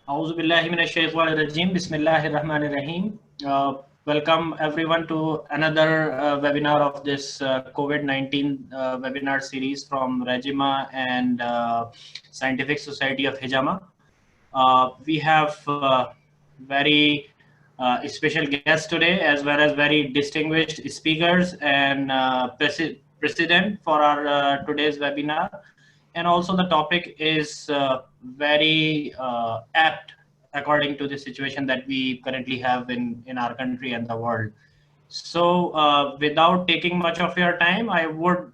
A'udhu billahi minash shaitanir rajim. Bismillahir rahmanir rahim. Welcome everyone to another webinar of this COVID-19 webinar series from Regima and Scientific Society of Hijama. We have very special guests today, as well as very distinguished speakers and president for our today's webinar. And also the topic is very apt according to the situation that we currently have in our country and the world. So without taking much of your time, I would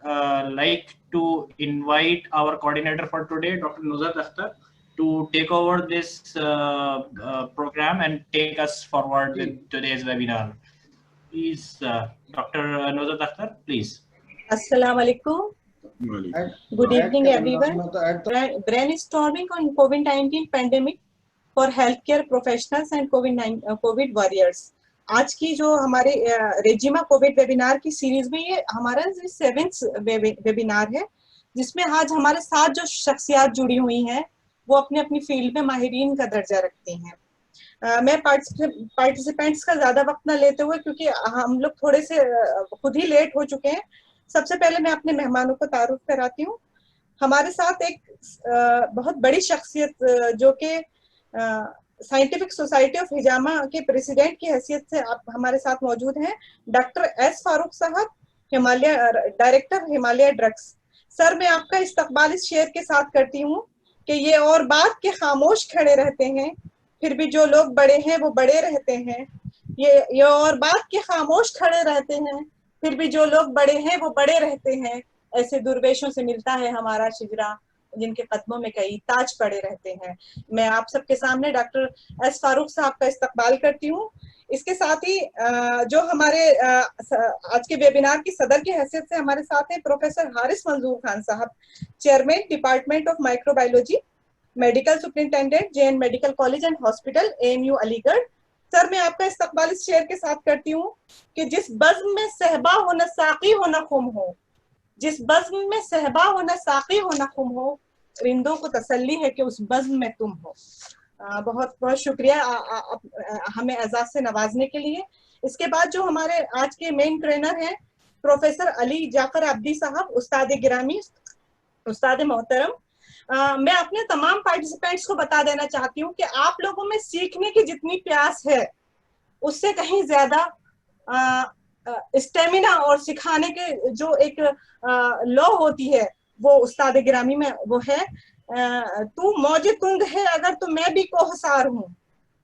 like to invite our coordinator for today, Dr. Nuzhat Akhtar, to take over this program and take us forward with today's webinar. Please, Dr. Nuzhat Akhtar, please. Assalamu alaikum. Good evening, everyone. Brainstorming on COVID-19 pandemic for healthcare professionals and COVID warriors. आज की जो हमारे रेजिमा Covid webinar की series में ये हमारा 7th webinar है, जिसमें आज हमारे साथ जो शख्सियात जुड़ी हुई हैं वो अपने अपनी फील्ड में माहिरीन का दर्जा रखती हैं। मैं पार्टिसिपेंट्स का ज्यादा वक्त ना लेते हुए, क्योंकि हम लोग थोड़े से खुद ही लेट हो चुके हैं, सबसे पहले मैं अपने मेहमानों को तारुफ कराती हूँ। हमारे साथ एक बहुत बड़ी शख्सियत जो कि साइंटिफिक सोसाइटी ऑफ हिजामा के प्रेसिडेंट की हैसियत से आप हमारे साथ मौजूद हैं, डॉक्टर एस फारूक साहब, Himalaya director Himalaya drugs. Sir, मैं आपका इस्तकबाल इस शेर के साथ करती हूँ कि ये और बात के खामोश खड़े रहते हैं, फिर भी जो लोग बड़े हैं वो बड़े रहते हैं। ये और बात के खामोश खड़े रहते हैं, फिर भी जो लोग बड़े हैं वो बड़े रहते हैं। ऐसे दुर्वेशों से मिलता है हमारा शिजरा, जिनके कदमों में कई ताज पड़े रहते हैं। मैं आप सबके सामने डॉक्टर एस फारूक साहब का इस्तकबाल करती हूँ। इसके साथ ही जो हमारे आज के वेबिनार की सदर की हैसियत से हमारे साथ हैं प्रोफेसर हारिस मंजूर खान साहब, chairman department of microbiology, medical superintendent JN medical college and hospital AMU Aligarh. Sir, मैं आपका इस्तकबाल इस शेर के साथ करती हूँ कि जिस बज़्म में सहबा हो न साकी हो न खुम हो, जिस बज़्म में सहबा हो न साकी हो न खुम हो, रिंदों को तसल्ली है कि उस बज़्म में तुम हो। बहुत बहुत शुक्रिया हमें एजाज से नवाजने के लिए। इसके बाद जो हमारे आज के मेन ट्रेनर हैं प्रोफेसर अली जाफर अब्दी साहब, उस्ताद गिरामी, उस्ताद मोहतरम। मैं अपने तमाम पार्टिसिपेंट्स को बता देना चाहती हूँ कि आप लोगों में सीखने की जितनी प्यास है, उससे कहीं ज्यादा स्टेमिना और सिखाने के जो एक लॉ होती है वो उस्ताद गिरामी में वो है। तू मौजे तुंग है अगर तो मैं भी कोहसार हूँ,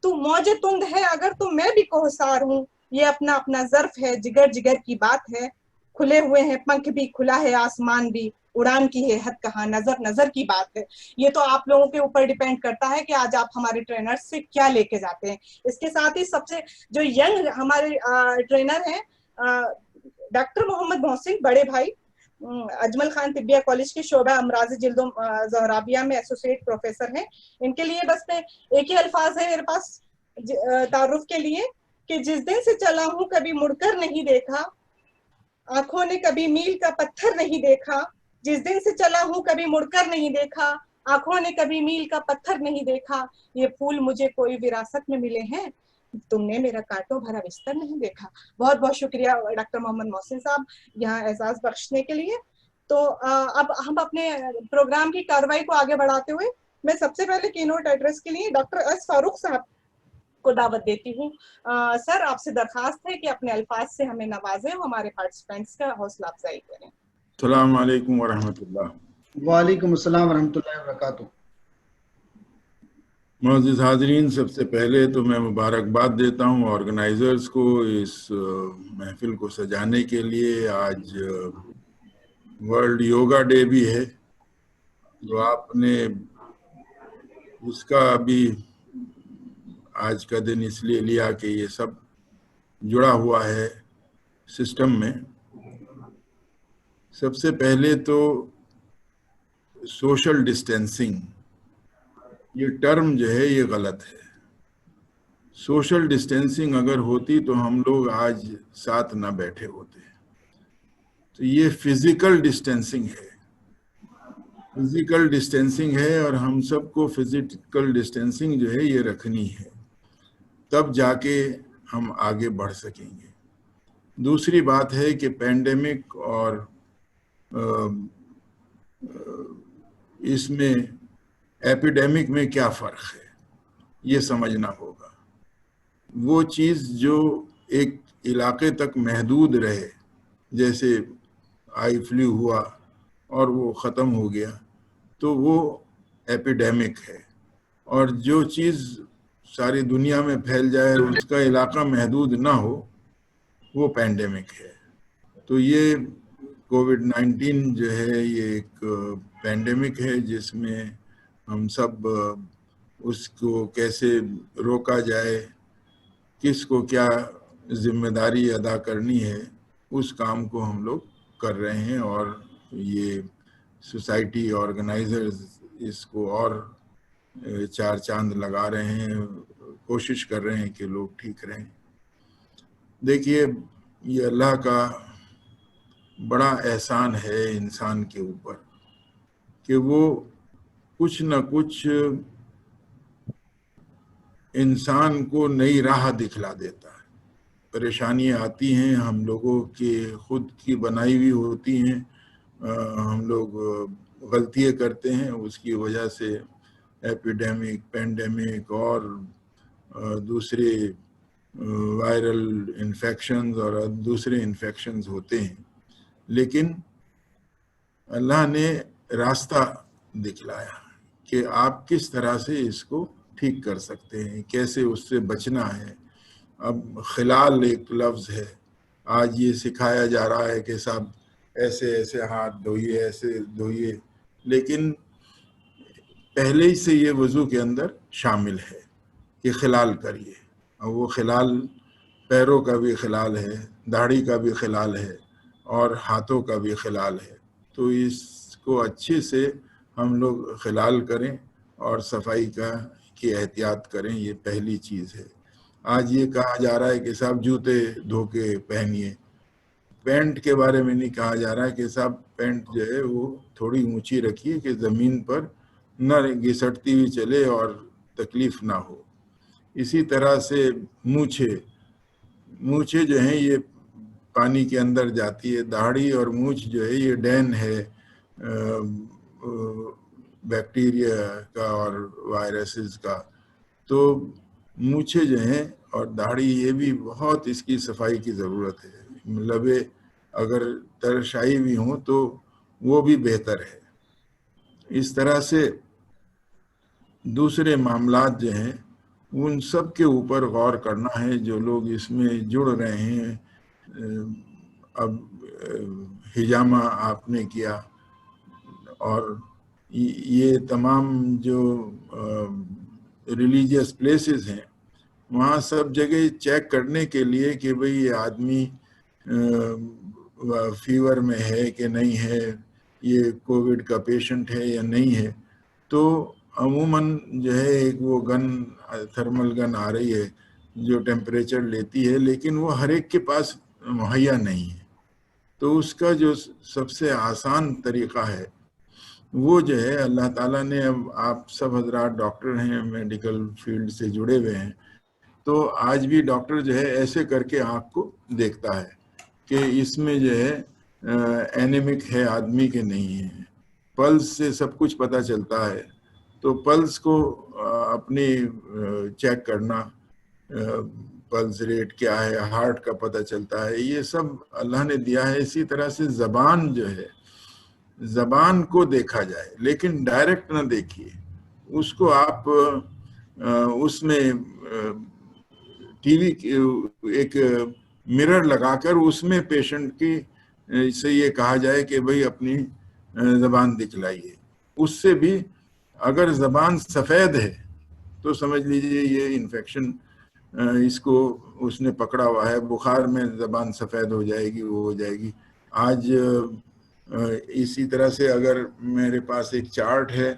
तू मौजे तुंग है अगर तो मैं भी कोहसार हूँ। ये अपना अपना ज़र्फ है, जिगर जिगर की बात है। खुले हुए हैं पंख भी, खुला है आसमान भी, उड़ान की है हद कहाँ, नजर नजर की बात है। ये तो आप लोगों के ऊपर डिपेंड करता है कि आज आप हमारे ट्रेनर्स से क्या लेके जाते हैं। इसके साथ ही सबसे जो यंग हमारे ट्रेनर हैं डॉक्टर मोहम्मद मोहसिन, बड़े भाई, अजमल खान तिब्बिया कॉलेज के शोबा अमराज जिल्दो ज़हराबिया में एसोसिएट प्रोफेसर हैं। इनके लिए बस मैं एक ही अल्फाज है मेरे पास तारुफ के लिए कि जिस दिन से चला हूँ कभी मुड़कर नहीं देखा, आंखों ने कभी मील का पत्थर नहीं देखा। जिस दिन से चला हूँ कभी मुड़कर नहीं देखा, आंखों ने कभी मील का पत्थर नहीं देखा। ये फूल मुझे कोई विरासत में मिले हैं, तुमने मेरा कांटों भरा बिस्तर नहीं देखा। बहुत बहुत शुक्रिया डॉक्टर मोहम्मद मोहसिन साहब यहाँ एजाज बख्शने के लिए। तो अब हम अपने प्रोग्राम की कार्रवाई को आगे बढ़ाते हुए मैं सबसे पहले कीनोट एड्रेस के लिए डॉक्टर एस फारूक साहब को दावत देती हूँ। सर, आपसे दरखास्त है कि अपने अल्फाज से हमें नवाजें, हमारे पार्टिसिपेंट्स का हौसला अफजाई करें। अस्सलाम वालेकुम वरहमतुल्लाह। वालेकुम अस्सलाम वरहमतुल्लाहि वबरकातुहू। मुअज़्ज़िज़ हाज़रीन, सबसे पहले तो मैं मुबारकबाद देता हूँ ऑर्गेनाइज़र्स को इस महफिल को सजाने के लिए। आज वर्ल्ड योगा डे भी है, तो आपने उसका भी आज का दिन इसलिए लिया कि ये सब जुड़ा हुआ है सिस्टम में। सबसे पहले तो सोशल डिस्टेंसिंग, ये टर्म जो है ये गलत है। सोशल डिस्टेंसिंग अगर होती तो हम लोग आज साथ ना बैठे होते। तो ये फिजिकल डिस्टेंसिंग है। फिजिकल डिस्टेंसिंग है और हम सबको फिजिकल डिस्टेंसिंग जो है ये रखनी है, तब जाके हम आगे बढ़ सकेंगे। दूसरी बात है कि पैंडेमिक और इसमें एपिडेमिक में क्या फ़र्क है ये समझना होगा। वो चीज़ जो एक इलाके तक महदूद रहे, जैसे आई फ्लू हुआ और वो ख़त्म हो गया, तो वो एपिडेमिक है। और जो चीज़ सारी दुनिया में फैल जाए और उसका इलाका महदूद ना हो, वो पैंडेमिक है। तो ये कोविड-19 जो है ये एक पैंडेमिक है जिसमें हम सब उसको कैसे रोका जाए, किसको क्या जिम्मेदारी अदा करनी है, उस काम को हम लोग कर रहे हैं। और ये सोसाइटी ऑर्गेनाइजर्स इसको और चार चांद लगा रहे हैं, कोशिश कर रहे हैं कि लोग ठीक रहें। देखिए, ये अल्लाह का बड़ा एहसान है इंसान के ऊपर कि वो कुछ न कुछ इंसान को नई राह दिखला देता है। परेशानियां आती हैं, हम लोगों के खुद की बनाई हुई होती हैं, हम लोग गलतियां करते हैं, उसकी वजह से एपिडेमिक, पैंडेमिक और दूसरे वायरल इन्फेक्शंस और दूसरे इन्फेक्शंस होते हैं। लेकिन अल्लाह ने रास्ता दिखलाया कि आप किस तरह से इसको ठीक कर सकते हैं, कैसे उससे बचना है। अब खिलाल एक लफ्ज़ है, आज ये सिखाया जा रहा है कि साहब ऐसे ऐसे हाथ धोइए, ऐसे धोइए, लेकिन पहले ही से ये वज़ू के अंदर शामिल है कि खिलाल करिए। और वो खिलाल पैरों का भी खिलाल है, दाढ़ी का भी खिलाल है और हाथों का भी खिलाल है। तो इसको अच्छे से हम लोग खिलाल करें और सफाई की एहतियात करें, ये पहली चीज़ है। आज ये कहा जा रहा है कि साहब जूते धो के पहनिए, पैंट के बारे में नहीं कहा जा रहा है कि साहब पैंट जो है वो थोड़ी ऊंची रखिए कि ज़मीन पर न घिसटती हुई चले और तकलीफ ना हो। इसी तरह से मूछे जो हैं ये पानी के अंदर जाती है, दाढ़ी और मूछ जो है ये डैन है बैक्टीरिया का और वायरसेस का। तो मूछे जो हैं और दाढ़ी ये भी बहुत इसकी सफाई की ज़रूरत है। लबे अगर तरशाई भी हों तो वो भी बेहतर है। इस तरह से दूसरे मामलात जो हैं उन सब के ऊपर गौर करना है। जो लोग इसमें जुड़ रहे हैं, अब हिजामा आपने किया और ये तमाम जो रिलीजियस प्लेसेस हैं वहाँ सब जगह चेक करने के लिए कि भाई ये आदमी फीवर में है कि नहीं है, ये कोविड का पेशेंट है या नहीं है। तो अमूमन जो है एक वो गन, थर्मल गन आ रही है जो टेम्परेचर लेती है, लेकिन वो हर एक के पास मुहैया नहीं है। तो उसका जो सबसे आसान तरीक़ा है वो जो है, अल्लाह ताला ने, अब आप सब हजरात डॉक्टर हैं, मेडिकल फील्ड से जुड़े हुए हैं, तो आज भी डॉक्टर जो है ऐसे करके आँख को देखता है कि इसमें जो है एनीमिक है आदमी के नहीं है। पल्स से सब कुछ पता चलता है, तो पल्स को अपनी चेक करना, पल्स रेट क्या है, हार्ट का पता चलता है, ये सब अल्लाह ने दिया है। इसी तरह से ज़बान जो है, ज़बान को देखा जाए, लेकिन डायरेक्ट ना देखिए उसको। आप उसमें टीवी एक मिरर लगाकर उसमें पेशेंट की से ये कहा जाए कि भाई अपनी ज़बान दिखलाइए। उससे भी अगर ज़बान सफ़ेद है तो समझ लीजिए ये इन्फेक्शन इसको उसने पकड़ा हुआ है। बुखार में ज़बान सफ़ेद हो जाएगी, वो हो जाएगी। आज इसी तरह से अगर मेरे पास एक चार्ट है,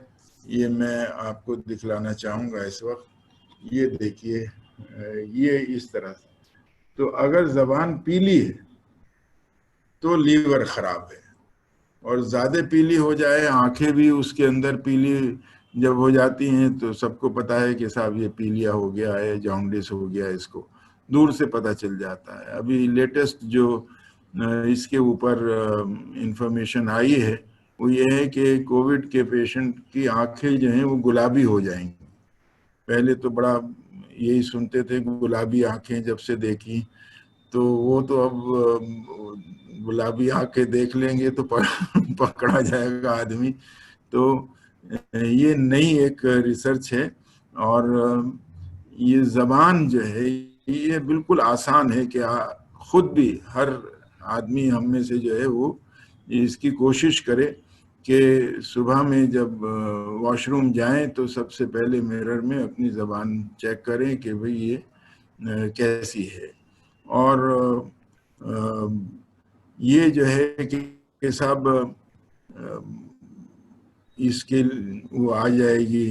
ये मैं आपको दिखलाना चाहूँगा इस वक्त। ये देखिए, ये इस तरह से। तो अगर ज़बान पीली है तो लीवर ख़राब है, और ज्यादा पीली हो जाए, आंखें भी उसके अंदर पीली जब हो जाती हैं तो सबको पता है कि साहब ये पीलिया हो गया है, जॉन्डिस हो गया है, इसको दूर से पता चल जाता है। अभी लेटेस्ट जो इसके ऊपर इंफॉर्मेशन आई है वो ये है कि कोविड के पेशेंट की आंखें जो हैं वो गुलाबी हो जाएंगी। पहले तो बड़ा यही सुनते थे, गुलाबी आंखें जब से देखी, तो वो तो अब गुलाबी आंखें देख लेंगे तो पकड़ा जाएगा आदमी। तो ये नई एक रिसर्च है। और ये जबान जो है ये बिल्कुल आसान है कि खुद भी हर आदमी हम में से जो है वो इसकी कोशिश करे कि सुबह में जब वॉशरूम जाएं तो सबसे पहले मिरर में अपनी जबान चेक करें कि भाई ये कैसी है। और ये जो है कि साहब इसके वो आ जाएगी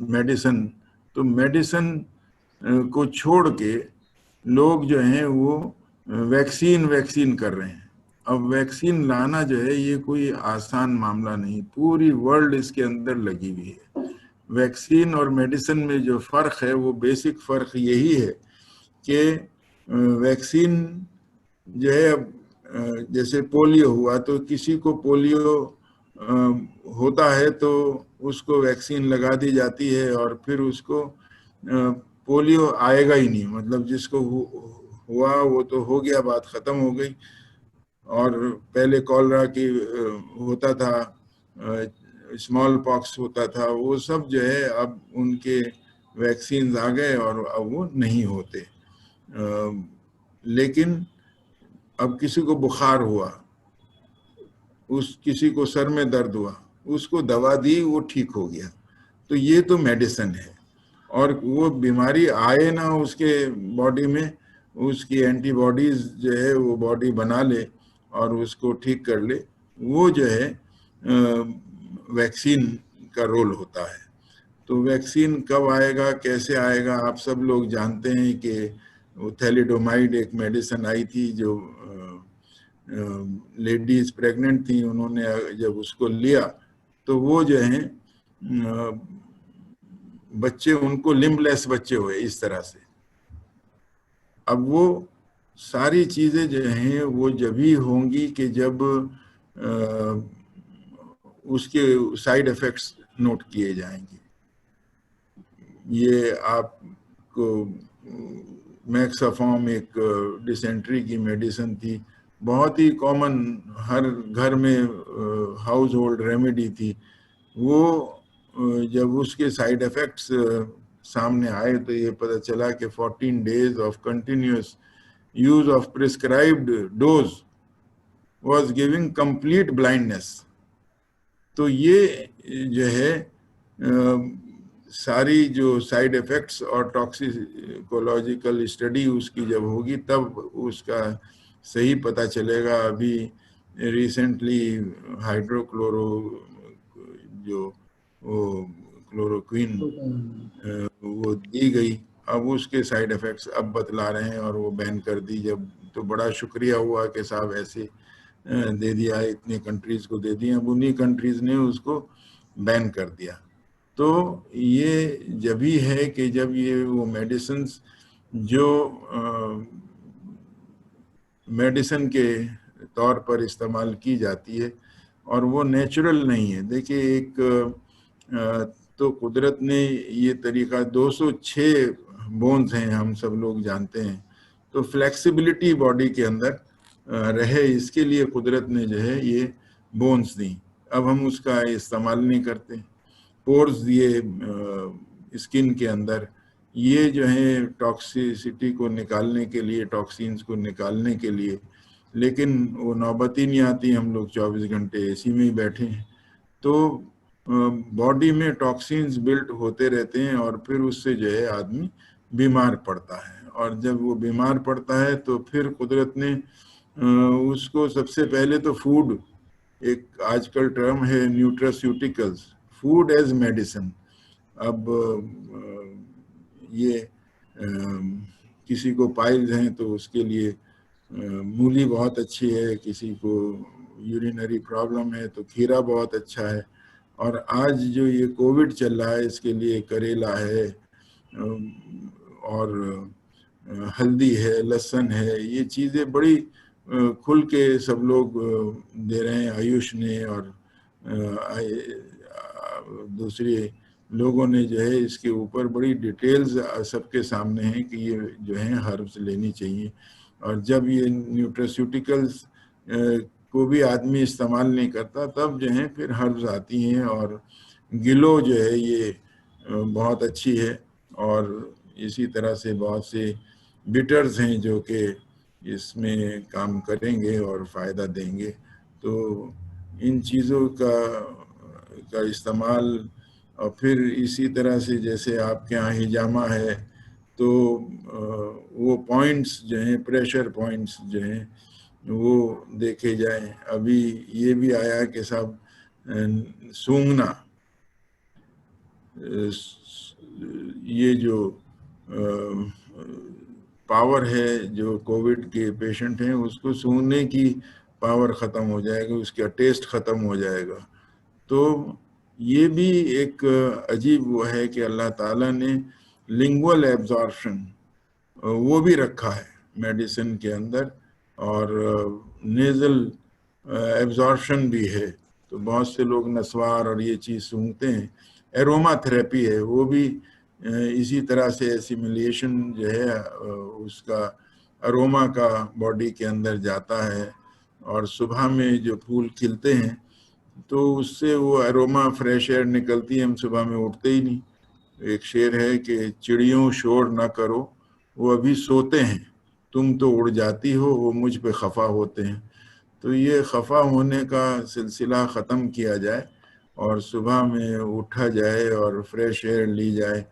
मेडिसिन, तो मेडिसिन को छोड़ के लोग जो हैं वो वैक्सीन कर रहे हैं। अब वैक्सीन लाना जो है ये कोई आसान मामला नहीं, पूरी वर्ल्ड इसके अंदर लगी हुई है। वैक्सीन और मेडिसिन में जो फर्क है वो बेसिक फर्क यही है कि वैक्सीन जो है, अब जैसे पोलियो हुआ तो किसी को पोलियो होता है तो उसको वैक्सीन लगा दी जाती है और फिर उसको पोलियो आएगा ही नहीं, मतलब जिसको हुआ वो तो हो गया, बात खत्म हो गई। और पहले कॉलरा की होता था, स्मॉल पॉक्स होता था, वो सब जो है अब उनके वैक्सीन आ गए और अब वो नहीं होते। लेकिन अब किसी को बुखार हुआ, किसी को सर में दर्द हुआ, उसको दवा दी, वो ठीक हो गया, तो ये तो मेडिसिन है। और वो बीमारी आए ना उसके बॉडी में, उसकी एंटीबॉडीज जो है वो बॉडी बना ले और उसको ठीक कर ले, वो जो है वैक्सीन का रोल होता है। तो वैक्सीन कब आएगा, कैसे आएगा, आप सब लोग जानते हैं कि वो थैलिडोमाइड एक मेडिसिन आई थी जो लेडीज प्रेग्नेंट थी, उन्होंने जब उसको लिया तो वो जो है बच्चे, उनको लिम्बलेस बच्चे हुए इस तरह से। अब वो सारी चीजें जो हैं वो जब ही होंगी कि जब उसके साइड इफेक्ट्स नोट किए जाएंगे। ये आपको मैक्साफॉर्म एक डिसेंट्री की मेडिसिन थी, बहुत ही कॉमन, हर घर में हाउस होल्ड रेमेडी थी। वो जब उसके साइड इफेक्ट्स सामने आए तो ये पता चला कि 14 days of continuous use of prescribed dose was giving complete blindness. तो ये जो है सारी जो साइड इफेक्ट्स और टॉक्सिकोलॉजिकल स्टडी उसकी जब होगी तब उसका सही पता चलेगा। अभी रिसेंटली हाइड्रोक्लोरो जो वो क्लोरोक्विन वो दी गई, अब उसके साइड इफेक्ट्स अब बतला रहे हैं और वो बैन कर दी। जब तो बड़ा शुक्रिया हुआ कि साहब ऐसे दे दिया, इतने कंट्रीज को दे दिया, अब उन्हीं कंट्रीज ने उसको बैन कर दिया। तो ये जब ही है कि जब ये वो मेडिसिन जो मेडिसिन के तौर पर इस्तेमाल की जाती है और वो नेचुरल नहीं है। देखिए एक तो कुदरत ने ये तरीका, 206 बोन्स हैं हम सब लोग जानते हैं, तो फ्लेक्सिबिलिटी बॉडी के अंदर रहे इसके लिए कुदरत ने जो है ये बोन्स दी। अब हम उसका इस्तेमाल नहीं करते। पोर्स दिए स्किन के अंदर, ये जो है टॉक्सिसिटी को निकालने के लिए, टॉक्सिन्स को निकालने के लिए, लेकिन वो नौबत ही नहीं आती। हम लोग 24 घंटे एसी में ही बैठे हैं, तो बॉडी में टॉक्सिन्स बिल्ट होते रहते हैं और फिर उससे जो है आदमी बीमार पड़ता है। और जब वो बीमार पड़ता है तो फिर कुदरत ने उसको सबसे पहले तो फूड, एक आजकल टर्म है न्यूट्रास्यूटिकल्स, फूड एज मेडिसिन। अब ये किसी को पाइल्स हैं तो उसके लिए मूली बहुत अच्छी है, किसी को यूरिनरी प्रॉब्लम है तो खीरा बहुत अच्छा है। और आज जो ये कोविड चल रहा है इसके लिए करेला है और हल्दी है, लहसुन है, ये चीज़ें बड़ी खुल के सब लोग दे रहे हैं। आयुष ने और दूसरे लोगों ने जो है इसके ऊपर बड़ी डिटेल्स सबके सामने हैं कि ये जो है हर्ब्स लेनी चाहिए। और जब ये न्यूट्रास्यूटिकल्स को भी आदमी इस्तेमाल नहीं करता तब जो है फिर हर्ब्स आती हैं। और गिलो जो है ये बहुत अच्छी है। और इसी तरह से बहुत से बिटर्स हैं जो कि इसमें काम करेंगे और फ़ायदा देंगे। तो इन चीज़ों का इस्तेमाल। और फिर इसी तरह से जैसे आपके यहाँ हिजामा है तो वो पॉइंट्स जो हैं, प्रेशर पॉइंट्स जो हैं वो देखे जाएं। अभी ये भी आया कि सब सूंघना, ये जो पावर है जो कोविड के पेशेंट हैं उसको सूंघने की पावर ख़त्म हो जाएगा, उसका टेस्ट ख़त्म हो जाएगा। तो ये भी एक अजीब वो है कि अल्लाह ताला ने लिंगुअल एब्जॉर्प्शन वो भी रखा है मेडिसिन के अंदर, और नेज़ल एब्जॉर्प्शन भी है। तो बहुत से लोग नस्वार और ये चीज़ सूंघते हैं। एरोमा थेरेपी है, वो भी इसी तरह से एसिमिलेशन जो है उसका अरोमा का बॉडी के अंदर जाता है। और सुबह में जो फूल खिलते हैं तो उससे वो अरोमा फ्रेश एयर निकलती है, हम सुबह में उठते ही नहीं। एक शेर है कि चिड़ियों शोर ना करो वो अभी सोते हैं, तुम तो उड़ जाती हो वो मुझ पे खफा होते हैं। तो ये खफा होने का सिलसिला ख़त्म किया जाए और सुबह में उठा जाए और फ्रेश एयर ली जाए।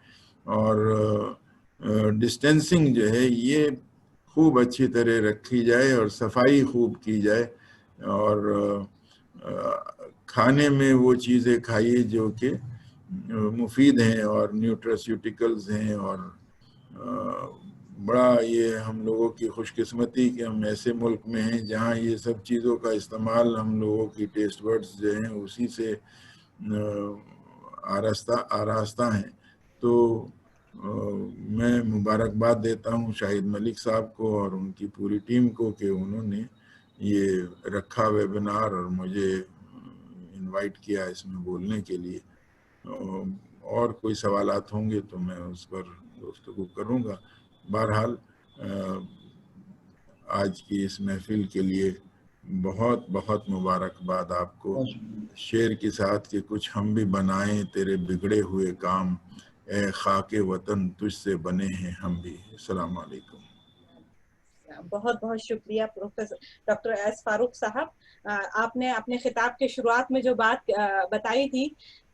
और डिस्टेंसिंग जो है ये खूब अच्छी तरह रखी जाए और सफाई खूब की जाए। और खाने में वो चीज़ें खाइए जो कि मुफीद हैं और न्यूट्रास्यूटिकल्स हैं। और बड़ा ये हम लोगों की खुशकिस्मती कि हम ऐसे मुल्क में हैं जहाँ ये सब चीज़ों का इस्तेमाल हम लोगों की टेस्ट बड्स जो हैं उसी से आरास्ता हैं। तो मैं मुबारकबाद देता हूँ शाहिद मलिक साहब को और उनकी पूरी टीम को कि उन्होंने ये रखा वेबिनार और मुझे इनवाइट किया इसमें बोलने के लिए। और कोई सवालात होंगे तो मैं उस पर गुफ्तगू करूँगा। बहरहाल आज की इस महफिल के लिए बहुत बहुत मुबारकबाद आपको। शेर के साथ कि कुछ हम भी बनाएं तेरे बिगड़े हुए काम, ए खाके वतन तुझसे बने हैं हम भी। अस्सलाम वालेकुम। बहुत बहुत शुक्रिया प्रोफेसर डॉक्टर एस फारूक साहब। आपने अपने खिताब के शुरुआत में जो बात बताई थी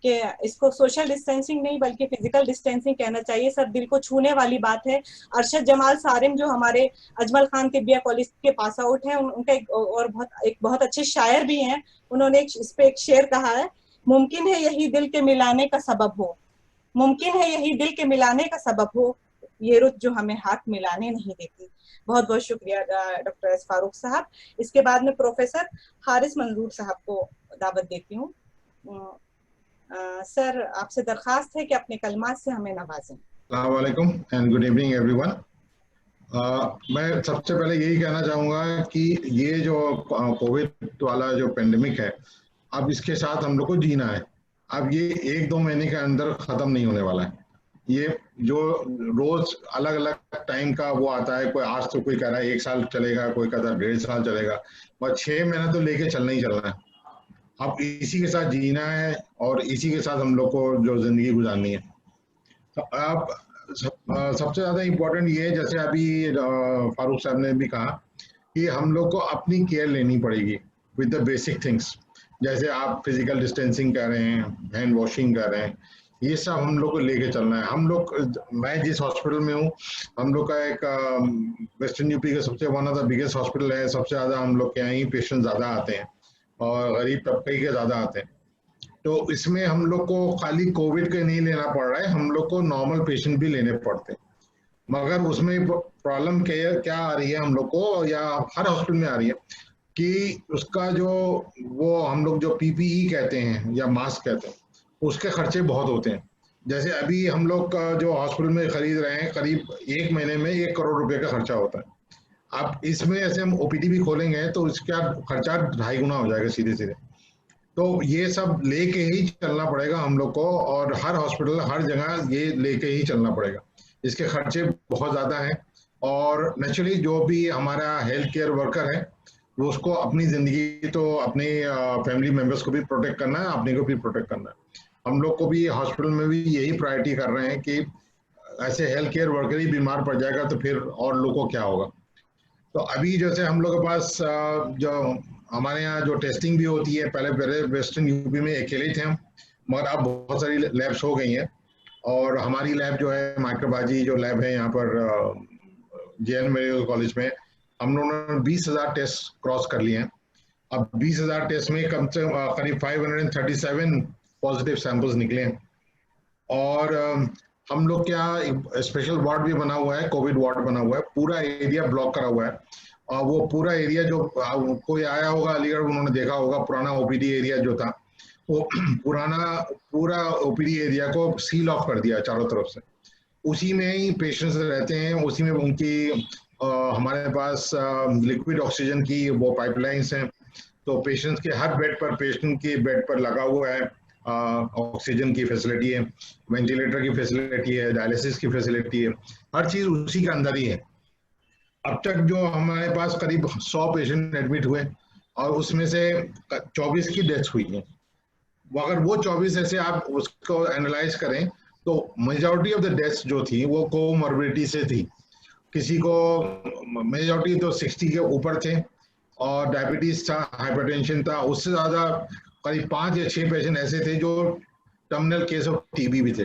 कि इसको सोशल डिस्टेंसिंग नहीं बल्कि फिजिकल डिस्टेंसिंग कहना चाहिए, सब दिल को छूने वाली बात है। अरशद जमाल सारिम जो हमारे अजमल खान तिब्बिया कॉलेज के पास आउट हैं, उनका एक बहुत अच्छे शायर भी हैं, उन्होंने इस पे एक शेर कहा है, मुमकिन है यही दिल के मिलाने का सबब हो, मुमकिन है यही दिल के मिलाने का सबब हो, ये रुत जो हमें हाथ मिलाने नहीं देती। बहुत बहुत शुक्रिया डॉक्टर एस फारूक साहब। इसके बाद में प्रोफेसर हारिस मंजूर साहब को दावत देती हूँ। सर, आपसे दरखास्त है कि अपने कलमात से हमें नवाजें। अस्सलाम वालेकुम एंड गुड इवनिंग एवरीवन। मैं सबसे पहले यही कहना चाहूँगा कि ये जो कोविड वाला जो पेंडेमिक है, अब इसके साथ हम लोग को जीना है। अब ये 1-2 महीने के अंदर ख़त्म नहीं होने वाला है। ये जो रोज अलग अलग टाइम का वो आता है, कोई आज तो कोई कह रहा है 1 साल चलेगा, कोई कहता है 1.5 साल चलेगा, बस 6 महीना तो लेके चलना ही चलना है। अब इसी के साथ जीना है और इसी के साथ हम लोग को जो जिंदगी गुजारनी है। तो अब सबसे ज़्यादा इम्पोर्टेंट ये है, जैसे अभी फारूक साहब ने भी कहा कि हम लोग को अपनी केयर लेनी पड़ेगी विद द बेसिक थिंग्स। जैसे आप फिजिकल डिस्टेंसिंग कर रहे हैं, हैंड वॉशिंग कर रहे हैं, ये सब हम लोग को लेके चलना है। हम लोग, मैं जिस हॉस्पिटल में हूँ, हम लोग का एक वेस्टर्न यूपी का सबसे one of the biggest hospital है। सबसे ज़्यादा हम लोग के यहाँ ही पेशेंट ज़्यादा आते हैं और गरीब तबके के ज़्यादा आते हैं। तो इसमें हम लोग को खाली कोविड के नहीं लेना पड़ रहा है, हम लोग को नॉर्मल पेशेंट भी लेने पड़ते हैं। मगर उसमें प्रॉब्लम क्या आ रही है हम लोग को, या हर हॉस्पिटल में आ रही है, कि उसका जो वो हम लोग जो पीपीई कहते हैं या मास्क कहते हैं, उसके खर्चे बहुत होते हैं। जैसे अभी हम लोग का जो हॉस्पिटल में खरीद रहे हैं, करीब 1 महीने में 1 करोड़ रुपए का खर्चा होता है। अब इसमें ऐसे हम ओपीडी भी खोलेंगे तो इसका खर्चा 2.5 गुना हो जाएगा सीधे सीधे। तो ये सब लेके ही चलना पड़ेगा हम लोग को, और हर हॉस्पिटल हर जगह ये लेके ही चलना पड़ेगा। इसके खर्चे बहुत ज़्यादा हैं, और नेचुरली जो भी हमारा हेल्थ केयर वर्कर है वो उसको अपनी ज़िंदगी तो अपने फैमिली मेम्बर्स को भी प्रोटेक्ट करना है, अपने को भी प्रोटेक्ट करना है। हम लोग को भी हॉस्पिटल में भी यही प्रायोरिटी कर रहे हैं कि ऐसे हेल्थ केयर वर्कर ही बीमार पड़ जाएगा तो फिर और लोगों को क्या होगा। तो अभी जैसे हम लोग के पास जो हमारे यहाँ जो टेस्टिंग भी होती है, पहले वेस्टर्न यूपी में अकेले थे हम, मगर अब बहुत सारी लैब्स हो गई हैं, और हमारी लैब जो है माइक्रोबायोलॉजी जो लैब है यहाँ पर जेएन मेडिकल कॉलेज में, हम लोगों ने 20,000 टेस्ट क्रॉस कर लिए हैं। अब 20,000 टेस्ट में कम से करीब 537 पॉजिटिव सैंपल्स निकले हैं। और हम लोग क्या स्पेशल वार्ड भी बना हुआ है, कोविड वार्ड बना हुआ है, पूरा एरिया ब्लॉक करा हुआ है। और वो पूरा एरिया जो कोई आया होगा अलीगढ़, उन्होंने देखा होगा पुराना ओपीडी एरिया जो था, वो पूरा ओपीडी एरिया को सील ऑफ कर दिया चारों तरफ से। उसी में ही पेशेंट्स रहते हैं, उसी में उनकी हमारे पास लिक्विड ऑक्सीजन की वो पाइपलाइंस हैं। तो पेशेंट्स के हर बेड पर, पेशेंट के बेड पर लगा हुआ है ऑक्सीजन की फैसिलिटी है, वेंटिलेटर की फैसिलिटी है, डायलिसिस की फैसिलिटी है, हर चीज उसी के अंदर ही है। अब तक जो हमारे पास करीब 100 पेशेंट एडमिट हुए, और उसमें से 24 की डेथ हुई है। अगर वो 24 ऐसे आप उसको एनालाइज करें तो मेजॉरिटी ऑफ द डेथ्स जो थी वो कोमॉर्बिडिटी से थी। किसी को मेजॉरिटी तो 60 के ऊपर थे, और डायबिटीज था, हाइपरटेंशन था, उससे ज्यादा करीब 5 या 6 पेशेंट ऐसे थे जो टर्मिनल केस ऑफ टीबी भी थे।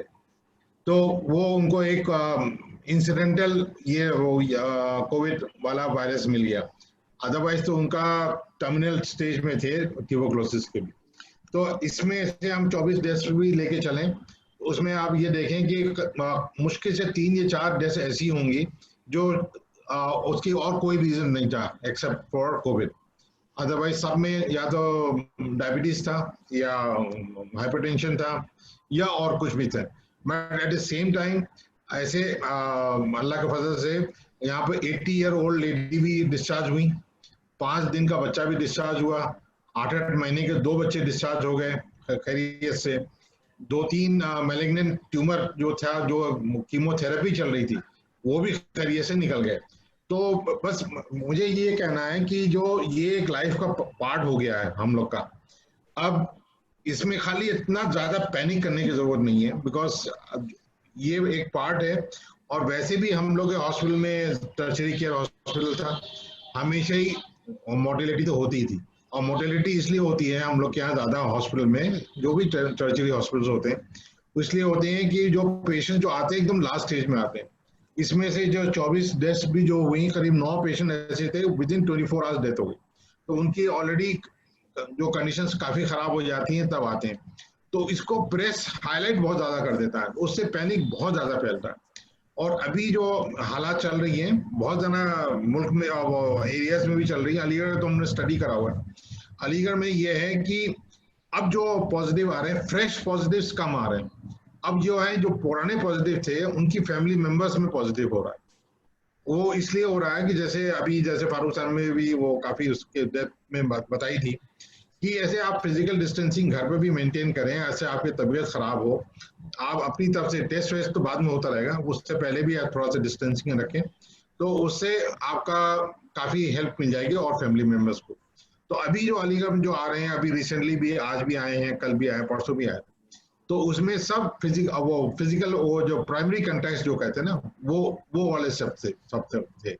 तो वो उनको एक इंसिडेंटल ये कोविड वाला वायरस मिल गया, अदरवाइज तो उनका टर्मिनल स्टेज में थे ट्यूबरकुलोसिस के भी। तो इसमें से हम 24 डेथ्स भी लेके चलें, उसमें आप ये देखें कि मुश्किल से 3 या 4 डेथ्स ऐसी होंगी जो उसकी और कोई रीजन नहीं था एक्सेप्ट फॉर कोविड। अदरवाइज सब में या तो डायबिटीज था, या हाइपरटेंशन था, या और कुछ भी था। But at the same time ऐसे अल्लाह के फजल से यहाँ पे 80 ईयर ओल्ड लेडी भी डिस्चार्ज हुई, 5 दिन का बच्चा भी डिस्चार्ज हुआ, 8 महीने के 2 बच्चे डिस्चार्ज हो गए खैरियत से। 2-3 मैलिग्नेंट ट्यूमर जो था, जो कीमोथेरेपी चल रही थी, वो भी खैरियत से निकल गए। तो बस मुझे ये कहना है कि जो ये एक लाइफ का पार्ट हो गया है हम लोग का, अब इसमें खाली इतना ज्यादा पैनिक करने की जरूरत नहीं है, बिकॉज ये एक पार्ट है। और वैसे भी हम लोग के हॉस्पिटल में, टर्शरी केयर हॉस्पिटल था, हमेशा ही मोर्टेलिटी तो होती थी। और मोर्टेलिटी इसलिए होती है हम लोग के यहाँ ज्यादा हॉस्पिटल में, जो भी टर्शरी हॉस्पिटल्स होते हैं, इसलिए होते हैं कि जो पेशेंट जो आते हैं एकदम लास्ट स्टेज में आते हैं। इसमें से जो 24 डेथ्स भी जो हुई, करीब 9 पेशेंट ऐसे थे विद इन 24 आवर्स डेथ हो गई। तो उनकी ऑलरेडी जो कंडीशंस काफी खराब हो जाती हैं तब आते हैं। तो इसको प्रेस हाईलाइट बहुत ज्यादा कर देता है, उससे पैनिक बहुत ज्यादा फैलता है। और अभी जो हालात चल रही हैं बहुत ज्यादा मुल्क में एरियाज में भी चल रही है, अलीगढ़ तो हमने स्टडी करा हुआ है। अलीगढ़ में ये है कि अब जो पॉजिटिव आ रहे हैं, फ्रेश पॉजिटिव्स कम आ रहे हैं। अब जो है, जो पुराने पॉजिटिव थे उनकी फैमिली मेंबर्स में पॉजिटिव हो रहा है। वो इसलिए हो रहा है कि जैसे फारूक साहब में भी वो काफी उसके डेथ में बताई थी कि ऐसे आप फिजिकल डिस्टेंसिंग घर पे भी मेंटेन करें, ऐसे आपकी तबीयत खराब हो, आप अपनी तरफ से टेस्ट वेस्ट तो बाद में होता रहेगा, उससे पहले भी आप थोड़ा सा डिस्टेंसिंग रखें, तो उससे आपका काफी हेल्प मिल जाएगी और फैमिली मेंबर्स को। तो अभी जो अलीगढ़ में जो आ रहे हैं, अभी रिसेंटली भी, आज भी आए हैं, कल भी आए, परसों भी आए, तो उसमें सब फिजिकल वो जो प्राइमरी कंटैक्ट जो कहते हैं ना, वो वाले सब थे।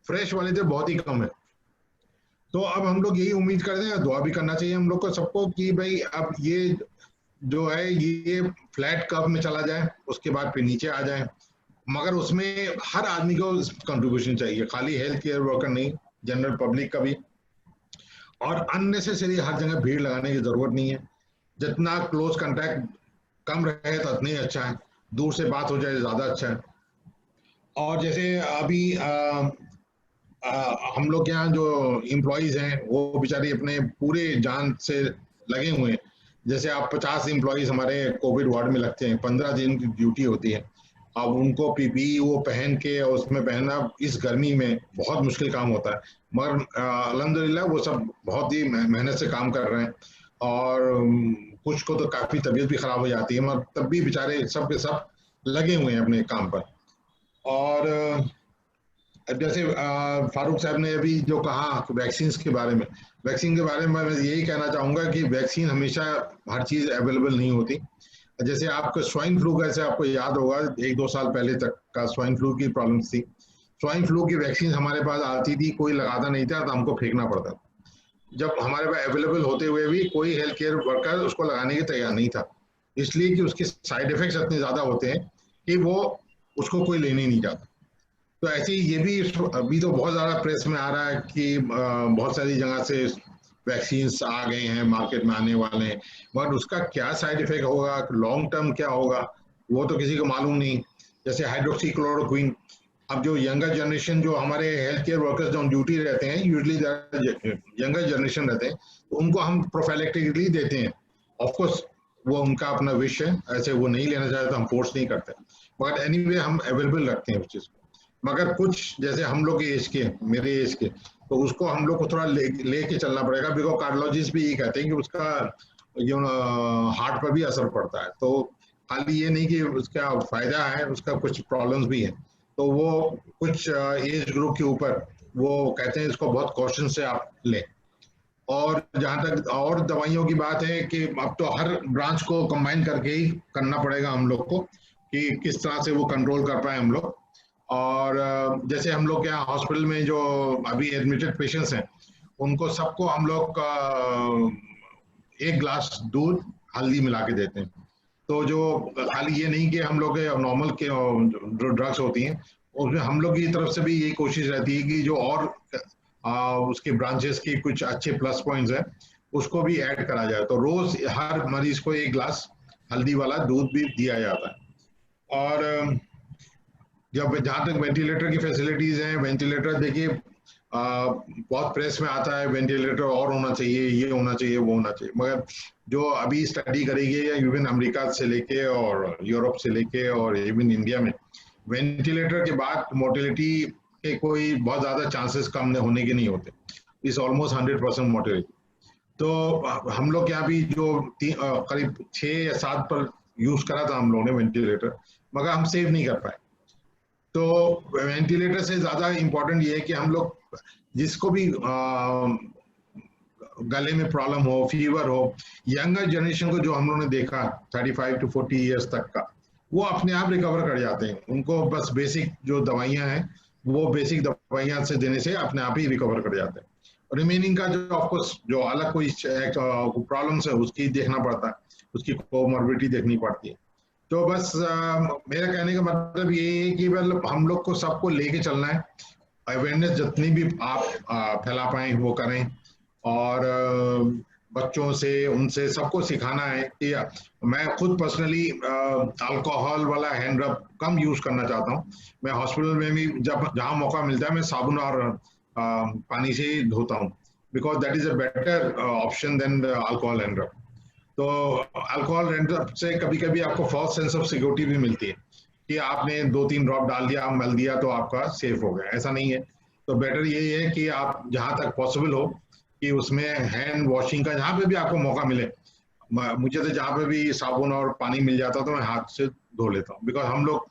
फ्रेश वाले थे बहुत ही कम है। तो अब हम लोग यही उम्मीद करते हैं, दुआ भी करना चाहिए हम लोग को सबको कि भाई अब ये जो है ये फ्लैट कर्व में चला जाए, उसके बाद फिर नीचे आ जाए। मगर उसमें हर आदमी को कंट्रीब्यूशन चाहिए, खाली हेल्थ केयर वर्कर नहीं, जनरल पब्लिक का भी। और अननेसेसरी हर जगह भीड़ लगाने की जरूरत नहीं है। जितना क्लोज कांटेक्ट कम रहे तो उतना ही अच्छा है, दूर से बात हो जाए ज्यादा अच्छा है। और जैसे अभी हम लोग के यहाँ जो एम्प्लॉयज हैं वो बेचारे अपने पूरे जान से लगे हुए हैं। जैसे आप 50 एम्प्लॉयज हमारे कोविड वार्ड में लगते हैं, 15 दिन की ड्यूटी होती है। अब उनको पीपीई वो पहन के और उसमें पहनना इस गर्मी में बहुत मुश्किल काम होता है, मगर अल्हम्दुलिल्लाह वो सब बहुत ही मेहनत से काम कर रहे हैं। और कुछ को तो काफी तबीयत भी खराब हो जाती है, मगर तब भी बेचारे सब के सब लगे हुए हैं अपने काम पर। और जैसे फारूक साहब ने अभी जो कहा वैक्सीन के बारे में, वैक्सीन के बारे में मैं यही कहना चाहूंगा कि वैक्सीन हमेशा हर चीज अवेलेबल नहीं होती। जैसे आपको स्वाइन फ्लू का, जैसे आपको याद होगा 1-2 साल पहले तक का स्वाइन फ्लू की प्रॉब्लम थी। स्वाइन फ्लू की वैक्सीन हमारे पास आती थी, कोई लगाता नहीं था, तो हमको फेंकना पड़ता था। जब हमारे पास अवेलेबल होते हुए भी कोई हेल्थ केयर वर्कर उसको लगाने के तैयार नहीं था, इसलिए कि उसके साइड इफेक्ट्स इतने ज्यादा होते हैं कि वो उसको कोई लेने नहीं जाता। तो ऐसे ही ये भी अभी तो बहुत ज्यादा प्रेस में आ रहा है कि बहुत सारी जगह से वैक्सीन आ गए हैं, मार्केट में आने वाले हैं, मगर उसका क्या साइड इफेक्ट होगा, लॉन्ग टर्म क्या होगा, वो तो किसी को मालूम नहीं। जैसे हाइड्रोक्सीक्लोरोक्विन, अब जो यंगर जनरेशन, जो हमारे हेल्थ केयर वर्कर्स जो ड्यूटी रहते हैं, यूजली यंगर जनरेशन रहते हैं, तो उनको हम प्रोफाइलेक्टिकली देते हैं। ऑफकोर्स वो उनका अपना विश है, ऐसे वो नहीं लेना चाहते तो हम फोर्स नहीं करते, बट एनीवे हम अवेलेबल रखते हैं उस चीज को। मगर कुछ जैसे हम लोग के एज के, मेरे एज के, तो उसको हम लोग को थोड़ा लेके चलना पड़ेगा, बिकॉज कार्डियोलॉजिस्ट भी ये कहते हैं कि उसका हार्ट पर भी असर पड़ता है। तो खाली ये नहीं कि उसका फायदा है, उसका कुछ प्रॉब्लम्स भी है। तो वो कुछ एज ग्रुप के ऊपर वो कहते हैं इसको बहुत कॉशन से आप लें। और जहां तक और दवाइयों की बात है कि अब तो हर ब्रांच को कंबाइन करके ही करना पड़ेगा हम लोग को, कि किस तरह से वो कंट्रोल कर पाए हम लोग। और जैसे हम लोग के यहाँ हॉस्पिटल में जो अभी एडमिटेड पेशेंट्स हैं, उनको सबको हम लोग 1 गिलास दूध हल्दी मिला के देते हैं। तो जो खाली ये नहीं कि हम लोग के नॉर्मल के जो ड्रग्स होती हैं, उसमें हम लोग की तरफ से भी यही कोशिश रहती है कि जो और उसके ब्रांचेस की कुछ अच्छे प्लस पॉइंट्स हैं उसको भी ऐड करा जाए। तो रोज हर मरीज को 1 गिलास हल्दी वाला दूध भी दिया जाता है। और जब जहाँ तक वेंटिलेटर की फैसिलिटीज हैं, वेंटिलेटर देखिए बहुत प्रेस में आता है, वेंटिलेटर और होना चाहिए, ये होना चाहिए, वो होना चाहिए, मगर जो अभी स्टडी करी गई है इवन अमेरिका से लेके और यूरोप से लेके और इवन इंडिया में, वेंटिलेटर के बाद मोर्टेलिटी के कोई बहुत ज्यादा चांसेस कम होने के नहीं होते, इस ऑलमोस्ट 100% मोर्टेलिटी। तो हम लोग यहाँ भी जो करीब 6 या 7 पर यूज करा था हम लोगों ने वेंटिलेटर, मगर हम सेव नहीं कर पाए। तो वेंटिलेटर से ज्यादा इंपॉर्टेंट ये है कि हम लोग जिसको भी गले में प्रॉब्लम हो, फीवर हो, यंगर जनरेशन को जो हम लोगों ने देखा 35 to 40 इयर्स तक का, वो अपने आप रिकवर कर जाते हैं। उनको बस बेसिक जो दवाइयां हैं, वो बेसिक दवाइयां से देने से अपने आप ही रिकवर कर जाते हैं। रिमेनिंग का जो ऑफकोर्स जो अलग कोई प्रॉब्लम्स है उसकी देखना पड़ता है, उसकी कोमॉर्बिडिटी देखनी पड़ती है। तो बस मेरा कहने का मतलब ये है कि मतलब हम लोग को सबको लेके चलना है, अवेयरनेस जितनी भी आप फैला पाए वो करें, और बच्चों से उनसे सबको सिखाना है कि मैं खुद पर्सनली अल्कोहल वाला हैंड रब कम यूज करना चाहता हूँ। मैं हॉस्पिटल में भी जब जहाँ मौका मिलता है मैं साबुन और पानी से ही धोता हूँ, because that is a better option than the alcohol hand rub. तो अल्कोहल हैंड रब से कभी कभी आपको फॉल्स सेंस ऑफ सिक्योरिटी भी मिलती है कि आपने 2-3 ड्रॉप डाल दिया, मल दिया तो आपका सेफ हो गया, ऐसा नहीं है। तो बेटर यही है कि आप जहां तक पॉसिबल हो कि उसमें हैंड वॉशिंग का जहां पे भी आपको मौका मिले, मुझे तो जहां पे भी साबुन और पानी मिल जाता तो मैं हाथ से धो लेता हूँ, बिकॉज हम लोग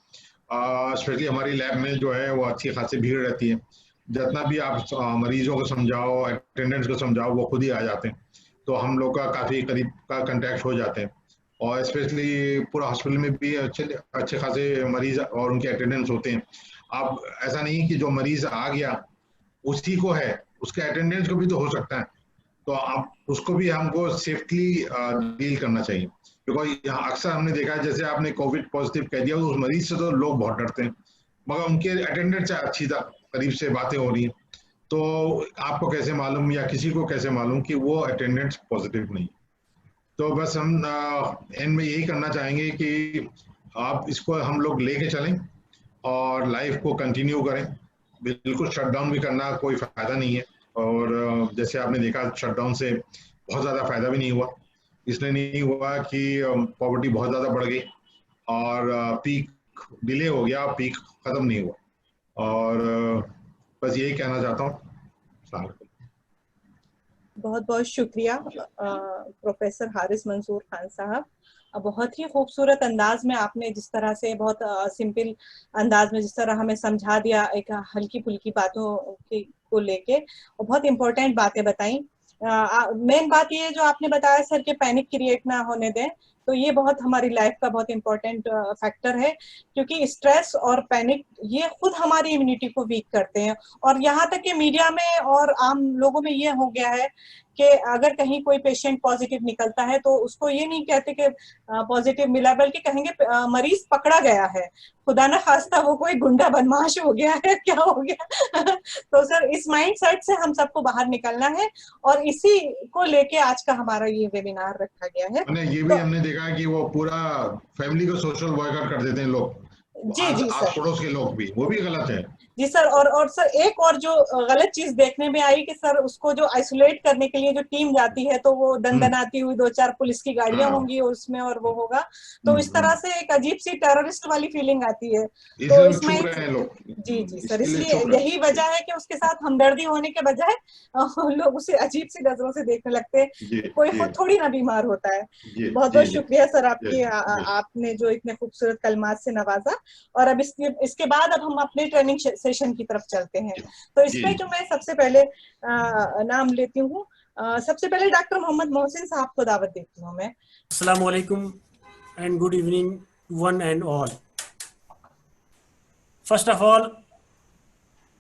स्पेशली हमारी लैब में जो है वो अच्छी खासी भीड़ रहती है। जितना भी आप मरीजों को समझाओ, अटेंडेंट्स को समझाओ, वो खुद ही आ जाते हैं, तो हम लोग का काफी करीब का कांटेक्ट हो जाते हैं। और स्पेशली पूरा हॉस्पिटल में भी अच्छे खासे मरीज और उनके अटेंडेंट्स होते हैं। अब ऐसा नहीं कि जो मरीज आ गया उसी को है, उसके अटेंडेंट्स को भी तो हो सकता है, तो आप उसको भी हमको सेफ्टली डील करना चाहिए। बिकॉज यहाँ अक्सर हमने देखा है, जैसे आपने कोविड पॉजिटिव कह दिया, उस मरीज से तो लोग बहुत डरते हैं, मगर उनके अटेंडेंट से अच्छी करीब से बातें हो रही हैं, तो आपको कैसे मालूम या किसी को कैसे मालूम कि वो अटेंडेंट्स पॉजिटिव नहीं। तो बस हम एंड में यही करना चाहेंगे कि आप इसको हम लोग लेके चलें, और लाइफ को कंटिन्यू करें। बिल्कुल शटडाउन भी करना कोई फायदा नहीं है, और जैसे आपने देखा शटडाउन से बहुत ज़्यादा फायदा भी नहीं हुआ। इसलिए नहीं हुआ कि पॉवर्टी बहुत ज़्यादा बढ़ गई और पीक डिले हो गया, पीक ख़त्म नहीं हुआ। और बस यही कहना चाहता हूँ। बहुत बहुत शुक्रिया प्रोफेसर हारिस मंसूर खान साहब। बहुत ही खूबसूरत अंदाज में आपने जिस तरह से बहुत सिंपल अंदाज में जिस तरह हमें समझा दिया एक हल्की फुल्की बातों को लेके, और बहुत इंपॉर्टेंट बातें बताई। मेन बात ये जो आपने बताया सर कि पैनिक क्रिएट ना होने दें, तो ये बहुत हमारी लाइफ का बहुत इंपॉर्टेंट फैक्टर है, क्योंकि स्ट्रेस और पैनिक ये खुद हमारी इम्यूनिटी को वीक करते हैं। और यहाँ तक कि मीडिया में और आम लोगों में ये हो गया है कि अगर कहीं कोई पेशेंट पॉजिटिव निकलता है तो उसको ये नहीं कहते कि पॉजिटिव मिला, बल्कि कहेंगे मरीज पकड़ा गया है, खुदा ना खास्ता वो कोई गुंडा बदमाश हो गया है, क्या हो गया। तो सर इस माइंडसेट से हम सबको बाहर निकलना है, और इसी को लेके आज का हमारा ये वेबिनार रखा गया है। ये भी हमने देखा है कि वो पूरा फैमिली को सोशल बॉयकॉट कर देते हैं लोग, जी आस पड़ोस के लोग भी, वो भी गलत है। जी सर, और सर एक और जो गलत चीज देखने में आई कि सर उसको जो आइसोलेट करने के लिए जो टीम जाती है तो वो दंदनाती हुई 2-4 पुलिस की गाड़ियां होंगी उसमें, और वो होगा तो इस तरह से एक अजीब सी टेररिस्ट वाली फीलिंग आती है। तो इसमें जी सर, इसलिए यही वजह है कि उसके साथ हमदर्दी होने के बजाय लोग उसे अजीब सी नजरों से देखने लगते हैं। कोई खुद थोड़ी ना बीमार होता है। बहुत बहुत शुक्रिया सर आपकी, आपने जो इतने खूबसूरत कलमात से नवाजा। और अब इसके बाद अब हम अपने ट्रेनिंग सेशन की तरफ चलते हैं। तो इसमें जो मैं सबसे पहले नाम लेती हूँ, सबसे पहले डॉक्टर मोहम्मद मोहसिन साहब को दावत देती हूँ मैं। अस्सलाम वालेकुम and good evening one and all. First of all,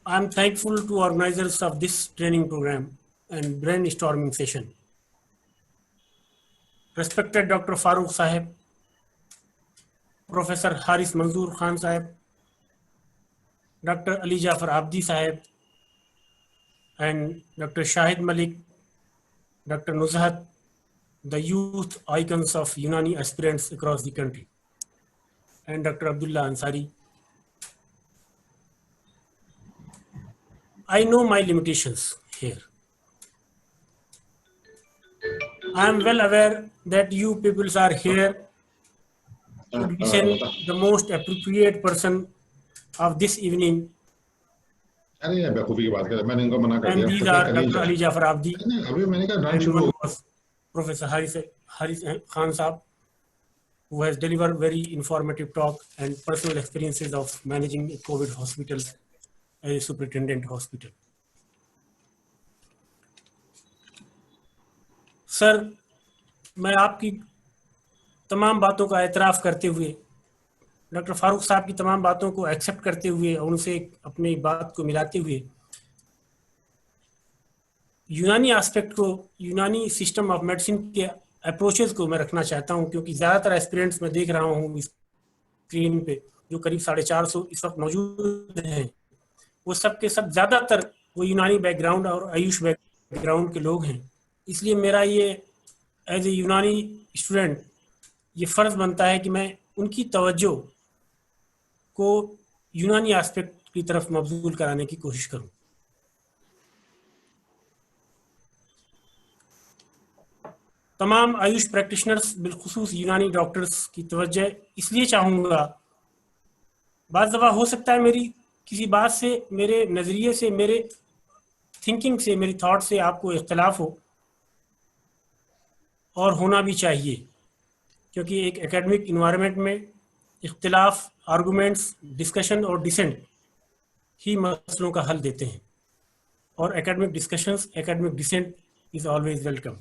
I am thankful to organizers of this training program and brainstorming session. Respected Dr. Farooq Sahib, Professor Haris Manzoor Khan Sahib, Dr. Ali Jafar Abdi Sahib, and Dr. Shahid Malik, Dr. Nuzhat, the youth icons of Unani aspirants across the country, and Dr. Abdullah Ansari. I know my limitations here. I am well aware that you people are here to listen the most appropriate person of this evening. अरे बेवकूफी की बात कर, मैंने इनको मना कर दिया। And these are Dr. Ali Jafar Abdi, अभी मैंने कहा Professor Haris Khan Saab, who has delivered very informative talk and personal experiences of managing a COVID hospital as a superintendent hospital. Sir, मैं आपकी तमाम बातों का एतराफ़ करते हुए, डॉक्टर फारूक साहब की तमाम बातों को एक्सेप्ट करते हुए और उनसे अपनी बात को मिलाते हुए यूनानी एस्पेक्ट को, यूनानी सिस्टम ऑफ मेडिसिन के अप्रोचेस को मैं रखना चाहता हूं, क्योंकि ज़्यादातर एस्पिरेंट्स मैं देख रहा हूं स्क्रीन पे जो करीब 450 इस वक्त मौजूद हैं, वो सब के सब ज़्यादातर वो यूनानी बैकग्राउंड और आयुष बैकग्राउंड के लोग हैं। इसलिए मेरा ये एज ए यूनानी स्टूडेंट ये फ़र्ज़ बनता है कि मैं उनकी तवज्जो को यूनानी एस्पेक्ट की तरफ मबजूल कराने की कोशिश करूं। तमाम आयुष प्रैक्टिशनर्स बिलखुसूस यूनानी डॉक्टर्स की तवज्जो इसलिए चाहूँगा, बाज़ दफ़ा हो सकता है मेरी किसी बात से, मेरे नज़रिए से, मेरे थिंकिंग से, मेरी थॉट से आपको इख्तलाफ हो, और होना भी चाहिए, क्योंकि एक एकेडमिक इन्वायरमेंट में इख्तिलाफ, आर्गूमेंट्स, डिस्कशन और डिसेंट ही मसलों का हल देते हैं, और academic discussions, academic dissent is always welcome.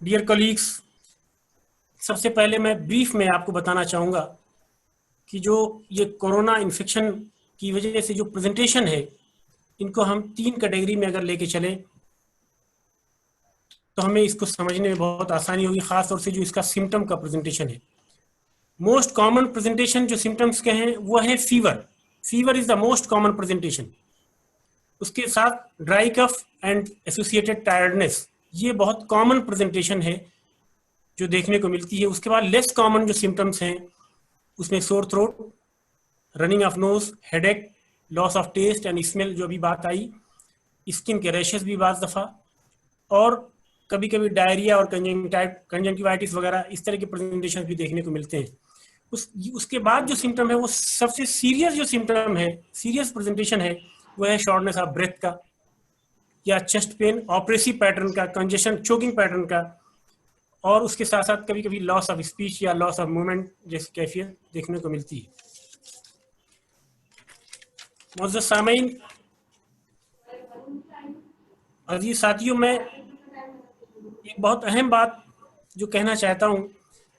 Dear colleagues, सबसे पहले मैं ब्रीफ में आपको बताना चाहूँगा कि जो ये कोरोना इन्फेक्शन की वजह से जो प्रेजेंटेशन है, इनको हम 3 कैटेगरी में अगर लेके चलें तो हमें इसको समझने में बहुत आसानी होगी, ख़ास तौर से जो इसका सिम्टम का प्रेजेंटेशन है। मोस्ट कॉमन प्रेजेंटेशन जो सिम्टम्स के हैं वो है fever. Fever is the most common presentation. उसके साथ dry cough and associated tiredness, ये बहुत कॉमन प्रेजेंटेशन है जो देखने को मिलती है। उसके बाद लेस कॉमन जो सिम्टम्स हैं उसमें sore throat, running of nose, headache, loss of taste and smell जो अभी बात आई, स्किन के रैशेस भी बाज़ दफ़ा, और कभी कभी डायरिया और कंजंक्टिवाइटिस वगैरह इस तरह के प्रेजेंटेशन भी देखने को मिलते हैं। उसके बाद जो सिम्टम है वो सबसे सीरियस जो सिम्टम है, सीरियस प्रेजेंटेशन है, वो है शॉर्टनेस ऑफ ब्रेथ का या चेस्ट पेन, ऑपरेसिव पैटर्न का, कंजेशन, चोकिंग पैटर्न का, और उसके साथ साथ कभी कभी लॉस ऑफ स्पीच या लॉस ऑफ मूवमेंट जैसी कैफियत देखने को मिलती है। मुअज़्ज़ज़ सामीन, अजीज साथियों, मैं एक बहुत अहम बात जो कहना चाहता हूँ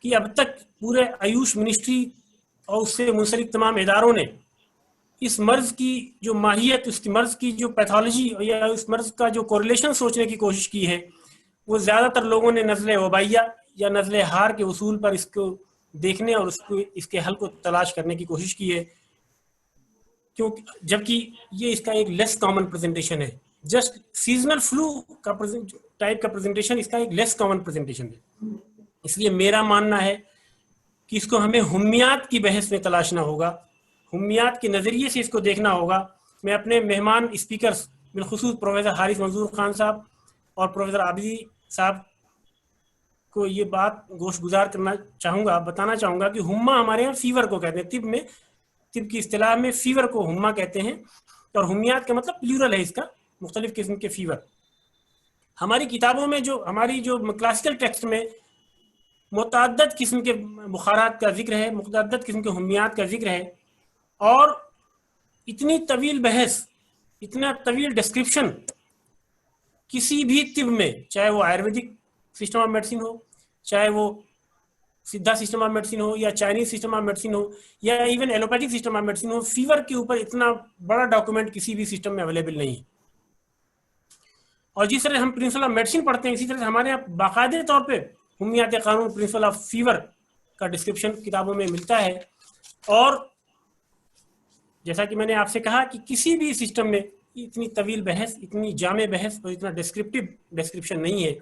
कि अब तक पूरे आयुष मिनिस्ट्री और उससे मुंसलिक तमाम इदारों ने इस मर्ज की जो माहियत, उस मर्ज की जो पैथोलॉजी या उस मर्ज का जो कोरिलेशन सोचने की कोशिश की है, वो ज़्यादातर लोगों ने नज़ले वबाइया या नज़ले हार के उसूल पर इसको देखने और उसको इसके हल को तलाश करने की कोशिश की है, क्योंकि जबकि ये इसका एक लेस कॉमन प्रेजेंटेशन है। जस्ट सीजनल फ्लू का टाइप का प्रेजेंटेशन इसका एक लेस कॉमन प्रेजेंटेशन है। इसलिए मेरा मानना है कि इसको हमें हुम्मियात की बहस में तलाशना होगा, हुम्मियात के नज़रिए से इसको देखना होगा। मैं अपने मेहमान स्पीकर्स बिलखुसूस प्रोफेसर हारिस मंजूर खान साहब और प्रोफेसर आबिदी साहब को ये बात गोशगुजार करना चाहूँगा, बताना चाहूँगा कि हुम्मा हमारे यहाँ फीवर को कहते हैं। तिब की इस्तिलाह में फीवर को हुम्मा कहते हैं, और हुम्मियात का मतलब प्लूरल है इसका, मुख्तलिफ किस्म के फीवर। हमारी किताबों में जो हमारी जो क्लासिकल टेक्स्ट में मुतअद्दिद किस्म के बुखारात का जिक्र है, मुतअद्दिद किस्म के हुम्मियात का जिक्र है, और इतनी तवील बहस, इतना तवील डिस्क्रिप्शन किसी भी तिब में, चाहे वो आयुर्वेदिक सिस्टम ऑफ मेडिसिन हो, चाहे वो सिद्धा सिस्टम ऑफ मेडिसिन हो, या चाइनीज सिस्टम ऑफ मेडिसिन हो, या even allopathic system of medicine हो, फीवर के ऊपर इतना बड़ा डॉक्यूमेंट किसी भी सिस्टम में अवेलेबल नहीं है। और जिस तरह हम प्रिंसिपल ऑफ मेडिसिन पढ़ते हैं, इसी तरह हमारे यहाँ बाकायदे तौर पे हुम्मियात कानून प्रिंसिपल ऑफ फीवर का डिस्क्रिप्शन किताबों में मिलता है। और जैसा कि मैंने आपसे कहा कि किसी भी सिस्टम में इतनी तवील बहस, इतनी जामे बहस और इतना डिस्क्रिप्टिव डिस्क्रिप्शन नहीं है।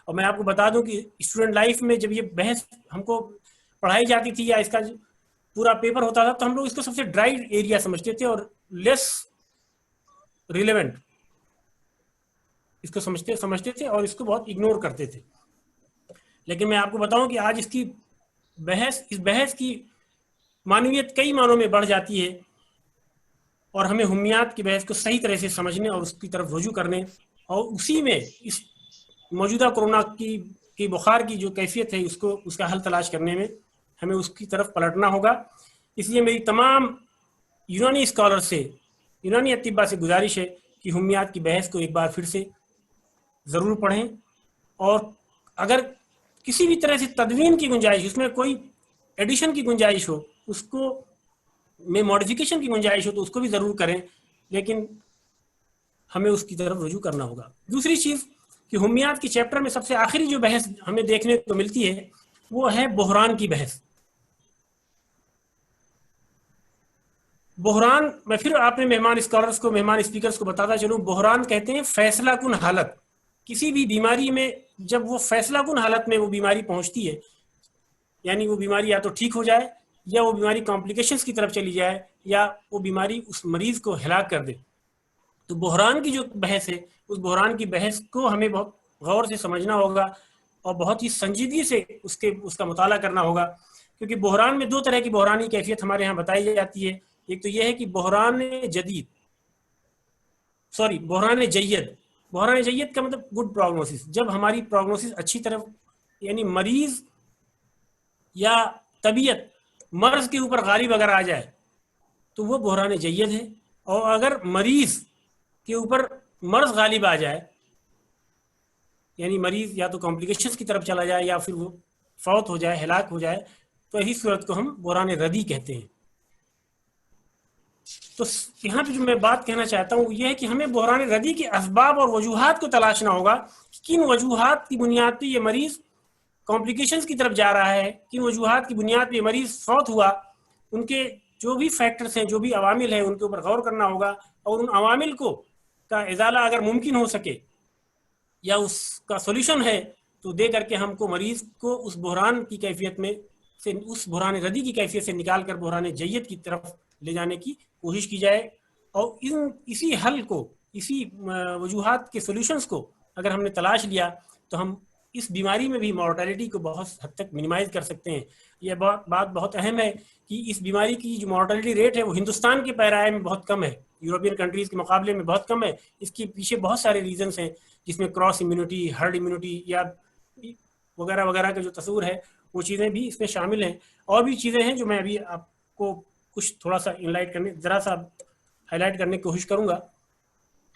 और मैं आपको बता दूं कि स्टूडेंट लाइफ में जब ये बहस हमको पढ़ाई जाती थी या इसका पूरा पेपर होता था, तो हम लोग इसको सबसे ड्राई एरिया समझते थे और लेस रिलेवेंट इसको समझते थे और इसको बहुत इग्नोर करते थे। लेकिन मैं आपको बताऊं कि आज इसकी इस बहस की मानवीयत कई मानों में बढ़ जाती है, और हमें हुम्मियात की बहस को सही तरह से समझने और उसकी तरफ रुजू करने, और उसी में इस मौजूदा कोरोना की बुखार की जो कैफियत है उसका हल तलाश करने में हमें उसकी तरफ पलटना होगा। इसलिए मेरी तमाम यूनानी स्कॉलर से, यूनानी अतिबा से गुजारिश है कि हुम्मियात की बहस को एक बार फिर से ज़रूर पढ़ें, और अगर किसी भी तरह से तदवीन की गुंजाइश, उसमें कोई एडिशन की गुंजाइश हो, उसको में मॉडिफिकेशन की गुंजाइश हो, तो उसको भी ज़रूर करें, लेकिन हमें उसकी तरफ रुजू करना होगा। दूसरी चीज़ कि हुम्मियात की चैप्टर में सबसे आखिरी जो बहस हमें देखने को मिलती है वो है बहरान की बहस। बहरान, मैं फिर अपने मेहमान स्कॉलर्स को, मेहमान स्पीकर्स को बताता चलूँ, बहरान कहते हैं फैसला कुन हालत। किसी भी बीमारी में जब वो फैसला कुन हालत में वो बीमारी पहुंचती है, यानी वो बीमारी या तो ठीक हो जाए या वो बीमारी कॉम्प्लिकेशंस की तरफ चली जाए या वो बीमारी उस मरीज को हिलाक कर दे, तो बहरान की जो बहस है, उस बहरान की बहस को हमें बहुत गौर से समझना होगा और बहुत ही संजीदगी से उसका मुताला करना होगा। क्योंकि बहरान में दो तरह की बहरानी कैफियत हमारे यहाँ बताई जाती है। एक तो यह है कि बहरान जयद। बहरान जयद का मतलब गुड प्रोग्नोसिस। जब हमारी प्रोग्नोसिस अच्छी तरफ, यानी मरीज या तबीयत मर्ज के ऊपर गालिब अगर आ जाए तो वो बहरान जयद है। और अगर मरीज के ऊपर मर्ज गालिब आ जाए, यानी मरीज या तो कॉम्प्लिकेशंस की तरफ चला जाए या फिर वो फौत हो जाए, हिलाक हो जाए, तो इस सूरत को हम बहरान रदी कहते हैं। तो यहाँ पे जो मैं बात कहना चाहता हूँ यह है कि हमें बहरान रदी के असबाब और वजूहात को तलाशना होगा। किन वजूहात की बुनियाद पर ये मरीज कॉम्प्लिकेशंस की तरफ जा रहा है, किन वजूहात की बुनियाद पर ये मरीज फौत हुआ, उनके जो भी फैक्टर्स हैं, जो भी अवामिल हैं, उनके ऊपर गौर करना होगा। और उन अवामिल का इजाला अगर मुमकिन हो सके या उसका सोल्यूशन है तो दे करके हमको मरीज को उस बहरान की कैफियत में से, उस बुहरान रदी की कैफियत से निकाल कर बुहरान जय्यत की तरफ ले जाने की कोशिश की जाए। और इसी हल को, इसी वजूहात के सोल्यूशंस को अगर हमने तलाश लिया तो हम इस बीमारी में भी मॉर्टेलिटी को बहुत हद तक मिनिमाइज कर सकते हैं। यह बात बहुत अहम है कि इस बीमारी की जो मॉर्टेलिटी रेट है वो हिंदुस्तान के पैराए में बहुत कम है, यूरोपियन कंट्रीज के मुकाबले में बहुत कम है। इसके पीछे बहुत सारे रीजंस हैं, जिसमें क्रॉस इम्यूनिटी, हर्ड इम्यूनिटी या वगैरह वगैरह का जो तस्वूर है वो चीज़ें भी इसमें शामिल हैं। और भी चीज़ें हैं जो मैं अभी आपको कुछ थोड़ा सा ज़रा सा हाईलाइट करने की कोशिश करूँगा।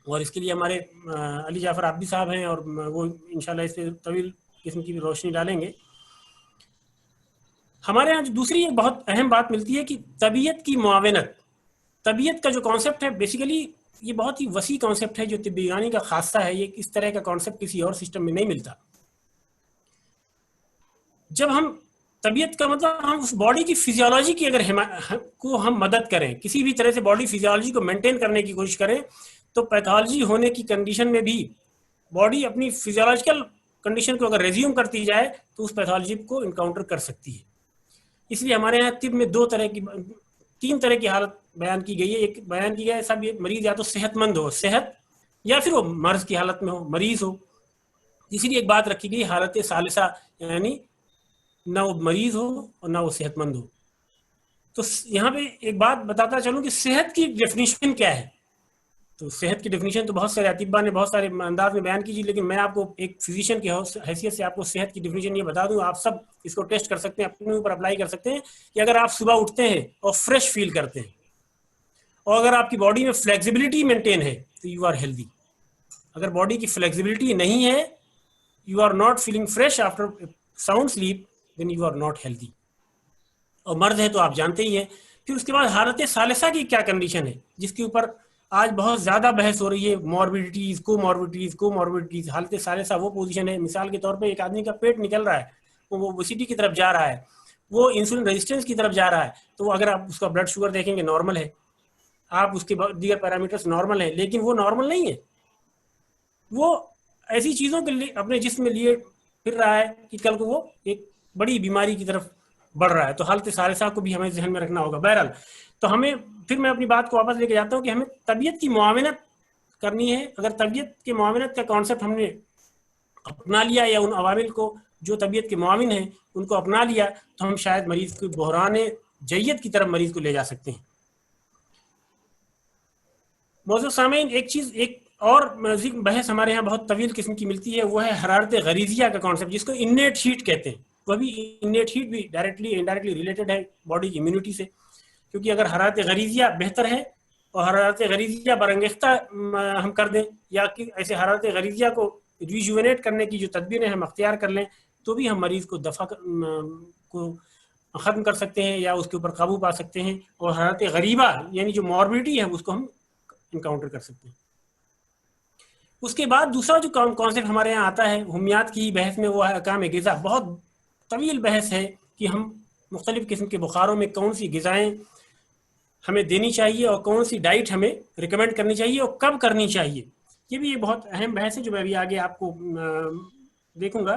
और इसके लिए हमारे अली जाफर आबदी साहब हैं और वो इंशाल्लाह इस पर तवील किस्म की रोशनी डालेंगे। हमारे यहाँ जो दूसरी एक बहुत अहम बात मिलती है कि तबीयत की मुआवनत, तबीयत का जो कॉन्सेप्ट है बेसिकली ये बहुत ही वसी कॉन्सेप्ट है जो तिब्ब यूनानी का खासा है। ये इस तरह का कॉन्सेप्ट किसी और सिस्टम में नहीं मिलता। जब हम तबीयत का मतलब हम उस बॉडी की फिजियोलॉजी की अगर को हम मदद करें, किसी भी तरह से बॉडी फिजियोलॉजी को मेंटेन करने की कोशिश करें, तो पैथोलॉजी होने की कंडीशन में भी बॉडी अपनी फिजियोलॉजिकल कंडीशन को अगर रेज्यूम करती जाए तो उस पैथोलॉजी को इनकाउंटर कर सकती है। इसलिए हमारे यहाँ तिब्ब में तीन तरह की हालत बयान की गई है। एक बयान की गया है सब ये मरीज या तो सेहतमंद हो, सेहत, या फिर वो मर्ज की हालत में हो, मरीज हो। तीसरी एक बात रखी गई हालत सालिसा, यानी ना वो मरीज हो और ना वो सेहतमंद हो। तो यहाँ पे एक बात बताता चलूं कि सेहत की डेफिनेशन क्या है। तो सेहत की डेफिनेशन तो बहुत सारे अतिब्बा ने बहुत सारे अंदाज में बयान कीजिए, लेकिन मैं आपको एक फिजिशियन की हैसियत से आपको सेहत की डेफिनेशन ये बता दूं। आप सब इसको टेस्ट कर सकते हैं, अपने ऊपर अप्लाई कर सकते हैं कि अगर आप सुबह उठते हैं और फ्रेश फील करते हैं और अगर आपकी बॉडी में फ्लेक्सिबिलिटी मेंटेन है तो यू आर हेल्दी। अगर बॉडी की फ्लेक्सिबिलिटी नहीं है, you are not feeling fresh after sound sleep, then you are not healthy. और मर्द है तो आप जानते ही हैं। फिर उसके बाद हालत सालिसा की क्या कंडीशन है, जिसके ऊपर आज बहुत ज्यादा बहस हो रही है। मॉर्बिडिटीज, कोमॉर्बिडिटीज। हालत सालिसा वो पोजीशन है, मिसाल के तौर पे एक आदमी का पेट निकल रहा है, वो ओबेसिटी की तरफ जा रहा है, वो इंसुलिन रेजिस्टेंस की तरफ जा रहा है, तो अगर आप उसका ब्लड शुगर देखेंगे नॉर्मल है, आप उसके दीगर पैरामीटर्स नॉर्मल है, लेकिन वो नॉर्मल नहीं है। वो ऐसी चीजों के लिए अपने जिस्म में लिए फिर रहा है कि कल को वो एक बड़ी बीमारी की तरफ बढ़ रहा है। तो हालत सालिसा को भी हमें ध्यान में रखना होगा। बहरहाल, तो हमें फिर मैं अपनी बात को वापस लेके जाता हूँ कि हमें तबीयत की मुआवनत करनी है। अगर तबीयत की मुआवनत का कॉन्सेप्ट हमने अपना लिया या उन अवामिल को जो तबीयत के मुआविन हैं उनको अपना लिया, तो हम शायद मरीज को बुहरान जय्यत की तरफ मरीज को ले जा सकते हैं। मौजूद सामीन, एक और बहस हमारे यहाँ बहुत तवील किस्म की मिलती है, वो है हरारत गरीजिया का कॉन्सेप्ट, जिसको इन्नेट हीट कहते हैं। वह भी इन्नेट हीट भी डायरेक्टली इनडायरेक्टली रिलेटेड है बॉडी की इम्यूनिटी से, क्योंकि अगर हरारत गरीजिया बेहतर है और हरारत गरीजिया बरंगेख्ता हम कर दें, या कि ऐसे हरारत गरीजिया को रिजुवेनेट करने की जो तदबीरें हम अख्तियार कर लें, तो भी हम मरीज को को ख़त्म कर सकते हैं या उसके ऊपर काबू पा सकते हैं। और हरारत गरीबा यानी जो मॉर्बिडिटी है उसको हम इनकाउंटर कर सकते हैं। उसके बाद दूसरा जो कॉन्सेप्ट हमारे यहाँ आता है हुमियात की बहस में, वो है अहकाम ग़िज़ा। बहुत तवील बहस है कि हम मुख्तलिफ़ किस्म के बुखारों में कौन सी ग़िज़ाएँ हमें देनी चाहिए और कौन सी डाइट हमें रिकमेंड करनी चाहिए और कब करनी चाहिए। ये भी एक बहुत अहम बहस है जो मैं अभी आगे आपको देखूंगा।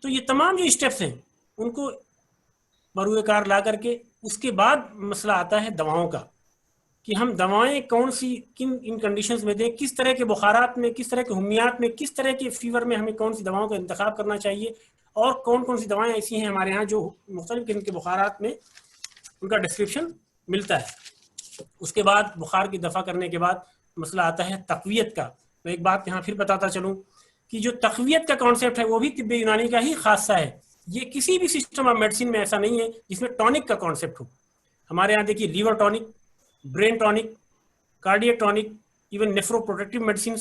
तो ये तमाम जो स्टेप्स हैं उनको बरूएकार ला करके उसके बाद मसला आता है दवाओं का, कि हम दवाएं कौन सी इन कंडीशंस में दें, किस तरह के बुखारात में, किस तरह के हुमियात में, किस तरह के फीवर में हमें कौन सी दवाओं का इंतखाब करना चाहिए, और कौन कौन सी दवाएं ऐसी हैं हमारे यहाँ जो मुख्तलिफ किस्म के बुखारात में उनका डिस्क्रिप्शन मिलता है। उसके बाद बुखार की दफ़ा करने के बाद मसला आता है तक़वियत का। मैं एक बात यहाँ फिर बताता चलूँ कि जो तक़वियत का कॉन्सेप्ट है वो भी तिब्ब यूनानी का ही खासा है। ये किसी भी सिस्टम ऑफ मेडिसिन में ऐसा नहीं है जिसमें टॉनिक का कॉन्सेप्ट हो। हमारे यहाँ देखिए liver tonic, brain tonic, cardiac tonic, even nephroprotective medicine,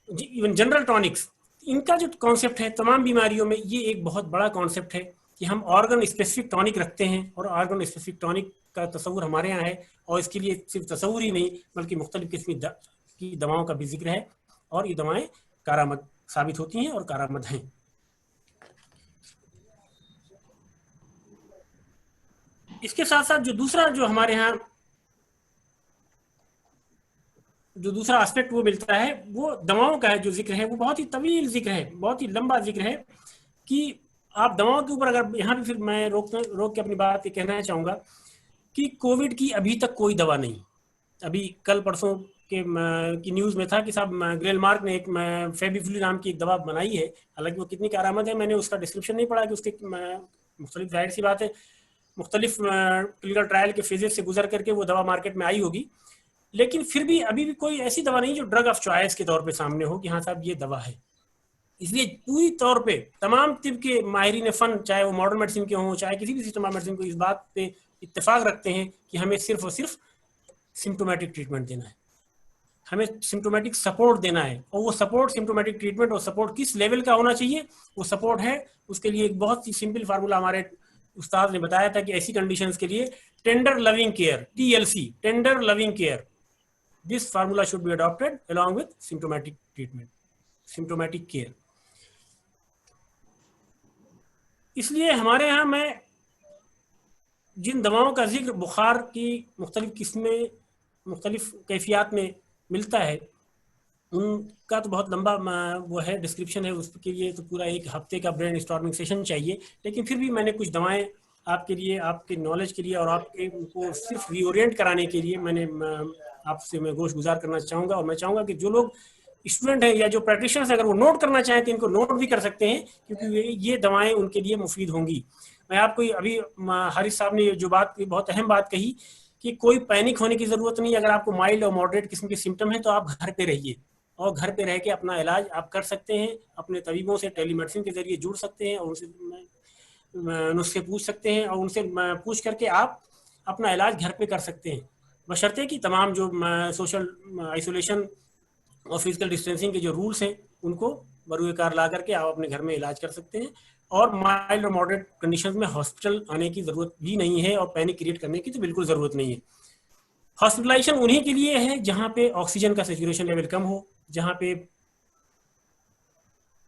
even general tonics, इनका जो कॉन्सेप्ट है तमाम बीमारियों में ये एक बहुत बड़ा कॉन्सेप्ट है कि हम ऑर्गन स्पेसिफिक टॉनिक रखते हैं। और ऑर्गन स्पेसिफिक टॉनिक का तस्वुर हमारे यहाँ है, और इसके लिए सिर्फ तस्वुर ही नहीं बल्कि मुख्तलिफ किस्म की दवाओं का भी जिक्र है, और ये दवाएं कारामद साबित होती हैं और कारामद हैं। इसके साथ साथ जो दूसरा जो हमारे यहाँ जो दूसरा एस्पेक्ट वो मिलता है वो दवाओं का है, जो जिक्र है वो बहुत ही तवील जिक्र है, बहुत ही लंबा जिक्र है कि आप दवाओं के ऊपर अगर यहाँ पे फिर मैं रोक के अपनी बात ये कहना चाहूँगा कि कोविड की अभी तक कोई दवा नहीं। अभी कल परसों की न्यूज़ में था कि साहब ग्लेनमार्क ने एक फेबिफ्लू नाम की एक दवा बनाई है, हालांकि वो कितनी कारआमद है मैंने उसका डिस्क्रिप्शन नहीं पढ़ा कि उसके मुख्तलिफ, जाहिर सी बात है मुख्तलिफ क्लिनिकल ट्रायल के फेजेस से गुजर करके वो दवा मार्केट में आई होगी, लेकिन फिर भी अभी भी कोई ऐसी दवा नहीं जो ड्रग ऑफ चॉइस के तौर पे सामने हो कि हाँ साहब ये दवा है। इसलिए पूरी तौर पे तमाम तिब के माहिरीन फन, चाहे वो मॉडर्न मेडिसिन के हों चाहे किसी भी सिस्टम ऑफ मेडिसिन को, इस बात पे इत्तेफाक रखते हैं कि हमें सिर्फ और सिर्फ सिम्टोमेटिक ट्रीटमेंट देना है, हमें सिम्टोमेटिक सपोर्ट देना है। और वो सपोर्ट, सिम्टोमेटिक ट्रीटमेंट और सपोर्ट किस लेवल का होना चाहिए, वो सपोर्ट है उसके लिए एक बहुत ही सिंपल फार्मूला हमारे उस्ताद ने बताया था कि ऐसी कंडीशंस के लिए tender loving care, TLC, tender loving care, this formula should be adopted along with symptomatic treatment, symptomatic care. इसलिए हमारे यहाँ मैं जिन दवाओं का जिक्र बुखार की मुख्तलिफ किस्में मुख्तलिफ कैफियत में मिलता है उनका तो बहुत लंबा वो है डिस्क्रिप्शन है, उसके लिए तो पूरा एक हफ्ते का ब्रेन स्टॉर्मिंग सेशन चाहिए। लेकिन फिर भी मैंने कुछ दवाएं आपके लिए, आपके नॉलेज के लिए और आपके को सिर्फ रीओरिएंट कराने के लिए मैंने आपसे मैं गोश गुजार करना चाहूँगा। और मैं चाहूँगा कि जो लोग स्टूडेंट हैं या जो प्रैक्टिशनर्स अगर वो नोट करना चाहें तो इनको नोट भी कर सकते हैं, क्योंकि ये दवाएं उनके लिए मुफीद होंगी। मैं आपको अभी हारिस साहब ने जो बात, बहुत अहम बात कही कि कोई पैनिक होने की ज़रूरत नहीं। अगर आपको माइल्ड और मॉडरेट किस्म के सिम्टम है तो आप घर पे रहिए और घर पे रह के अपना इलाज आप कर सकते हैं। अपने तबीबों से टेलीमेडिसिन के जरिए जुड़ सकते हैं और उनसे नुस्खे पूछ सकते हैं और उनसे पूछ करके आप अपना इलाज घर पे कर सकते हैं, बशर्ते कि तमाम जो सोशल आइसोलेशन और फिजिकल डिस्टेंसिंग के जो रूल्स हैं उनको बरूए कार ला करके आप अपने घर में इलाज कर सकते हैं। और माइल्ड और मॉडरेट कंडीशंस में हॉस्पिटल आने की ज़रूरत भी नहीं है और पैनिक क्रिएट करने की तो बिल्कुल ज़रूरत नहीं है। हॉस्पिटलाइजेशन उन्हीं के लिए है जहाँ पे ऑक्सीजन का सैचुरेशन लेवल कम हो, जहाँ पे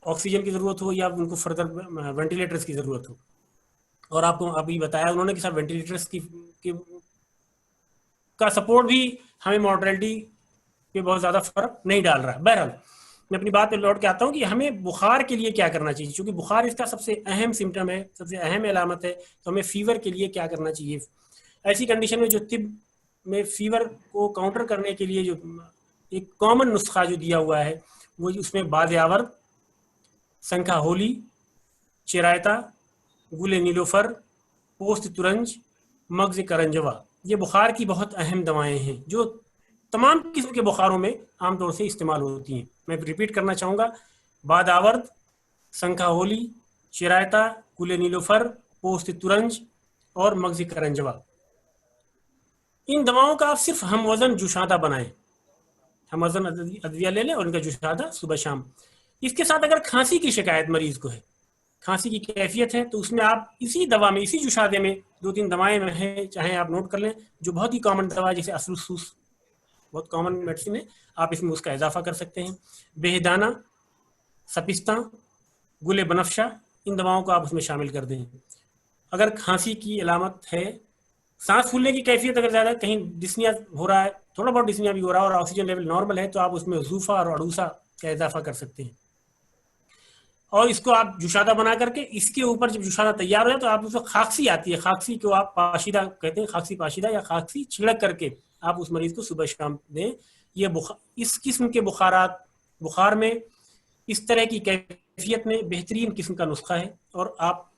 ऑक्सीजन की ज़रूरत हो या उनको फर्दर वेंटिलेटर्स की ज़रूरत हो। और आपको अभी बताया उन्होंने कि साहब वेंटिलेटर्स का सपोर्ट भी हमें मॉर्टेलिटी पे बहुत ज़्यादा फर्क नहीं डाल रहा है। बहरहाल मैं अपनी बात पे लौट के आता हूँ कि हमें बुखार के लिए क्या करना चाहिए, क्योंकि बुखार इसका सबसे अहम सिम्टम है, सबसे अहम अलामत है। तो हमें फीवर के लिए क्या करना चाहिए ऐसी कंडीशन में। जो तिब में फीवर को काउंटर करने के लिए जो एक कॉमन नुस्खा जो दिया हुआ है वो उसमें बादयावर्त, संखा होली, चिरायता, गुले नीलोफर, पोस्त तुरंज, मगज करंजवा, ये बुखार की बहुत अहम दवाएं हैं जो तमाम किस्म के बुखारों में आमतौर से इस्तेमाल होती हैं। मैं रिपीट करना चाहूँगा, बादावर्त, संखा होली, चिरायता, गुले नीलोफर, पोस्त तुरंज और मगज करंजवा। इन दवाओं का आप सिर्फ हम वज़न जुशादा बनाएं, हम वज़न अद्विया ले लें और इनका जुशादा सुबह शाम। इसके साथ अगर खांसी की शिकायत मरीज को है, खांसी की कैफियत है, तो उसमें आप इसी दवा में, इसी जुशादे में 2-3 दवाएं हैं, चाहे आप नोट कर लें, जो बहुत ही कॉमन दवा जैसे असलसूस बहुत कॉमन मेडिसिन है, आप इसमें उसका इजाफा कर सकते हैं। बेहदाना, सपिस्ता, गुले बनफशा, इन दवाओं को आप उसमें शामिल कर दें। अगर खांसी की अलामत है, सांस फूलने की कैफियत अगर ज़्यादा, कहीं डिस्निया हो रहा है, थोड़ा बहुत डिस्निया भी हो रहा है और ऑक्सीजन लेवल नॉर्मल है, तो आप उसमें जूफा और अड़ूसा का इजाफा कर सकते हैं। और इसको आप जुशादा बना करके इसके ऊपर जब जुशादा तैयार हो जाए तो आप उसको खाकसी आती है, खाकसी को आप पाशीदा कहते हैं, खाकसी पाशीदा या खाकसी छिड़क करके आप उस मरीज को सुबह शाम दें। ये इस किस्म के बुखार में इस तरह की कैफियत में बेहतरीन किस्म का नुस्खा है। और आप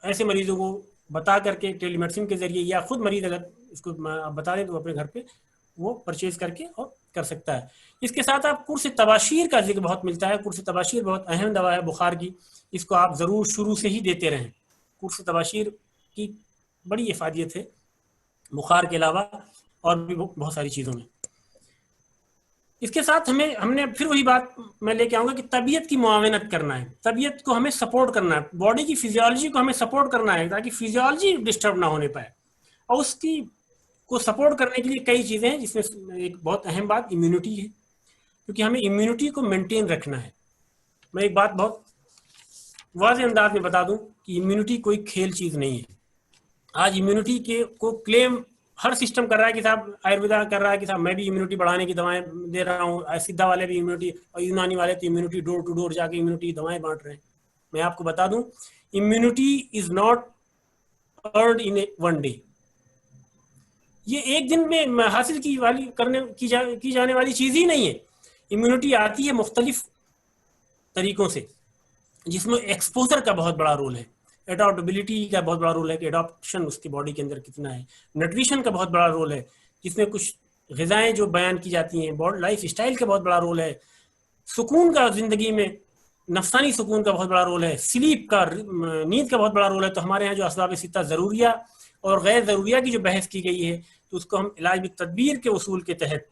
ऐसे मरीजों को बता करके टेलीमेडिसिन के जरिए या खुद मरीज अगर इसको आप बता दें तो अपने घर पे वो परचेज करके और कर सकता है। इसके साथ आप कुर्स तबाशीर का जिक्र बहुत मिलता है। कुर्स तबाशीर बहुत अहम दवा है बुखार की, इसको आप ज़रूर शुरू से ही देते रहें। कुर्स तबाशीर की बड़ी इफादियत है बुखार के अलावा और भी बहुत सारी चीज़ों में। इसके साथ हमने फिर वही बात मैं लेके आऊँगा कि तबीयत की मुआवनत करना है, तबीयत को हमें सपोर्ट करना है, बॉडी की फिजियोलॉजी को हमें सपोर्ट करना है ताकि फिजियोलॉजी डिस्टर्ब ना होने पाए। और उसकी को सपोर्ट करने के लिए कई चीज़ें हैं, जिसमें एक बहुत अहम बात इम्यूनिटी है, क्योंकि हमें इम्यूनिटी को मेंटेन रखना है। मैं एक बात बहुत वाज़ेह अंदाज में बता दूं कि इम्यूनिटी कोई खेल चीज़ नहीं है। आज इम्यूनिटी को क्लेम हर सिस्टम कर रहा है कि साहब आयुर्वेदा कर रहा है कि साहब मैं भी इम्यूनिटी बढ़ाने की दवाएं दे रहा हूँ, सिद्धा वाले भी इम्यूनिटी और यूनानी वाले तो इम्यूनिटी डोर टू डोर जाके इम्यूनिटी दवाएं बांट रहे हैं। मैं आपको बता दूं immunity is not earned in one day. ये एक दिन में हासिल की जाने वाली चीज ही नहीं है। इम्यूनिटी आती है मुख्तलिफ तरीकों से, जिसमें एक्सपोजर का बहुत बड़ा रोल है, एडॉप्टेबिलिटी का बहुत बड़ा रोल है कि एडॉप्शन उसकी बॉडी के अंदर कितना है, न्यूट्रिशन का बहुत बड़ा रोल है जिसमें कुछ ग़िज़ाएं जो बयान की जाती हैं, लाइफ स्टाइल का बहुत बड़ा रोल है, सुकून का ज़िंदगी में नफ्सानी सुकून का बहुत बड़ा रोल है, स्लीप का, नींद का बहुत बड़ा रोल है। तो हमारे यहाँ जो असबाब सित्ता ज़रूरिया और गैर ज़रूरिया की जो बहस की गई है, तो उसको हम इलाज में तदबीर के उसूल के तहत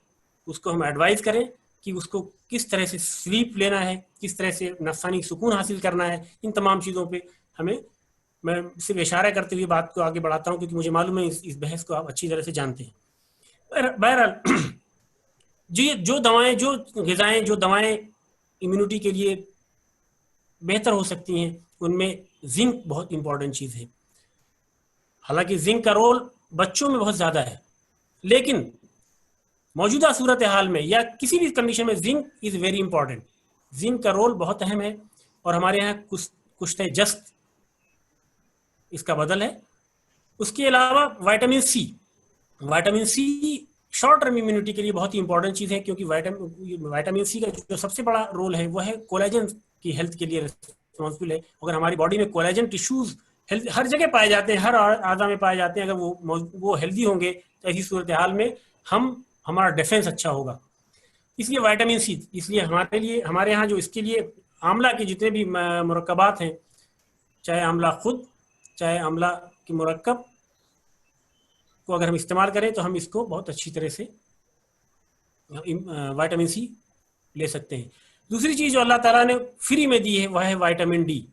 उसको हम एडवाइस करें कि उसको किस तरह से स्लीप लेना है, किस तरह से नफ्सानी सुकून हासिल करना है। इन तमाम चीज़ों पे हमें, मैं सिर्फ इशारा करते हुए बात को आगे बढ़ाता हूँ क्योंकि मुझे मालूम है इस बहस को आप अच्छी तरह से जानते हैं। बहरहाल जो दवाएं, जो ग़िज़ाएं, जो दवाएं इम्यूनिटी के लिए बेहतर हो सकती हैं, उनमें जिंक बहुत इंपॉर्टेंट चीज़ है। हालांकि जिंक का रोल बच्चों में बहुत ज़्यादा है, लेकिन मौजूदा सूरत हाल में या किसी भी कंडीशन में zinc is very important. Zinc का रोल बहुत अहम है और हमारे यहाँ कुश्ते जस्त इसका बदल है। उसके अलावा vitamin C short term immunity के लिए बहुत ही इंपॉर्टेंट चीज़ है, क्योंकि विटामिन सी का जो सबसे बड़ा रोल है वो है कोलेजन की हेल्थ के लिए रिस्पॉन्सिबल है। अगर हमारी बॉडी में कोलेजन टिश्यूज हर जगह पाए जाते हैं, हर आज़ा में पाए जाते हैं, अगर वो हेल्दी होंगे तो ऐसी सूरत हाल में हमारा डिफेंस अच्छा होगा। इसलिए विटामिन सी, इसलिए हमारे यहाँ जो इसके लिए आंवला के जितने भी मुरक्कबात हैं, चाहे आंवला खुद, चाहे आंवला के मुरक्कब को अगर हम इस्तेमाल करें तो हम इसको बहुत अच्छी तरह से विटामिन सी ले सकते हैं। दूसरी चीज़ जो अल्लाह ताला ने फ्री में दी है वह है विटामिन डी।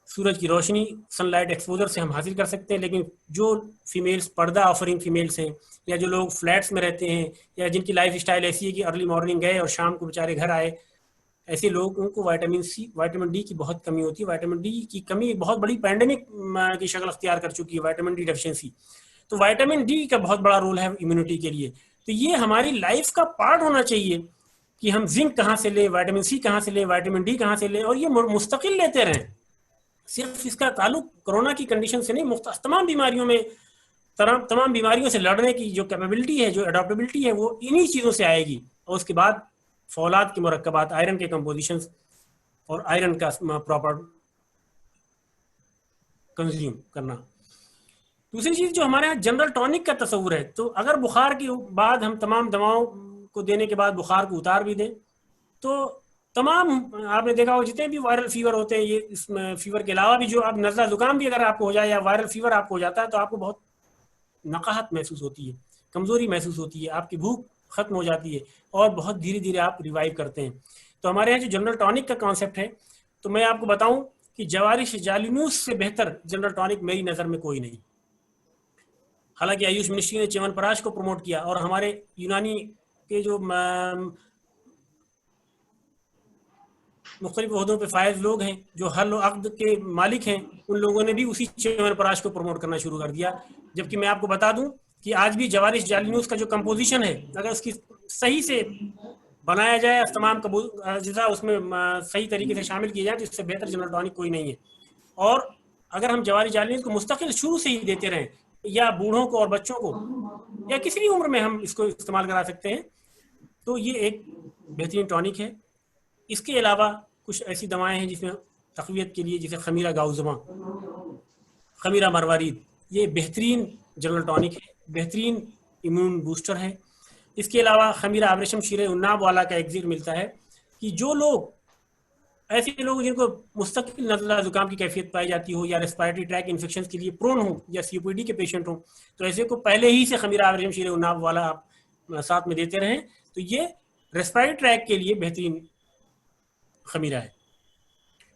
सूरज की रोशनी, सनलाइट एक्सपोजर से हम हासिल कर सकते हैं, लेकिन जो फीमेल्स पर्दा ऑफरिंग फीमेल्स हैं, या जो लोग फ्लैट्स में रहते हैं, या जिनकी लाइफ स्टाइल ऐसी है कि अर्ली मॉर्निंग गए और शाम को बेचारे घर आए, ऐसे लोग, उनको विटामिन डी की बहुत कमी होती है। विटामिन डी की कमी बहुत बड़ी पैंडेमिक की शक्ल अख्तियार कर चुकी है, विटामिन डी डेफिशिएंसी। तो विटामिन डी का बहुत बड़ा रोल है इम्यूनिटी के लिए। तो ये हमारी लाइफ का पार्ट होना चाहिए कि हम जिंक कहाँ से लें, विटामिन सी कहाँ से लें, विटामिन डी कहाँ से लें, और ये मुस्तकिल लेते रहें। सिर्फ इसका ताल्लुक कोरोना की कंडीशन से नहीं, तमाम बीमारियों में, तमाम बीमारियों से लड़ने की जो कैपेबिलिटी है, जो एडॉप्टेबिलिटी है, वो इन्हीं चीज़ों से आएगी। और उसके बाद फौलाद के मुरक्कबात, आयरन के कंपोजिशंस और आयरन का प्रॉपर कंज्यूम करना। दूसरी चीज़ जो हमारे यहाँ जनरल टॉनिक का तस्वुर है, तो अगर बुखार के बाद हम तमाम दवाओं को देने के बाद बुखार को उतार भी दें, तो तमाम, आपने देखा हो जितने भी वायरल फीवर होते हैं, ये इस फीवर के अलावा भी जो अब नज़ला ज़ुकाम भी अगर आपको हो जाए या वायरल फीवर आपको हो जाता है, तो आपको बहुत नकाहत महसूस होती है, कमज़ोरी महसूस होती है, आपकी भूख ख़त्म हो जाती है और बहुत धीरे धीरे आप रिवाइव करते हैं। तो हमारे यहाँ जो जनरल टॉनिक का कॉन्सेप्ट है, तो मैं आपको बताऊँ कि जवारिश जालिनूस से बेहतर जनरल टॉनिक मेरी नज़र में कोई नहीं। हालांकि आयुष मिनिस्ट्री ने च्यवनप्राश को प्रमोट किया, और हमारे यूनानी के जो मुख्तलिफ ओहदों पे फायज लोग हैं, जो हल अक़्द के मालिक हैं, उन लोगों ने भी उसी च्यवनप्राश को प्रमोट करना शुरू कर दिया। जबकि मैं आपको बता दूं कि आज भी जवारिश जालिनूस का जो कंपोजिशन है, अगर उसकी सही से बनाया जाए, तमाम अज्जा उसमें सही तरीके से शामिल किए जाए, तो इससे बेहतर जनरल टॉनिक कोई नहीं है। और अगर हम जवारिश जालिनूस को मुस्तकिल शुरू से ही देते रहें, या बूढ़ों को और बच्चों को या किसी भी उम्र में हम इसको इस्तेमाल करा सकते हैं, तो ये एक बेहतरीन टॉनिक है। इसके अलावा कुछ ऐसी दवाएं हैं जिसमें तक़वियत के लिए, जैसे खमीरा गाउज़मा, खमीरा मरवारीद, ये बेहतरीन जनरल टॉनिक है, बेहतरीन इम्यून बूस्टर है। इसके अलावा खमीरा आबरेशम शीरे उन्नाब वाला का एक ज़िक्र मिलता है कि जो लोग, ऐसे लोग जिनको मुस्तकिल नज़ला ज़ुकाम की कैफियत पाई जाती हो, या रेस्पिरेटरी ट्रैक इन्फेक्शन के लिए प्रोन हो, या COPD के पेशेंट हो, तो ऐसे को पहले ही से खमीरा आबरेशम शीरे उन्नाब वाला आप साथ में देते रहें, तो ये रेस्पिरेटरी ट्रैक के लिए बेहतरीन खमीरा है।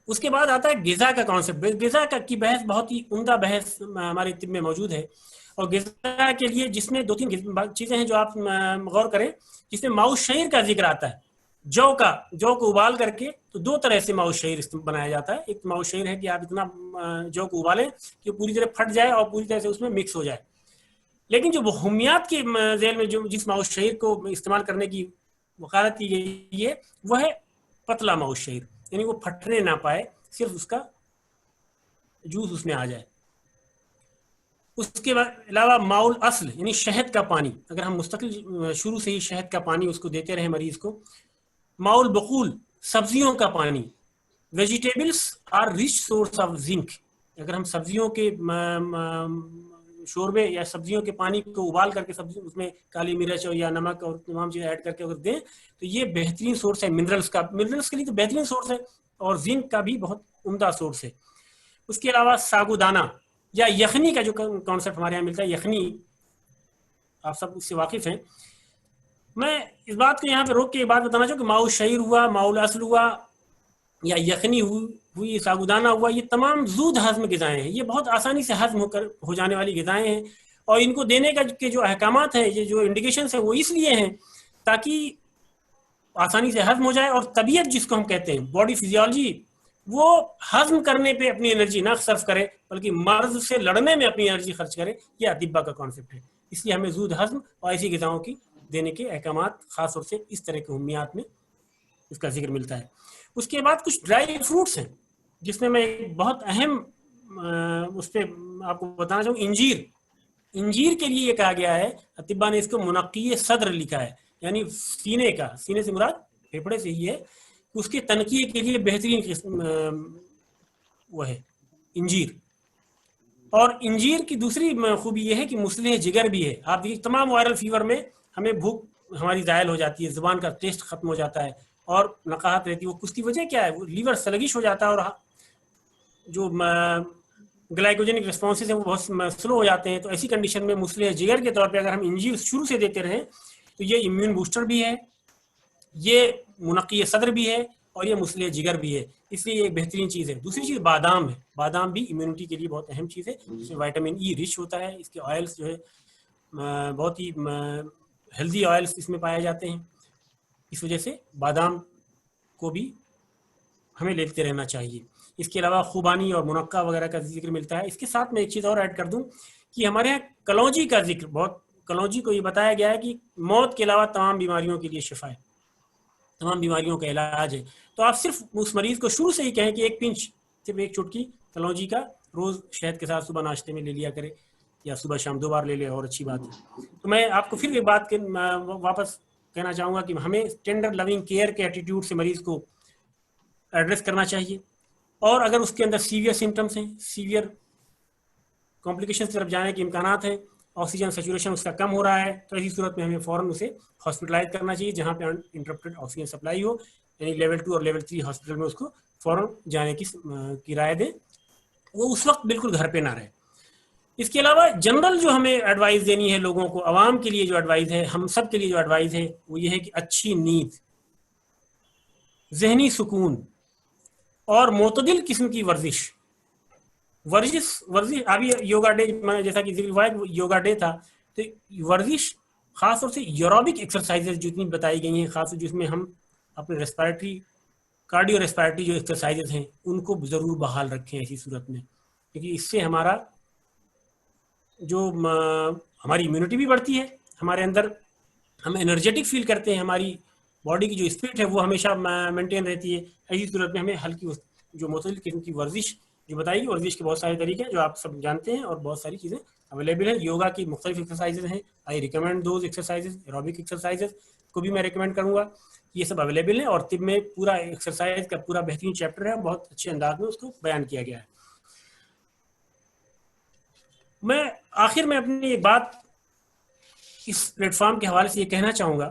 उसके बाद आता है ग़िज़ा का कॉन्सेप्ट। ग़िज़ा की बहस बहुत ही उम्दा बहस हमारे तिब में मौजूद है, और ग़िज़ा के लिए जिसमें 2-3 चीज़ें हैं जो आप गौर करें, जिसमें माउस शहीर का जिक्र आता है। जौ को उबाल करके, तो 2 तरह से माउस शहीर बनाया जाता है। एक माउस शहीर है कि आप इतना जौ को उबालें कि पूरी तरह फट जाए और पूरी तरह से उसमें मिक्स हो जाए। लेकिन जो हुमियात के ज़ेल में जिस माउस शहीर को इस्तेमाल करने की वकालत की गई है, वह है पतला माउस शहीर, यानी वो फटने ना पाए, सिर्फ उसका जूस उसमें आ जाए। उसके अलावा माउल असल यानी शहद का पानी, अगर हम मुस्तकिल शुरू से ही शहद का पानी उसको देते रहे मरीज को। माउल बकूल सब्जियों का पानी, vegetables are rich source of zinc, अगर हम सब्जियों के शोरबे या सब्जियों के पानी को उबाल करके सब्जी उसमें काली मिर्च या नमक और तमाम चीज़ें ऐड करके अगर दें तो ये बेहतरीन सोर्स है मिनरल्स का, मिनरल्स के लिए तो बेहतरीन सोर्स है, और जिंक का भी बहुत उम्दा सोर्स है। उसके अलावा साबूदाना या यखनी का जो कॉन्सेप्ट हमारे यहाँ मिलता है, यखनी आप सब इससे वाकिफ हैं। मैं इस बात को यहाँ पे रोक के एक बात बताना चाहूँ कि माउल शहीर हुआ, माउल असल हुआ या यखनी हुई, साबूदाना हुआ, ये तमाम जूद हजम ग़िज़ाएँ हैं, ये बहुत आसानी से हजम हो जाने वाली ग़िज़ाएँ हैं। और इनको देने का के जो अहकामात हैं, ये जो इंडिकेशंस हैं वो इसलिए हैं ताकि आसानी से हजम हो जाए, और तबीयत जिसको हम कहते हैं बॉडी फिजियोलॉजी, वो हजम करने पे अपनी एनर्जी ना सर्फ करे बल्कि मर्ज से लड़ने में अपनी एनर्जी खर्च करे। ये अतिब्बा का कॉन्सेप्ट है। इसलिए हमें जूद हजम और ऐसी ग़िज़ाओं की देने के अहकामात खास तौर से इस तरह के उम्मियात में इसका जिक्र मिलता है। उसके बाद कुछ ड्राई फ्रूट्स हैं जिसमें मैं एक बहुत अहम उस पर आपको बताना चाहूँ, इंजीर। इंजीर के लिए ये कहा गया है, अतिब्बा ने इसको मुनक्की सद्र लिखा है, यानी सीने का, सीने से मुराद फेफड़े से ही है, उसके तनकीये के लिए बेहतरीन वो है इंजीर। और इंजीर की दूसरी खूबी ये है कि मुस्लिह जिगर भी है। आप देखिए तमाम वायरल फीवर में हमें भूख हमारी ज़ायल हो जाती है, ज़ुबान का टेस्ट खत्म हो जाता है और नकाहत रहती है। वो उसकी वजह क्या है? वो लीवर स्लगिश हो जाता है और जो ग्लाइकोजेनिक रिस्पॉन्सेज हैं वो बहुत स्लो हो जाते हैं। तो ऐसी कंडीशन में मुस्लिह जिगर के तौर पे अगर हम इंजीर शुरू से देते रहें तो ये इम्यून बूस्टर भी है, ये मुनक्की सदर भी है और ये मुस्लिह जिगर भी है, इसलिए ये एक बेहतरीन चीज़ है। दूसरी चीज़ बादाम है। बादाम भी इम्यूनिटी के लिए बहुत अहम चीज़ है, इसमें विटामिन ई रिच होता है। इसके ऑयल्स जो है बहुत ही हेल्दी ऑयल्स इसमें पाए जाते हैं। इस वजह से बादाम को भी हमें लेते रहना चाहिए। इसके अलावा खुबानी और मुनक्का वगैरह का जिक्र मिलता है। इसके साथ में एक चीज़ और ऐड कर दूं कि हमारे यहाँ कलौंजी का जिक्र बहुत, कलौंजी को ये बताया गया है कि मौत के अलावा तमाम बीमारियों के लिए शिफा है, तमाम बीमारियों का इलाज है। तो आप सिर्फ उस मरीज़ को शुरू से ही कहें कि एक पिंच, सिर्फ एक चुटकी कलौंजी का रोज़ शहद के साथ सुबह नाश्ते में ले लिया करे या सुबह शाम 2 बार ले ले, और अच्छी बात है। तो मैं आपको फिर एक बात वापस कहना चाहूँगा कि हमें टेंडर लविंग केयर के एटीट्यूड से मरीज़ को एड्रेस करना चाहिए, और अगर उसके अंदर सीवियर सिम्टम्स हैं, सीवियर कॉम्प्लिकेशन की तरफ जाने के इम्कानात हैं, ऑक्सीजन सेचुरेशन उसका कम हो रहा है, तो ऐसी सूरत में हमें फ़ौरन उसे हॉस्पिटलाइज करना चाहिए जहाँ पे इंटरप्टेड ऑक्सीजन सप्लाई हो, यानी लेवल 2 और लेवल 3 हॉस्पिटल में उसको फ़ौरन जाने की राय दें, वो उस वक्त बिल्कुल घर पे ना रहे। इसके अलावा जनरल जो हमें एडवाइस देनी है लोगों को, आवाम के लिए जो एडवाइस है, हम सब के लिए जो एडवाइस है, वो ये है कि अच्छी नींद, जहनी सुकून और मोतदिल किस्म की वर्जिश। अभी योगा डे जैसा कि जिक्र हुआ है, योगा डे था, तो वर्जिश खासतौर से एरोबिक एक्सरसाइजेज जितनी बताई गई हैं, खासतौर जिसमें हम अपने रेस्पिरेटरी, कार्डियो रेस्पिरेटरी जो एक्सरसाइजेज हैं उनको ज़रूर बहाल रखें ऐसी सूरत में, क्योंकि इससे हमारा जो हमारी इम्यूनिटी भी बढ़ती है, हमारे अंदर हम एनर्जेटिक फील करते हैं, हमारी बॉडी की जो स्पिरिट है वो हमेशा मेंटेन रहती है। ऐसी सूरत में हमें हल्की जो मुख्तलिफ किस्म की वर्जिश जो बताएगी, वर्जिश के बहुत सारे तरीके हैं जो आप सब जानते हैं और बहुत सारी चीज़ें अवेलेबल हैं। योगा की मुख्तलिफ एक्सरसाइजेज हैं, I recommend those exercises. Aerobic exercises को भी मैं रिकमेंड करूँगा, ये सब अवेलेबल है, और तिब में पूरा एक्सरसाइज का पूरा बेहतरीन चैप्टर है, बहुत अच्छे अंदाज में उसको बयान किया गया है। मैं आखिर में अपनी एक बात इस प्लेटफॉर्म के हवाले से ये कहना चाहूँगा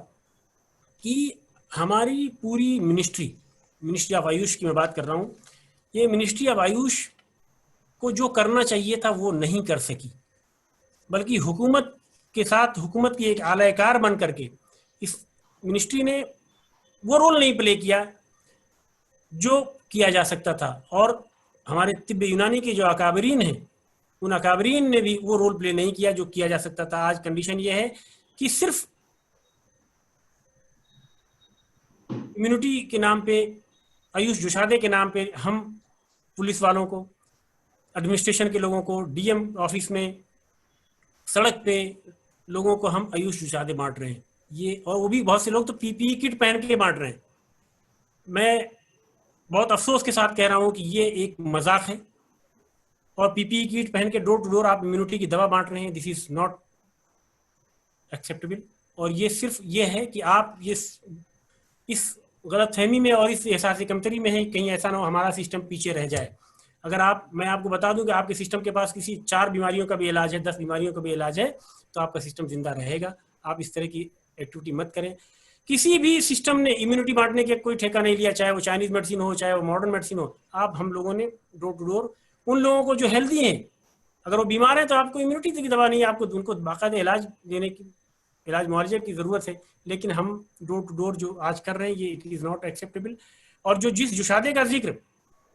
कि हमारी पूरी मिनिस्ट्री ऑफ आयुष की मैं बात कर रहा हूँ, ये मिनिस्ट्री ऑफ आयुष को जो करना चाहिए था वो नहीं कर सकी, बल्कि हुकूमत के साथ हुकूमत की एक आलाकार बन करके इस मिनिस्ट्री ने वो रोल नहीं प्ले किया जो किया जा सकता था, और हमारे तिब्ब यूनानी के जो अकाबरीन हैं उन अकाबरीन ने भी वो रोल प्ले नहीं किया जो किया जा सकता था। आज कंडीशन ये है कि सिर्फ इम्यूनिटी के नाम पे, आयुष जुशादे के नाम पे हम पुलिस वालों को, एडमिनिस्ट्रेशन के लोगों को, डीएम ऑफिस में, सड़क पे लोगों को हम आयुष जुशादे बांट रहे हैं, ये, और वो भी बहुत से लोग तो पीपीई किट पहन के बांट रहे हैं। मैं बहुत अफसोस के साथ कह रहा हूँ कि ये एक मजाक है, और पीपीई किट पहन के डोर टू डोर आप इम्यूनिटी की दवा बांट रहे हैं, दिस इज नॉट एक्सेप्टेबल। और ये सिर्फ ये है कि आप ये इस गलतफहमी में और इस एहसास कमतरी में है कहीं ऐसा ना हो हमारा सिस्टम पीछे रह जाए। अगर मैं आपको बता दूं कि आपके सिस्टम के पास किसी 4 बीमारियों का भी इलाज है, 10 बीमारियों का भी इलाज है, तो आपका सिस्टम जिंदा रहेगा। आप इस तरह की एक्टिविटी मत करें। किसी भी सिस्टम ने इम्यूनिटी बांटने के कोई ठेका नहीं लिया, चाहे वो चाइनीज मेडिसिन हो, चाहे वो मॉडर्न मेडिसिन हो। हम लोगों ने डोर टू डोर उन लोगों को जो हेल्दी हैं, अगर वो बीमार है तो आपको इम्यूनिटी की दवा नहीं है, आपको उनको बाकायदा इलाज देने की, इलाज मुआवजे की जरूरत है। लेकिन हम डोर टू डोर जो आज कर रहे हैं, ये इट इज नॉट एक्सेप्टेबल। और जो जिस जुशादे का जिक्र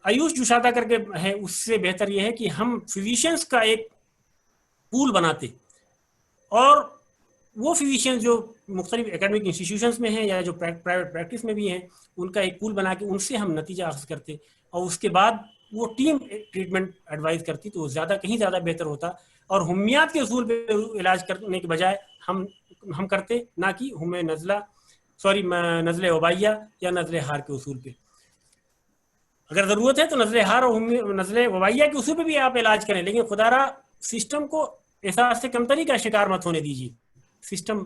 आयुष जुशादा करके है, उससे बेहतर ये है कि हम फिजिशियंस का एक पूल बनाते, और वो फिजिशियंस जो मुख्तलिफ एकेडमिक इंस्टीट्यूशंस में हैं या जो प्राइवेट प्रैक्टिस में भी हैं, उनका एक पूल बना के उनसे हम नतीजा हासिल करते, और उसके बाद वो टीम ट्रीटमेंट एडवाइस करती, तो कहीं ज़्यादा बेहतर होता। और हुम्मियात के उसूल पे इलाज करने के बजाय हम करते, ना कि नज़ले वबाइया या नज़ले हार के उसूल पे। अगर ज़रूरत है तो नज़ले हार और नज़ले वबाइया के उसूल पे भी आप इलाज करें, लेकिन खुदारा सिस्टम को एहसास से कमतरी का शिकार मत होने दीजिए। सिस्टम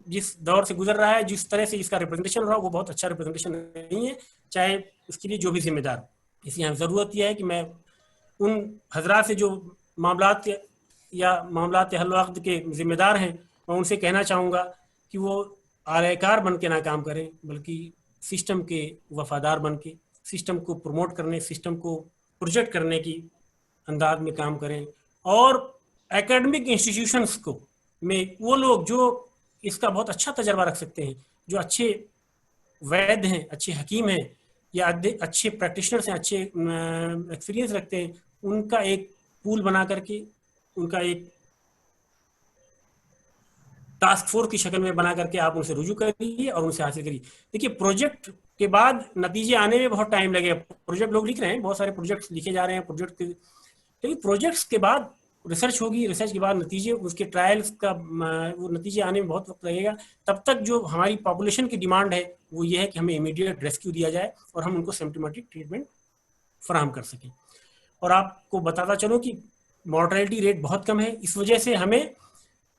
जिस दौर से गुजर रहा है, जिस तरह से इसका रिप्रेजेंटेशन रहा, वो बहुत अच्छा रिप्रेजेंटेशन नहीं है, चाहे उसके लिए जो भी जिम्मेदार। इसलिए हम ज़रूरत यह है कि मैं उन हजरात से जो मामलात हल वक्त के जिम्मेदार हैं, मैं उनसे कहना चाहूँगा कि वो आलयकार बन के ना काम करें, बल्कि सिस्टम के वफादार बन के सिस्टम को प्रमोट करने, सिस्टम को प्रोजेक्ट करने की अंदाज में काम करें। और एकेडमिक इंस्टीट्यूशंस को में वो लोग जो इसका बहुत अच्छा तजर्बा रख सकते हैं, जो अच्छे वैद्य हैं, अच्छे हकीम हैं, या अच्छे प्रैक्टिशनर्स हैं, अच्छे एक्सपीरियंस रखते हैं, उनका एक पूल बना करके, उनका एक टास्क फोर्स की शक्ल में बना करके आप उनसे रुजू करिए और उनसे हासिल करिए। देखिए, प्रोजेक्ट के बाद नतीजे आने में बहुत टाइम लगेगा। प्रोजेक्ट लोग लिख रहे हैं, बहुत सारे प्रोजेक्ट्स लिखे जा रहे हैं लेकिन प्रोजेक्ट्स के बाद रिसर्च होगी, रिसर्च के बाद नतीजे, उसके ट्रायल्स का वो नतीजे आने में बहुत वक्त लगेगा। तब तक जो हमारी पॉपुलेशन की डिमांड है वो ये है कि हमें इमीडिएट रेस्क्यू दिया जाए और हम उनको सिम्प्टोमेटिक ट्रीटमेंट फराहम कर सकें। और आपको बताता चलो कि मॉर्टेलिटी रेट बहुत कम है। इस वजह से हमें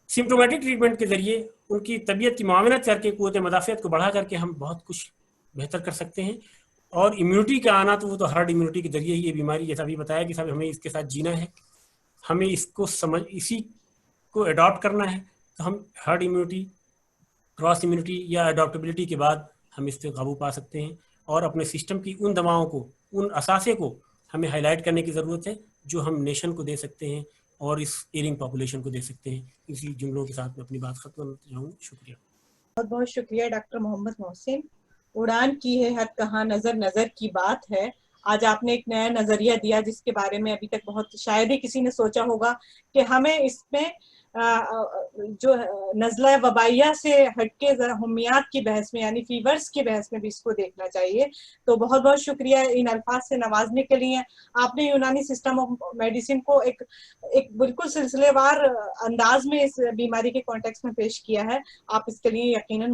सिम्प्टोमेटिक ट्रीटमेंट के जरिए उनकी तबीयत की मुआवनत करके, क़ुव्वत मदाफ़ियत को बढ़ा करके हम बहुत कुछ बेहतर कर सकते हैं। और इम्यूनिटी का आना तो वो तो हर्ड इम्यूनिटी के जरिए ही ये बीमारी, जैसा अभी बताया कि साहब हमें इसके साथ जीना है, हमें इसको इसी को अडॉप्ट करना है। तो हम हर्ड इम्यूनिटी, क्रॉस इम्यूनिटी या अडॉप्टेबिलिटी के बाद हम इस पर काबू पा सकते हैं। और अपने सिस्टम की उन दवाओं को, उन असासे को हमें हाईलाइट करने की ज़रूरत है जो हम नेशन को दे सकते हैं और इस एरिंग पॉपुलेशन को दे सकते हैं। इसी जुमलों के साथ मैं अपनी बात खत्म करना चाहूँगा। शुक्रिया। बहुत बहुत शुक्रिया डॉक्टर मोहम्मद मोहसिन। उड़ान की है हद कहाँ, नजर नजर की बात है। आज आपने एक नया नजरिया दिया जिसके बारे में अभी तक बहुत शायद ही किसी ने सोचा होगा कि हमें इसमें जो नज़ला वबाइया से हटके जरा हुम्मियात की बहस में, यानी फीवर्स की बहस में भी इसको देखना चाहिए। तो बहुत बहुत शुक्रिया इन अल्फाज से नवाजने के लिए। आपने यूनानी सिस्टम ऑफ मेडिसिन को एक बिल्कुल सिलसिलेवार अंदाज में इस बीमारी के कॉन्टेक्स्ट में पेश किया है। आप इसके लिए यकीनन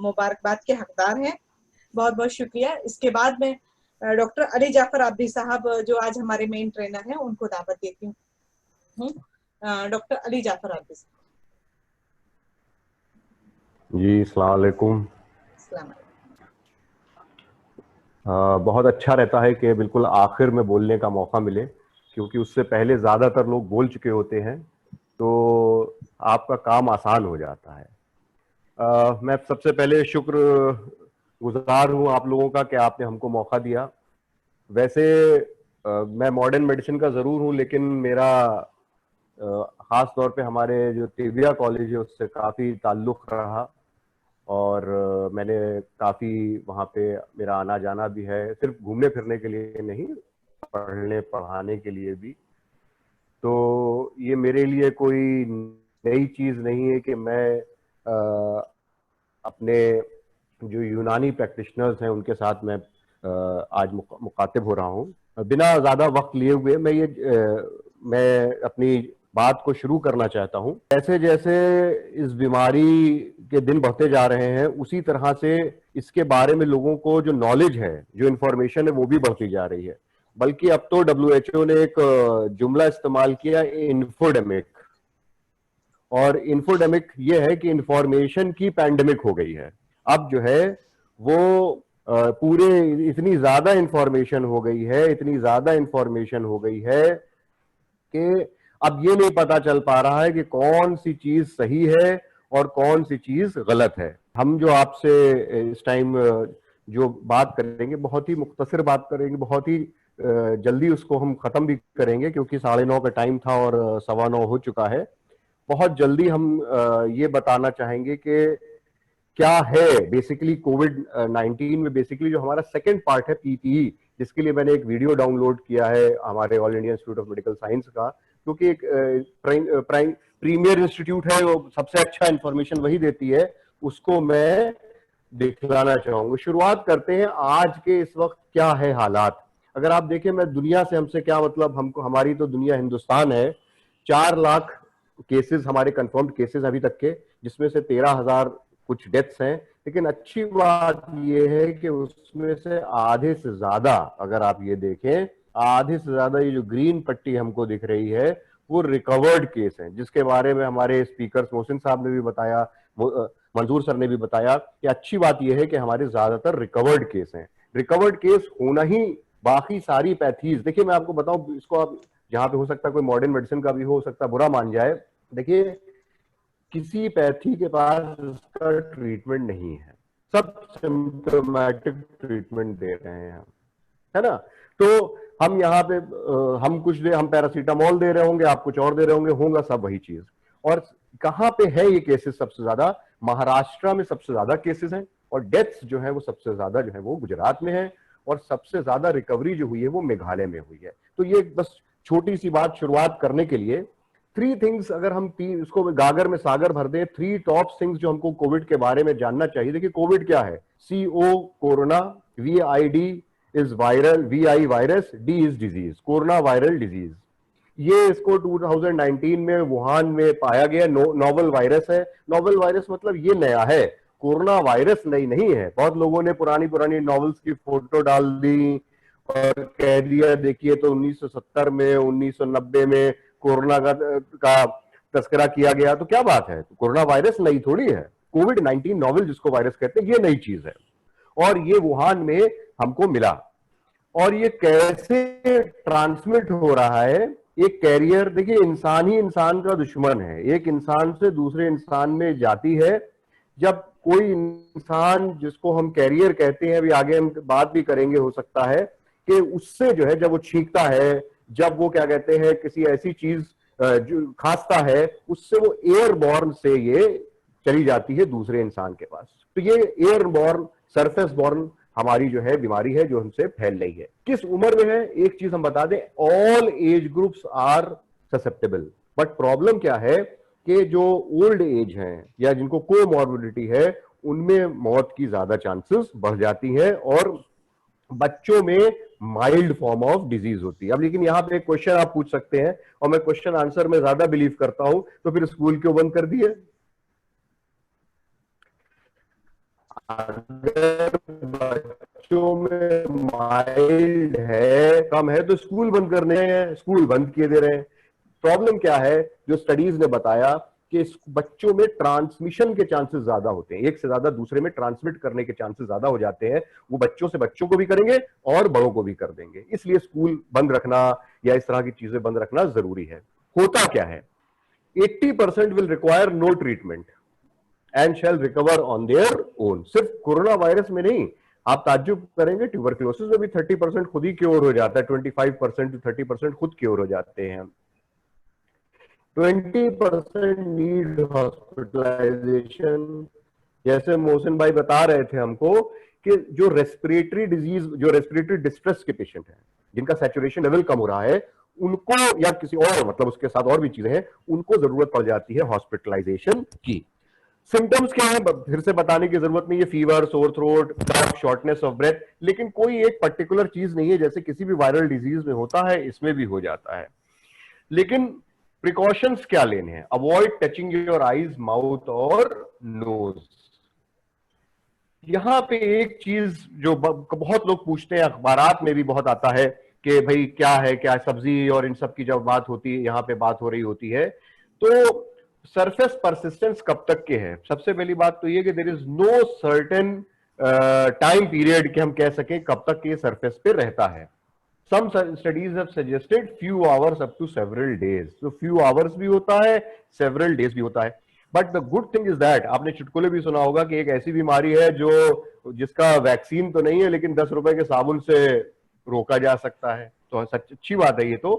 मुबारकबाद के हकदार हैं। बहुत बहुत शुक्रिया। इसके बाद में डॉक्टर अली जाफर आब्दी साहब जो आज हमारे मेन ट्रेनर हैं, उनको दावत देती हूँ। डॉक्टर अली जाफर आब्दी साहब। जी, अस्सलाम वालेकुम। बहुत अच्छा रहता है कि बिल्कुल आखिर में बोलने का मौका मिले, क्योंकि उससे पहले ज़्यादातर लोग बोल चुके होते हैं, तो आपका काम आसान हो जाता है। मैं सबसे पहले शुक्रगुजार हूँ आप लोगों का कि आपने हमको मौका दिया। वैसे मैं मॉडर्न मेडिसिन का ज़रूर हूँ, लेकिन मेरा ख़ास तौर पे हमारे जो तिबिया कॉलेज है उससे काफ़ी ताल्लुक़ रहा, और मैंने काफ़ी वहाँ पे मेरा आना जाना भी है, सिर्फ घूमने फिरने के लिए नहीं, पढ़ने पढ़ाने के लिए भी। तो ये मेरे लिए कोई नई चीज़ नहीं है कि मैं अपने जो यूनानी प्रैक्टिशनर्स हैं उनके साथ मैं आज मुखातिब हो रहा हूँ। बिना ज़्यादा वक्त लिए हुए मैं अपनी बात को शुरू करना चाहता हूं। जैसे जैसे इस बीमारी के दिन बढ़ते जा रहे हैं, उसी तरह से इसके बारे में लोगों को जो नॉलेज है, जो इंफॉर्मेशन है, वो भी बढ़ती जा रही है। बल्कि अब तो WHO ने एक जुमला इस्तेमाल किया, इन्फोडेमिक। और इन्फोडेमिक ये है कि इंफॉर्मेशन की पैंडेमिक हो गई है। अब जो है वो पूरे इतनी ज्यादा इंफॉर्मेशन हो गई है, इतनी ज्यादा इंफॉर्मेशन हो गई है कि अब ये नहीं पता चल पा रहा है कि कौन सी चीज सही है और कौन सी चीज गलत है। हम जो आपसे इस टाइम जो बात करेंगे, बहुत ही मुख्तसर बात करेंगे, बहुत ही जल्दी उसको हम खत्म भी करेंगे, क्योंकि 9:30 का टाइम था और 9:15 हो चुका है। बहुत जल्दी हम ये बताना चाहेंगे कि क्या है बेसिकली कोविड-19 में बेसिकली जो हमारा सेकंड पार्ट है, PPE, जिसके लिए मैंने एक वीडियो डाउनलोड किया है हमारे all India institute of medical science का, क्योंकि एक प्रीमियर इंस्टीट्यूट है, वो सबसे अच्छा इंफॉर्मेशन वही देती है, उसको मैं दिखलाना चाहूंगा। शुरुआत करते हैं आज के इस वक्त क्या है हालात। अगर आप देखें, मैं दुनिया से हमसे क्या मतलब, हमको हमारी तो दुनिया हिंदुस्तान है। 4 लाख केसेस हमारे कंफर्म्ड केसेस अभी तक के, जिसमें से 13,000 कुछ डेथ्स हैं। लेकिन अच्छी बात यह है कि उसमें से आधे से ज्यादा, अगर आप ये देखें, आधे से ज्यादा ये जो ग्रीन पट्टी हमको दिख रही है वो रिकवर्ड केस हैं, जिसके बारे में हमारे स्पीकर मोहसिन साहब ने भी बताया, मंजूर सर ने भी बताया कि अच्छी बात यह है कि हमारे ज्यादातर रिकवर्ड केस हैं। रिकवर्ड केस होना ही, बाकी सारी पैथीज, देखिए मैं आपको बताऊं, इसको आप जहां पे हो सकता है कोई मॉडर्न मेडिसिन का भी हो सकता है बुरा मान जाए, देखिए किसी पैथी के पास इसका ट्रीटमेंट नहीं है, सब सिम्टोमेटिक ट्रीटमेंट दे रहे हैं, है ना। तो हम यहाँ पे हम पैरासीटामोल दे रहे होंगे, आप कुछ और दे रहे होंगे, होगा सब वही चीज। और कहाँ पे है ये केसेस सबसे ज्यादा? महाराष्ट्र में सबसे ज्यादा केसेस हैं, और डेथ्स जो है वो सबसे ज्यादा जो है वो गुजरात में है, और सबसे ज्यादा रिकवरी जो हुई है वो मेघालय में हुई है। तो ये बस छोटी सी बात शुरुआत करने के लिए 3 थिंग्स, अगर हम इसको गागर में सागर भर दें, 3 टॉप थिंग्स जो हमको कोविड के बारे में जानना चाहिए। देखिए कोविड क्या है? CO corona, VID is viral, VI virus, D is disease, corona viral disease. ये इसको 2019 में वुहान में पाया गया नोवेल वायरस है। नोवेल वायरस मतलब ये नया है, कोरोना वायरस नई नहीं है। बहुत लोगों ने पुरानी नॉवेल्स की फोटो डाल दी और कह दिया देखिए तो 1970 में 1990 में कोरोना का तस्करा किया गया, तो क्या बात है, कोरोना वायरस नई थोड़ी है। कोविड-19 नोवेल जिसको वायरस कहते हैं, ये नई चीज है और ये वुहान में हमको मिला। और ये कैसे ट्रांसमिट हो रहा है? एक कैरियर, देखिए इंसान ही इंसान का दुश्मन है, एक इंसान से दूसरे इंसान में जाती है। जब कोई इंसान जिसको हम कैरियर कहते हैं, अभी आगे हम बात भी करेंगे हो सकता है, कि उससे जो है जब वो छींकता है, जब वो क्या कहते हैं किसी ऐसी चीज जो खांसता है, उससे वो एयरबॉर्न से ये चली जाती है दूसरे इंसान के पास। तो ये एयरबॉर्न, सरफेस बॉर्न हमारी जो है बीमारी है जो हमसे फैल रही है। किस उम्र में है? एक चीज हम बता दें, all age groups are susceptible. But problem क्या है कि जो ओल्ड एज हैं या जिनको कोमॉर्बिडिटी है, उनमें मौत की ज्यादा चांसेस बढ़ जाती है और बच्चों में माइल्ड फॉर्म ऑफ डिजीज होती है। अब लेकिन यहाँ पे एक क्वेश्चन आप पूछ सकते हैं, और मैं क्वेश्चन आंसर में ज्यादा बिलीव करता हूं, तो फिर स्कूल क्यों बंद कर दिए? अगर बच्चों में माइल्ड है, कम है, तो स्कूल बंद करने हैं, स्कूल बंद किए दे रहे हैं। प्रॉब्लम क्या है? जो स्टडीज ने बताया कि बच्चों में ट्रांसमिशन के चांसेस ज्यादा होते हैं, एक से ज्यादा दूसरे में ट्रांसमिट करने के चांसेस ज्यादा हो जाते हैं। वो बच्चों से बच्चों को भी करेंगे और बड़ों को भी कर देंगे, इसलिए स्कूल बंद रखना या इस तरह की चीजें बंद रखना जरूरी है। होता क्या है? 80% will require no treatment and shall recover on their own. सिर्फ कोरोना वायरस में नहीं, आप ताज्जुब करेंगे, ट्यूबरक्लोसिस में भी 30% खुद ही क्योर हो जाता है, 25% to 30% खुद क्योर हो जाते हैं। 20% नीड हॉस्पिटलाइजेशन। जैसे मोहसिन भाई बता रहे थे हमको कि जो रेस्पिरेटरी डिजीज, जो रेस्पिरेटरी डिस्ट्रेस के पेशेंट हैं, जिनका सैचुरेशन लेवल कम हो रहा है, उनको या किसी और मतलब उसके साथ और भी चीजें हैं, उनको जरूरत पड़ जाती है हॉस्पिटलाइजेशन की। सिम्टम्स क्या है फिर से बताने की जरूरत नहीं है, fever, sore throat, cough, shortness of breath, लेकिन कोई एक पर्टिकुलर चीज नहीं है, जैसे किसी भी वायरल डिजीज में होता है इसमें भी हो जाता है। लेकिन प्रिकॉशंस क्या लेने हैं? Avoid touching your eyes, mouth और नोज। यहां पे एक चीज जो बहुत लोग पूछते हैं, अखबारात में भी बहुत आता है कि भाई क्या है, क्या सब्जी और इन सब की जब बात होती है, यहाँ पे बात हो रही होती है, तो सरफेस परसिस्टेंस कब तक के है? सबसे पहली बात तो ये कि there is no certain time period कि हम कह सकें कब तक ये सरफेस पे रहता है। Some studies have suggested few hours up to several days. So few hours भी होता है, several days भी होता है। But the good thing is that आपने चुटकुले भी सुना होगा कि एक ऐसी बीमारी है जो जिसका वैक्सीन तो नहीं है, लेकिन 10 रुपए के साबुन से रोका जा सकता है। तो सच अच्छी बात है ये तो।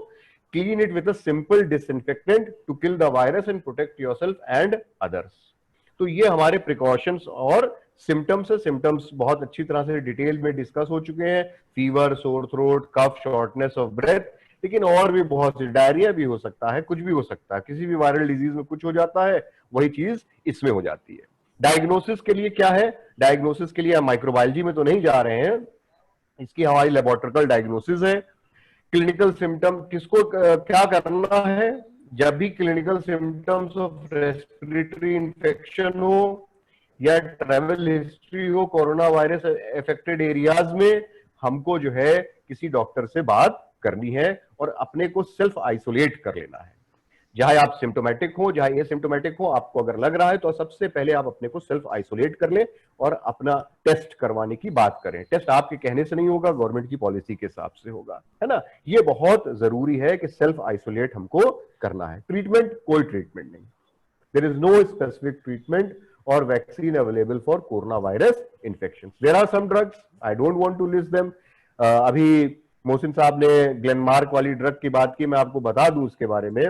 Clean it with a simple disinfectant to kill the virus and protect yourself and others. तो ये हमारे प्रिकॉशंस और सिम्टम्स है। सिम्टम्स बहुत अच्छी तरह से डिटेल में डिस्कस हो चुके हैं, fever, sore throat, cough, shortness of breath, लेकिन और भी बहुत सी, डायरिया भी हो सकता है, कुछ भी हो सकता है, किसी भी वायरल डिजीज में कुछ हो जाता है, वही चीज इसमें हो जाती है। डायग्नोसिस के लिए क्या है? डायग्नोसिस के लिए हम माइक्रोबायोलॉजी में तो नहीं जा रहे हैं, इसकी हमारी लेबोरेटरिकल डायग्नोसिस है। क्लिनिकल सिम्टम किसको क्या करना है? जब भी clinical symptoms of respiratory infection हो या ट्रैवल हिस्ट्री हो कोरोना वायरस अफेक्टेड एरियाज में, हमको जो है किसी डॉक्टर से बात करनी है और अपने को सेल्फ आइसोलेट कर लेना है। जहां आप सिम्टोमेटिक हो, जहां एसिम्टोमेटिक हो, आपको अगर लग रहा है तो सबसे पहले आप अपने को सेल्फ आइसोलेट कर लें और अपना टेस्ट करवाने की बात करें। टेस्ट आपके कहने से नहीं होगा, गवर्नमेंट की पॉलिसी के हिसाब से होगा, है ना। ये बहुत जरूरी है कि सेल्फ आइसोलेट हमको करना है। ट्रीटमेंट, कोई ट्रीटमेंट नहीं, there is no specific treatment और vaccine available for corona virus infection. There are some drugs, I don't want to list them. अभी मोहसिन साहब ने ग्लेनमार्क वाली ड्रग की बात की, मैं आपको बता दूं उसके बारे में।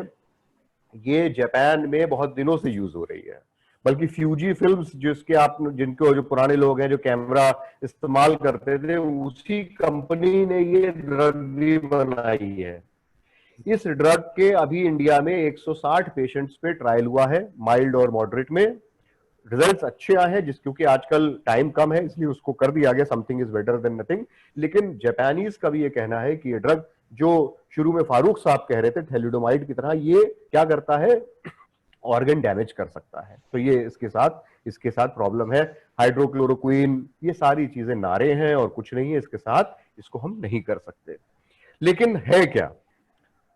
ये जापान में बहुत दिनों से यूज हो रही है, बल्कि फ्यूजी फिल्म्स जिसके आप जिनको जो पुराने लोग हैं जो कैमरा इस्तेमाल करते थे, उसी कंपनी ने ये ड्रग भी बनाई है। इस ड्रग के अभी इंडिया में 160 पेशेंट्स पे ट्रायल हुआ है, माइल्ड और मॉडरेट में। रिजल्ट्स अच्छे आए हैं, क्योंकि आजकल टाइम कम है इसलिए उसको कर दिया गया, something is better than nothing. लेकिन जापानीज का भी ये कहना है कि ये ड्रग जो शुरू में फारूक साहब कह रहे थे थैलिडोमाइड की तरह, ये क्या करता है? ऑर्गन डैमेज कर सकता है। तो ये इसके साथ प्रॉब्लम है। हाइड्रोक्लोरोक्विन, ये सारी चीजें नारे हैं और कुछ नहीं है इसके साथ, इसको हम नहीं कर सकते। लेकिन है क्या?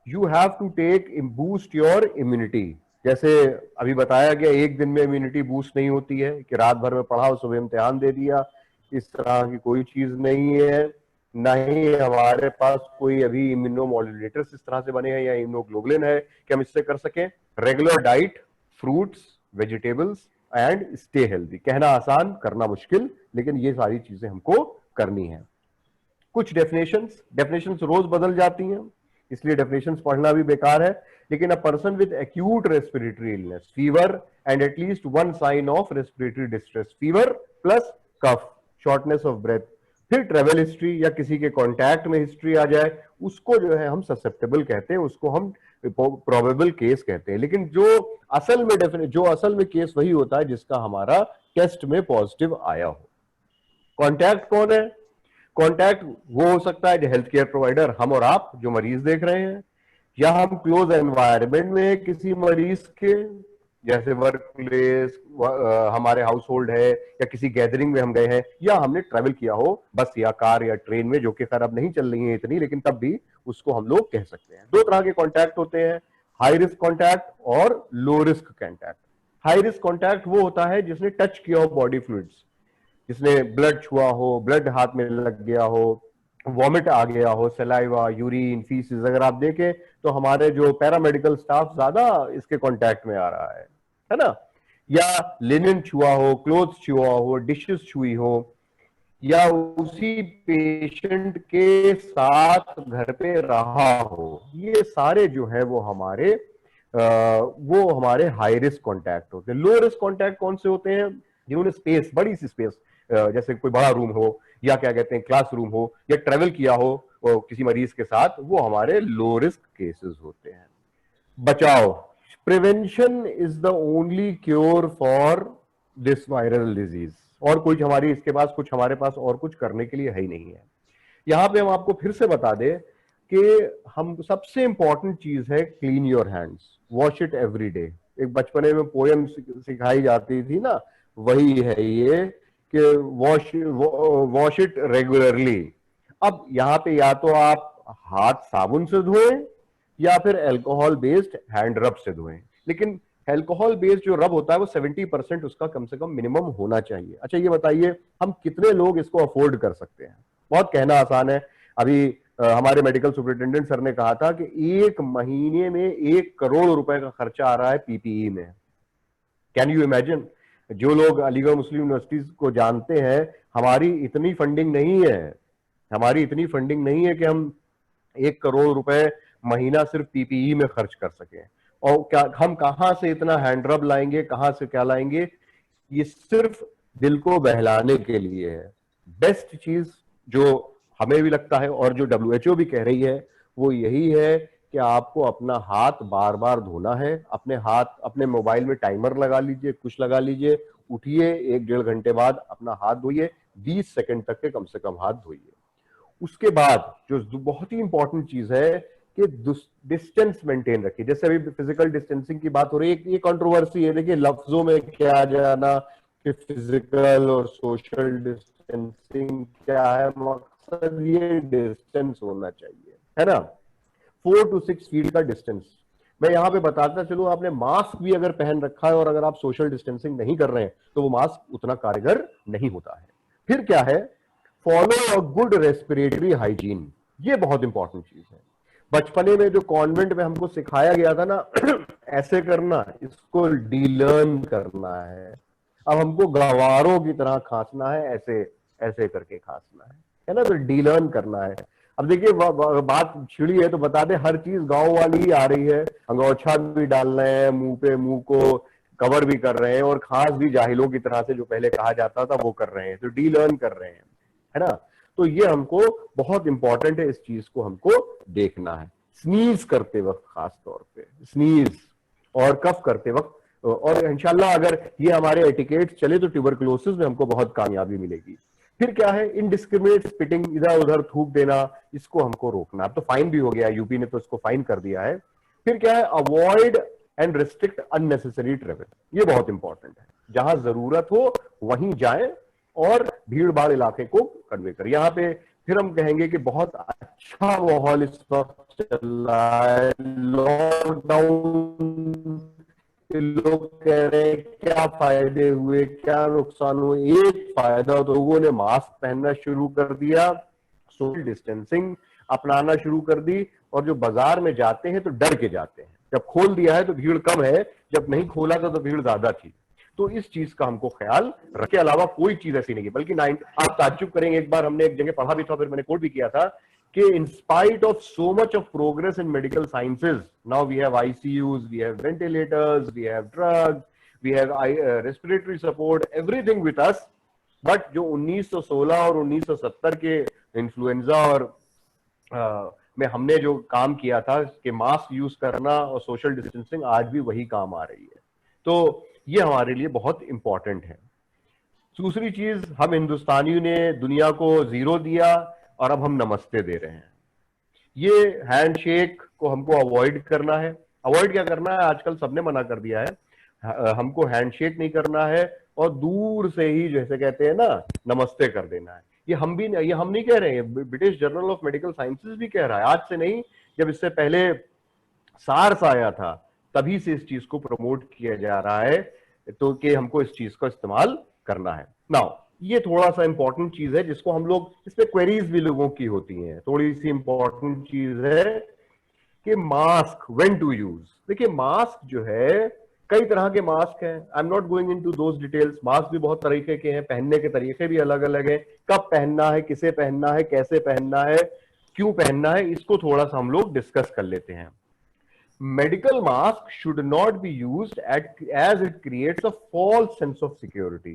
You have to take boost your immunity. जैसे अभी बताया गया, एक दिन में इम्यूनिटी बूस्ट नहीं होती है कि रात भर में पढ़ा और सुबह इम्तिहान दे दिया, इस तरह की कोई चीज नहीं है। ना ही हमारे पास कोई अभी इम्यूनोमॉड्यूलेटर्स इस तरह से बने हैं या इम्यूनोग्लोबुलिन है कि हम इससे कर सकें। Regular diet, fruits, vegetables and stay healthy. कहना आसान, करना मुश्किल, लेकिन ये सारी चीजें हमको करनी है। कुछ डेफिनेशंस रोज बदल जाती हैं, इसलिए डेफिनेशंस पढ़ना भी बेकार है। लेकिन a person with acute respiratory illness, fever and at least one sign of respiratory distress, fever plus cough, shortness of breath, फिर ट्रेवल हिस्ट्री या किसी के कांटेक्ट में हिस्ट्री आ जाए, उसको जो है हम ससेप्टेबल कहते हैं, उसको हम प्रोबेबल केस कहते हैं। लेकिन जो असल में केस वही होता है जिसका हमारा टेस्ट में पॉजिटिव आया हो। कांटेक्ट कौन है? कांटेक्ट वो हो सकता है जो हेल्थ केयर प्रोवाइडर, हम और आप जो मरीज देख रहे हैं, या हम क्लोज एनवायरनमेंट में किसी मरीज के, जैसे वर्क प्लेस, हमारे हाउस होल्ड है, या किसी गैदरिंग में हम गए हैं, या हमने ट्रैवल किया हो बस या कार या ट्रेन में, जो कि खैर अब नहीं चल रही है इतनी, लेकिन तब भी उसको हम लोग कह सकते हैं। दो तरह के कॉन्टैक्ट होते हैं, हाई रिस्क कॉन्टैक्ट और low risk contact. High risk contact वो होता है जिसने टच किया हो बॉडी फ्लूइड्स, जिसने ब्लड छुआ हो, ब्लड हाथ में लग गया हो, वॉमिट आ गया हो, सलाइवा, यूरिन, फीसिस। अगर आप देखें तो हमारे जो पैरामेडिकल स्टाफ ज्यादा इसके कांटेक्ट में आ रहा है ना। या लिनन छुआ हो, क्लोथ्स छुआ हो, डिशेस छुई हो, या उसी पेशेंट के साथ घर पे रहा हो, ये सारे जो है वो हमारे हाई रिस्क कॉन्टैक्ट होते हैं। लो रिस्क कॉन्टैक्ट कौन से होते हैं? जिन्होंने स्पेस, बड़ी सी स्पेस, जैसे कोई बड़ा रूम हो, या क्या कहते हैं क्लास रूम हो, या ट्रेवल किया हो किसी मरीज के साथ, वो हमारे लो रिस्क केसेस होते हैं। बचाव, prevention is the only cure for this viral disease. और कुछ हमारे पास और कुछ करने के लिए है ही नहीं है। यहां पे हम आपको फिर से बता दें, कि हम सबसे इंपॉर्टेंट चीज है clean your hands, wash it every day. एक बचपने में पोयम सिखाई जाती थी ना, वही है ये कि वॉश इट रेगुलरली। अब यहाँ पे या तो आप हाथ साबुन से धोएं या फिर अल्कोहल बेस्ड हैंड रब से धोएं, लेकिन अल्कोहल बेस्ड जो रब होता है वो 70% उसका कम से कम मिनिमम होना चाहिए। अच्छा ये बताइए हम कितने लोग इसको अफोर्ड कर सकते हैं? बहुत कहना आसान है। अभी हमारे मेडिकल सुपरिटेंडेंट सर ने कहा था कि 1 महीने में 1 करोड़ रुपए का खर्चा आ रहा है पीपीई में। Can you imagine? जो लोग अलीगढ़ मुस्लिम यूनिवर्सिटीज को जानते हैं, हमारी इतनी फंडिंग नहीं है, हमारी इतनी फंडिंग नहीं है कि हम 1 करोड़ रुपए महीना सिर्फ पीपीई में खर्च कर सकें। और क्या हम कहां से इतना हैंडरब लाएंगे, कहां से क्या लाएंगे? ये सिर्फ दिल को बहलाने के लिए है। बेस्ट चीज जो हमें भी लगता है और जो WHO भी कह रही है वो यही है कि आपको अपना हाथ बार बार धोना है। अपने हाथ, अपने मोबाइल में टाइमर लगा लीजिए, कुछ लगा लीजिए, उठिए 1-1.5 घंटे बाद अपना हाथ धोइए, 20 सेकंड तक के कम से कम हाथ धोइए। उसके बाद जो बहुत ही इंपॉर्टेंट चीज है कि डिस्टेंस मेंटेन रखिए। जैसे अभी फिजिकल डिस्टेंसिंग की बात हो रही है, ये कंट्रोवर्सी है, देखिए लफ्जों में क्या जाना कि फिजिकल और सोशल डिस्टेंसिंग क्या है, मकसद ये डिस्टेंस होना चाहिए, है ना? 4 to 6 फीट का डिस्टेंस। मैं यहाँ पे बताता चलूं, आपने मास्क भी अगर पहन रखा है और अगर आप सोशल डिस्टेंसिंग नहीं कर रहे हैं तो वो मास्क उतना कारगर नहीं होता है। फिर क्या है? Follow a good respiratory hygiene. ये बहुत इंपॉर्टेंट चीज है। बचपने में जो कॉन्वेंट में हमको सिखाया गया था ना ऐसे करना, इसको डीलर्न करना है। अब हमको गवारों की तरह खांसना है, ऐसे ऐसे करके खांसना है ना? तो डीलर्न करना है। अब देखिए बात छिड़ी है तो बता दे, हर चीज गांव वाली ही आ रही है। अंगोछा भी डाल रहे हैं मुंह पे, मुंह को कवर भी कर रहे हैं, और खांस भी जाहिलों की तरह से जो पहले कहा जाता था वो कर रहे हैं। तो डीलर्न कर रहे हैं, है ना? तो ये हमको बहुत इंपॉर्टेंट है, इस चीज को हमको देखना है। स्नीज करते वक्त, खास तौर पे स्नीज और कफ करते वक्त, और इंशाल्लाह अगर ये हमारे एटिकेट चले तो ट्यूबरकुलोसिस में हमको बहुत कामयाबी मिलेगी। फिर क्या है? इनडिस्क्रिमिनेट स्पिटिंग, इधर उधर थूक देना, इसको हमको रोकना। अब तो फाइन भी हो गया, यूपी ने तो इसको फाइन कर दिया है। फिर क्या है? Avoid and restrict unnecessary travel. ये बहुत इंपॉर्टेंट है। जहां जरूरत हो वहीं जाएं और भीड़ भाड़ इलाके को कन्वे करें। यहाँ पे फिर हम कहेंगे कि बहुत अच्छा माहौल इस वक्त चल रहा है। लॉकडाउन लोग कह रहे हैं क्या फायदे हुए, क्या नुकसान हुए? एक फायदा तो लोगों ने मास्क पहनना शुरू कर दिया, सोशल डिस्टेंसिंग अपनाना शुरू कर दी, और जो बाजार में जाते हैं तो डर के जाते हैं। जब खोल दिया है तो भीड़ कम है, जब नहीं खोला था तो भीड़ ज्यादा थी। तो इस चीज का हमको ख्याल रखे, अलावा कोई चीज ऐसी नहीं है। बल्कि आप ताज्जुब करेंगे, एक बार हमने एक जगह पढ़ा भी था, फिर मैंने कोट भी किया था कि in spite of so much of progress in medical sciences, now we have ICUs, we have ventilators, we have drugs, we have respiratory support, everything with us, but जो 1916 और 1970 के इन्फ्लुएंजा और में हमने जो काम किया था कि मास्क यूज करना और सोशल डिस्टेंसिंग, आज भी वही काम आ रही है। तो ये हमारे लिए बहुत इंपॉर्टेंट है। दूसरी चीज, हम हिंदुस्तानियों ने दुनिया को 0 दिया और अब हम नमस्ते दे रहे हैं। ये हैंडशेक को हमको अवॉइड करना है। अवॉइड क्या करना है? आजकल सबने मना कर दिया है, हमको हैंडशेक नहीं करना है और दूर से ही जैसे कहते हैं ना नमस्ते कर देना है। ये हम नहीं कह रहे हैं, British journal of medical sciences भी कह रहा है। आज से नहीं, जब इससे पहले सार्स आया था तभी से इस चीज को प्रमोट किया जा रहा है, तो कि हमको इस चीज का इस्तेमाल करना है। नाउ ये थोड़ा सा इंपॉर्टेंट चीज है जिसको हम लोग, इस पे क्वेरीज भी लोगों की होती हैं। थोड़ी सी इंपॉर्टेंट चीज है कि मास्क व्हेन टू यूज। देखिए मास्क जो है, कई तरह के मास्क हैं, I am not going into those details. Mask भी बहुत तरीके के हैं, पहनने के तरीके भी अलग अलग हैं। कब पहनना है, किसे पहनना है, कैसे पहनना है, क्यों पहनना है, इसको थोड़ा सा हम लोग डिस्कस कर लेते हैं। Medical mask should not be used as it creates a false sense of security,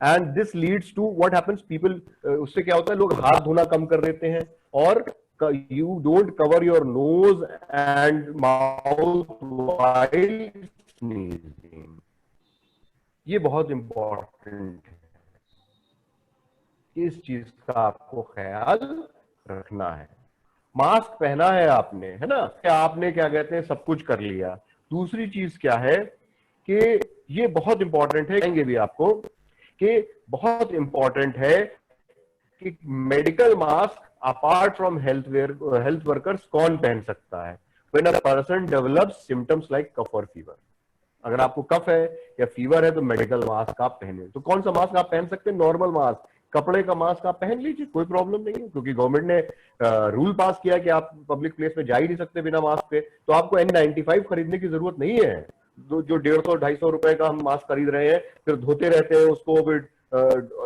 and this leads to what happens, people उससे क्या होता है, लोग हाथ धोना कम कर देते हैं और you don't cover your nose and mouth while sneezing। ये बहुत इंपॉर्टेंट है कि इस चीज का आपको ख्याल रखना है। मास्क पहना है आपने, है ना, क्या आपने क्या कहते हैं सब कुछ कर लिया। दूसरी चीज क्या है कि ये बहुत इंपॉर्टेंट है, कहेंगे भी आपको कि बहुत इंपॉर्टेंट है कि medical mask apart from health workers कौन पहन सकता है। When a person develops symptoms like cough और फीवर, अगर आपको कफ है या फीवर है तो मेडिकल मास्क आप पहने। तो कौन सा मास्क आप पहन सकते हैं? नॉर्मल मास्क, कपड़े का मास्क आप पहन लीजिए, कोई प्रॉब्लम नहीं है, क्योंकि गवर्नमेंट ने रूल पास किया कि आप पब्लिक प्लेस में जा ही नहीं सकते बिना मास्क के। तो आपको N95 खरीदने की जरूरत नहीं है। जो 150-250 रुपए का हम मास्क खरीद रहे हैं, फिर धोते रहते हैं उसको, फिर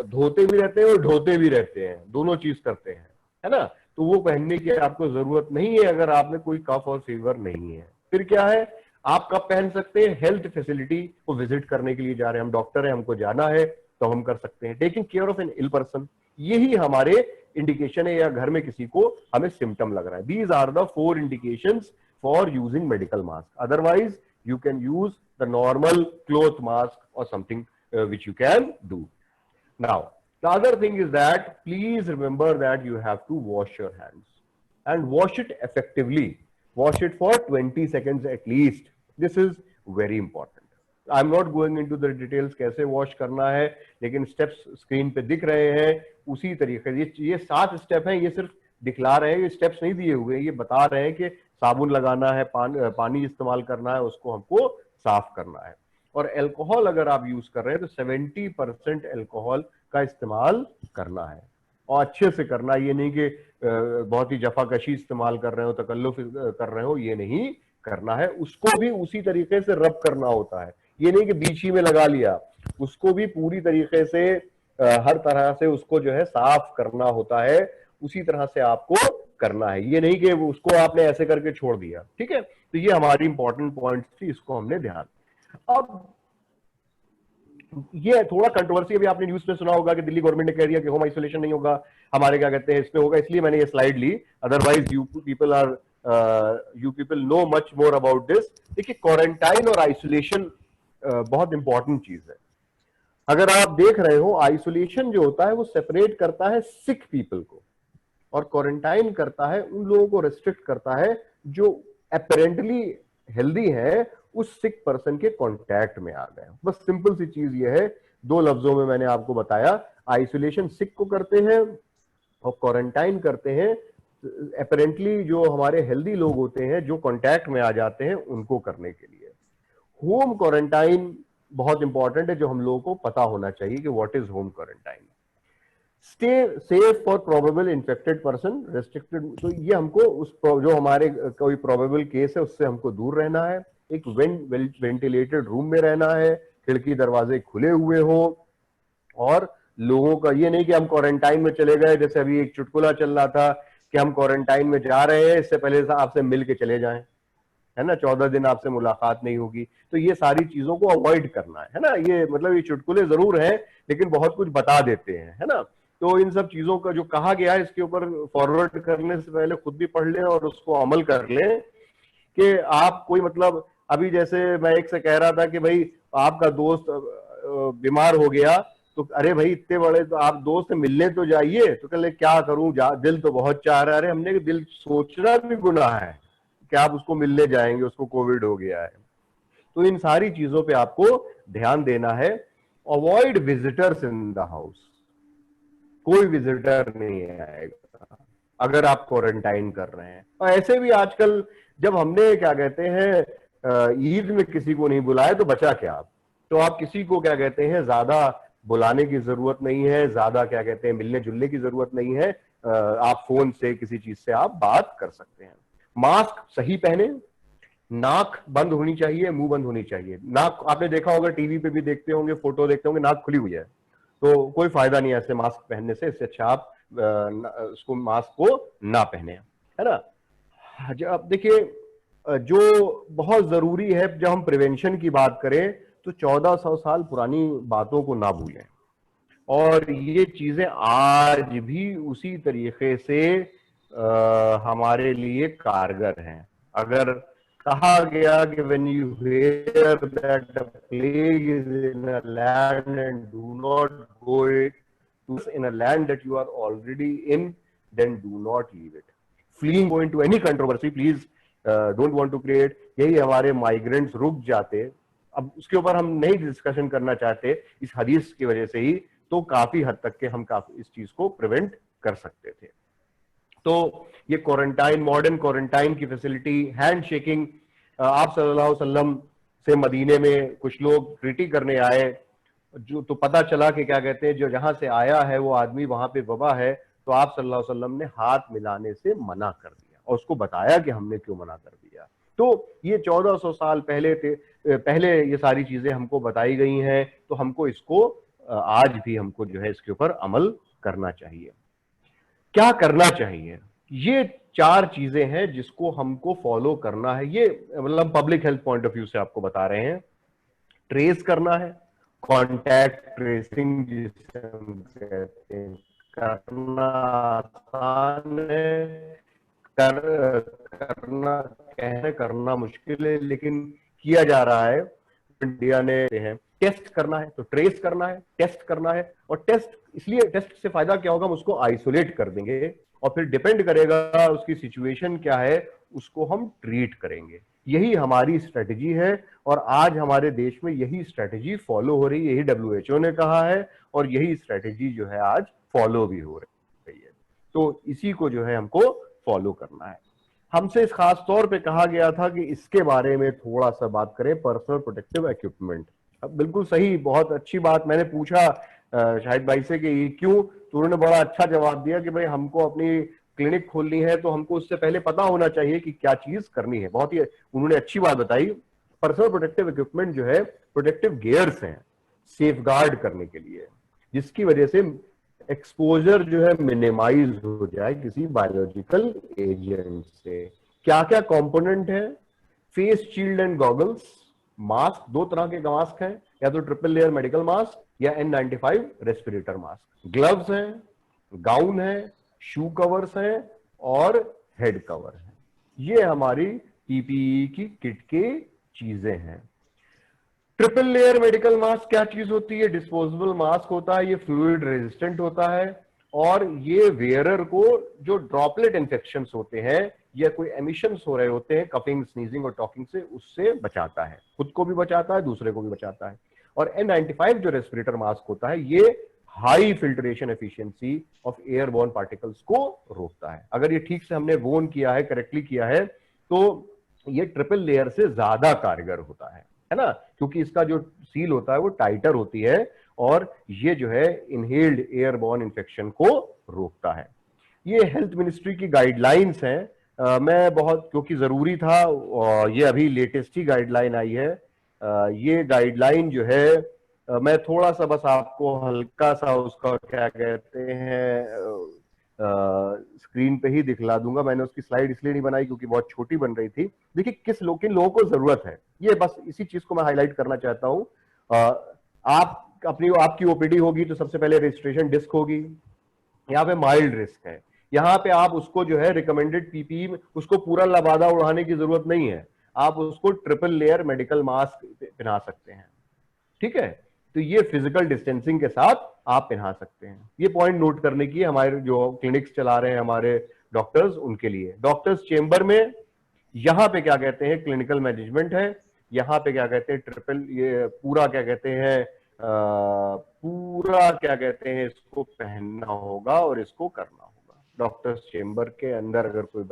धोते भी रहते हैं और ढोते भी रहते हैं, दोनों चीज करते हैं, है ना। तो वो पहनने की आपको जरूरत नहीं है अगर आप में कोई कफ और फीवर नहीं है। फिर क्या है, आप कब पहन सकते हैं? हेल्थ फैसिलिटी को विजिट करने के लिए जा रहे हैं, हम डॉक्टर हैं, हमको जाना है तो हम कर सकते हैं। Taking care of an ill person, यही हमारे इंडिकेशन है, या घर में किसी को हमें सिम्टम लग रहा है। These are the 4 indications for using medical mask. Otherwise you can use the normal cloth mask or something which you can do. Now, the other thing is that please remember that you have to wash your hands and wash it effectively. Wash it for 20 seconds at least. This is very important. I'm not going into the details कैसे wash करना है, लेकिन steps screen पे दिख रहे हैं उसी तरीके से। ये 7 स्टेप हैं, ये सिर्फ दिखला रहे हैं, ये स्टेप्स नहीं दिए हुए हैं, ये बता रहे हैं कि साबुन लगाना है, पानी इस्तेमाल करना है, उसको हमको साफ करना है। और अल्कोहल अगर आप यूज कर रहे हैं तो 70% अल्कोहल का इस्तेमाल करना है, और अच्छे से करना। ये नहीं कि बहुत ही जफाकशी इस्तेमाल कर रहे हो, तकल्लुफ कर रहे हो, ये नहीं करना है। उसको भी उसी तरीके से रब करना होता है, ये नहीं कि बीच ही में लगा लिया, उसको भी पूरी तरीके से हर तरह से उसको जो है साफ करना होता है, उसी तरह से आपको करना है। ये नहीं कि उसको आपने ऐसे करके छोड़ दिया, ठीक है। तो ये हमारी इंपॉर्टेंट पॉइंट्स थी, इसको हमने ध्यान। अब ये थोड़ा कंट्रोवर्सी अभी आपने न्यूज में सुना होगा कि दिल्ली गवर्नमेंट ने कह दिया कि होम आइसोलेशन नहीं होगा, हमारे क्या कहते हैं इसमें होगा, इसलिए मैंने ये स्लाइड ली। Otherwise you people know much more about this. देखिए, क्वारंटाइन और आइसोलेशन बहुत इंपॉर्टेंट चीज है। अगर आप देख रहे हो, आइसोलेशन जो होता है वो सेपरेट करता है सिक पीपल को, और क्वारंटाइन करता है उन लोगों को, रेस्ट्रिक्ट करता है जो अपेरेंटली हेल्दी है, उस सिक पर्सन के कांटेक्ट में आ गए। बस सिंपल सी चीज ये है, 2 लफ्जों में मैंने आपको बताया। आइसोलेशन सिक को करते हैं और क्वारंटाइन करते हैं अपेरेंटली जो हमारे हेल्दी लोग होते हैं, जो कांटेक्ट में आ जाते हैं, उनको करने के लिए। होम क्वारंटाइन बहुत इंपॉर्टेंट है, जो हम लोगों को पता होना चाहिए कि what is home quarantine. Stay safe for probable infected person, restricted. तो ये हमको उस जो हमारे कोई प्रोबेबल केस है उससे हमको दूर रहना है। एक वेंटिलेटेड रूम में रहना है, खिड़की दरवाजे खुले हुए हो, और लोगों का ये नहीं कि हम क्वारंटाइन में चले गए, जैसे अभी एक चुटकुला चल रहा था कि हम क्वारंटाइन में जा रहे हैं, इससे पहले आपसे मिल के चले जाएं, है ना, 14 दिन आपसे मुलाकात नहीं होगी। तो ये सारी चीजों को अवॉइड करना है ना। ये मतलब ये चुटकुले जरूर हैं लेकिन बहुत कुछ बता देते हैं, है ना। तो इन सब चीजों का जो कहा गया है, इसके ऊपर फॉरवर्ड करने से पहले खुद भी पढ़ लें और उसको अमल कर लें कि आप कोई मतलब, अभी जैसे मैं एक से कह रहा था कि भाई आपका दोस्त बीमार हो गया, तो अरे भाई इतने बड़े तो आप दोस्त से मिलने तो जाइए, तो कह क्या करूं, दिल तो बहुत चाह रहा है। अरे हमने दिल सोचना भी गुनाह है कि आप उसको मिलने जाएंगे, उसको कोविड हो गया है। तो इन सारी चीजों पे आपको ध्यान देना है। Avoid visitors in the house, कोई विजिटर नहीं आएगा अगर आप क्वारंटाइन कर रहे हैं। और ऐसे भी आजकल जब हमने क्या कहते हैं ईद में किसी को नहीं बुलाया तो बचा क्या आप, तो आप किसी को क्या कहते हैं ज्यादा बुलाने की जरूरत नहीं है, ज्यादा क्या कहते हैं मिलने जुलने की जरूरत नहीं है। आप फोन से किसी चीज से आप बात कर सकते हैं। मास्क सही पहने, नाक बंद होनी चाहिए, मुंह बंद होनी चाहिए। नाक आपने देखा होगा, टीवी पे भी देखते होंगे, फोटो देखते होंगे, नाक खुली हुई है, तो कोई फायदा नहीं है ऐसे मास्क पहनने से। इससे अच्छा आप उसको मास्क को ना पहने, है ना। अब देखिए, जो बहुत जरूरी है जब हम प्रिवेंशन की बात करें तो 1400 साल पुरानी बातों को ना भूलें, और ये चीजें आज भी उसी तरीके से हमारे लिए कारगर हैं। अगर कहा गया कि when you hear that the plague is in a land and do not go in a land that you are already in, then do not leave it. fleeing go into any controversy, please don't want to create. यही हमारे migrants रुक जाते, अब उसके ऊपर हम नहीं discussion करना चाहते इस हदीस की वजह से ही, तो काफी हद तक के हम काफी इस चीज को प्रिवेंट कर सकते थे। तो ये क्वारंटाइन, मॉडर्न क्वारंटाइन की फैसिलिटी, हैंड शेकिंग, आप सल्लल्लाहु अलैहि वसल्लम से मदीने में कुछ लोग ट्रीटी करने आए, जो तो पता चला कि क्या कहते हैं जो जहां से आया है वो आदमी वहां पे वबा है, तो आप सल्लल्लाहु अलैहि वसल्लम ने हाथ मिलाने से मना कर दिया और उसको बताया कि हमने क्यों मना कर दिया। तो ये 1400 साल पहले ये सारी चीजें हमको बताई गई हैं, तो हमको इसको आज भी हमको जो है इसके ऊपर अमल करना चाहिए। क्या करना चाहिए? ये 4 चीजें हैं जिसको हमको फॉलो करना है। ये मतलब public health point of view से आपको बता रहे हैं। ट्रेस करना है, कॉन्टैक्ट ट्रेसिंग जिसे हम कहते हैं, करना आसान है, करना मुश्किल है, लेकिन किया जा रहा है। इंडिया ने है टेस्ट करना है, तो ट्रेस करना है, टेस्ट करना है, और टेस्ट इसलिए, टेस्ट से फायदा क्या होगा, हम उसको आइसोलेट कर देंगे और फिर डिपेंड करेगा उसकी सिचुएशन क्या है, उसको हम ट्रीट करेंगे। यही हमारी स्ट्रेटजी है और आज हमारे देश में यही स्ट्रेटजी फॉलो हो रही है। यही WHO ने कहा है और यही स्ट्रेटजी जो है आज फॉलो भी हो रही है। तो इसी को जो है हमको फॉलो करना है। हमसे इस खास तौर पे कहा गया था कि इसके बारे में थोड़ा सा बात करें, पर्सनल प्रोटेक्टिव इक्विपमेंट। अब बिल्कुल सही, बहुत अच्छी बात। मैंने पूछा शाहिद भाई से कि ये क्यों, तो उन्होंने बड़ा अच्छा जवाब दिया कि भाई हमको अपनी क्लिनिक खोलनी है तो हमको उससे पहले पता होना चाहिए कि क्या चीज करनी है। बहुत ही उन्होंने अच्छी बात बताई। पर्सनल प्रोटेक्टिव इक्विपमेंट जो है प्रोटेक्टिव गियर्स हैं सेफगार्ड करने के लिए, जिसकी वजह से एक्सपोजर जो है मिनिमाइज हो जाए किसी बायोलॉजिकल एजेंट से। क्या क्या कंपोनेंट है? Face shield and goggles, mask, 2 तरह के मास्क हैं, या तो ट्रिपल लेयर मेडिकल मास्क या N95 रेस्पिरेटर मास्क, ग्लव्स हैं, गाउन है, शू कवर्स हैं और हेड कवर है। ये हमारी PPE की किट के चीजें हैं। ट्रिपल लेयर मेडिकल मास्क क्या चीज होती है? डिस्पोजेबल मास्क होता है, ये फ्लूइड रेजिस्टेंट होता है और ये वेयरर को जो ड्रॉपलेट इन्फेक्शंस होते हैं या कोई एमिशंस हो रहे होते हैं कफिंग, स्नीजिंग और टॉकिंग से, उससे बचाता है, खुद को भी बचाता है, दूसरे को भी बचाता है। और N95 जो रेस्पिरेटर मास्क होता है, ये high filtration efficiency of airborne particles को रोकता है। अगर ये ठीक से हमने वोन किया है, करेक्टली किया है, तो ये ट्रिपल लेयर से ज्यादा कारगर होता है ना, क्योंकि इसका जो सील होता है वो टाइटर होती है और ये जो है इनहेल्ड एयरबोर्न इन्फेक्शन को रोकता है। ये हेल्थ मिनिस्ट्री की गाइडलाइंस हैं। मैं बहुत, क्योंकि जरूरी था, ये अभी लेटेस्ट ही गाइडलाइन आई है। ये गाइडलाइन जो है मैं थोड़ा सा बस आपको हल्का सा उसका क्या कहते हैं स्क्रीन पे ही दिखला दूंगा। मैंने उसकी स्लाइड इसलिए नहीं बनाई क्योंकि बहुत छोटी बन रही थी। देखिए किन लोगों को जरूरत है, ये बस इसी चीज को मैं हाईलाइट करना चाहता हूं। आपकी ओपीडी होगी तो सबसे पहले रजिस्ट्रेशन डिस्क होगी, यहाँ पे माइल्ड रिस्क है, यहाँ पे आप उसको जो है रिकमेंडेड PPE, उसको पूरा लबादा उड़ाने की जरूरत नहीं है, आप उसको ट्रिपल लेयर मेडिकल मास्क पहना सकते हैं, ठीक है। तो ये फिजिकल डिस्टेंसिंग के साथ आप पहना सकते हैं। ये पॉइंट नोट करने की हमारे जो क्लिनिक्स चला रहे हैं हमारे डॉक्टर्स, उनके लिए। डॉक्टर्स चेंबर में यहाँ पे क्या कहते हैं क्लिनिकल मैनेजमेंट है, यहाँ पे क्या कहते हैं ट्रिपल, ये पूरा क्या कहते हैं पूरा क्या कहते हैं इसको पहनना होगा और इसको करना होगा। डॉक्टर्स चेंबर के अंदर अगर कोई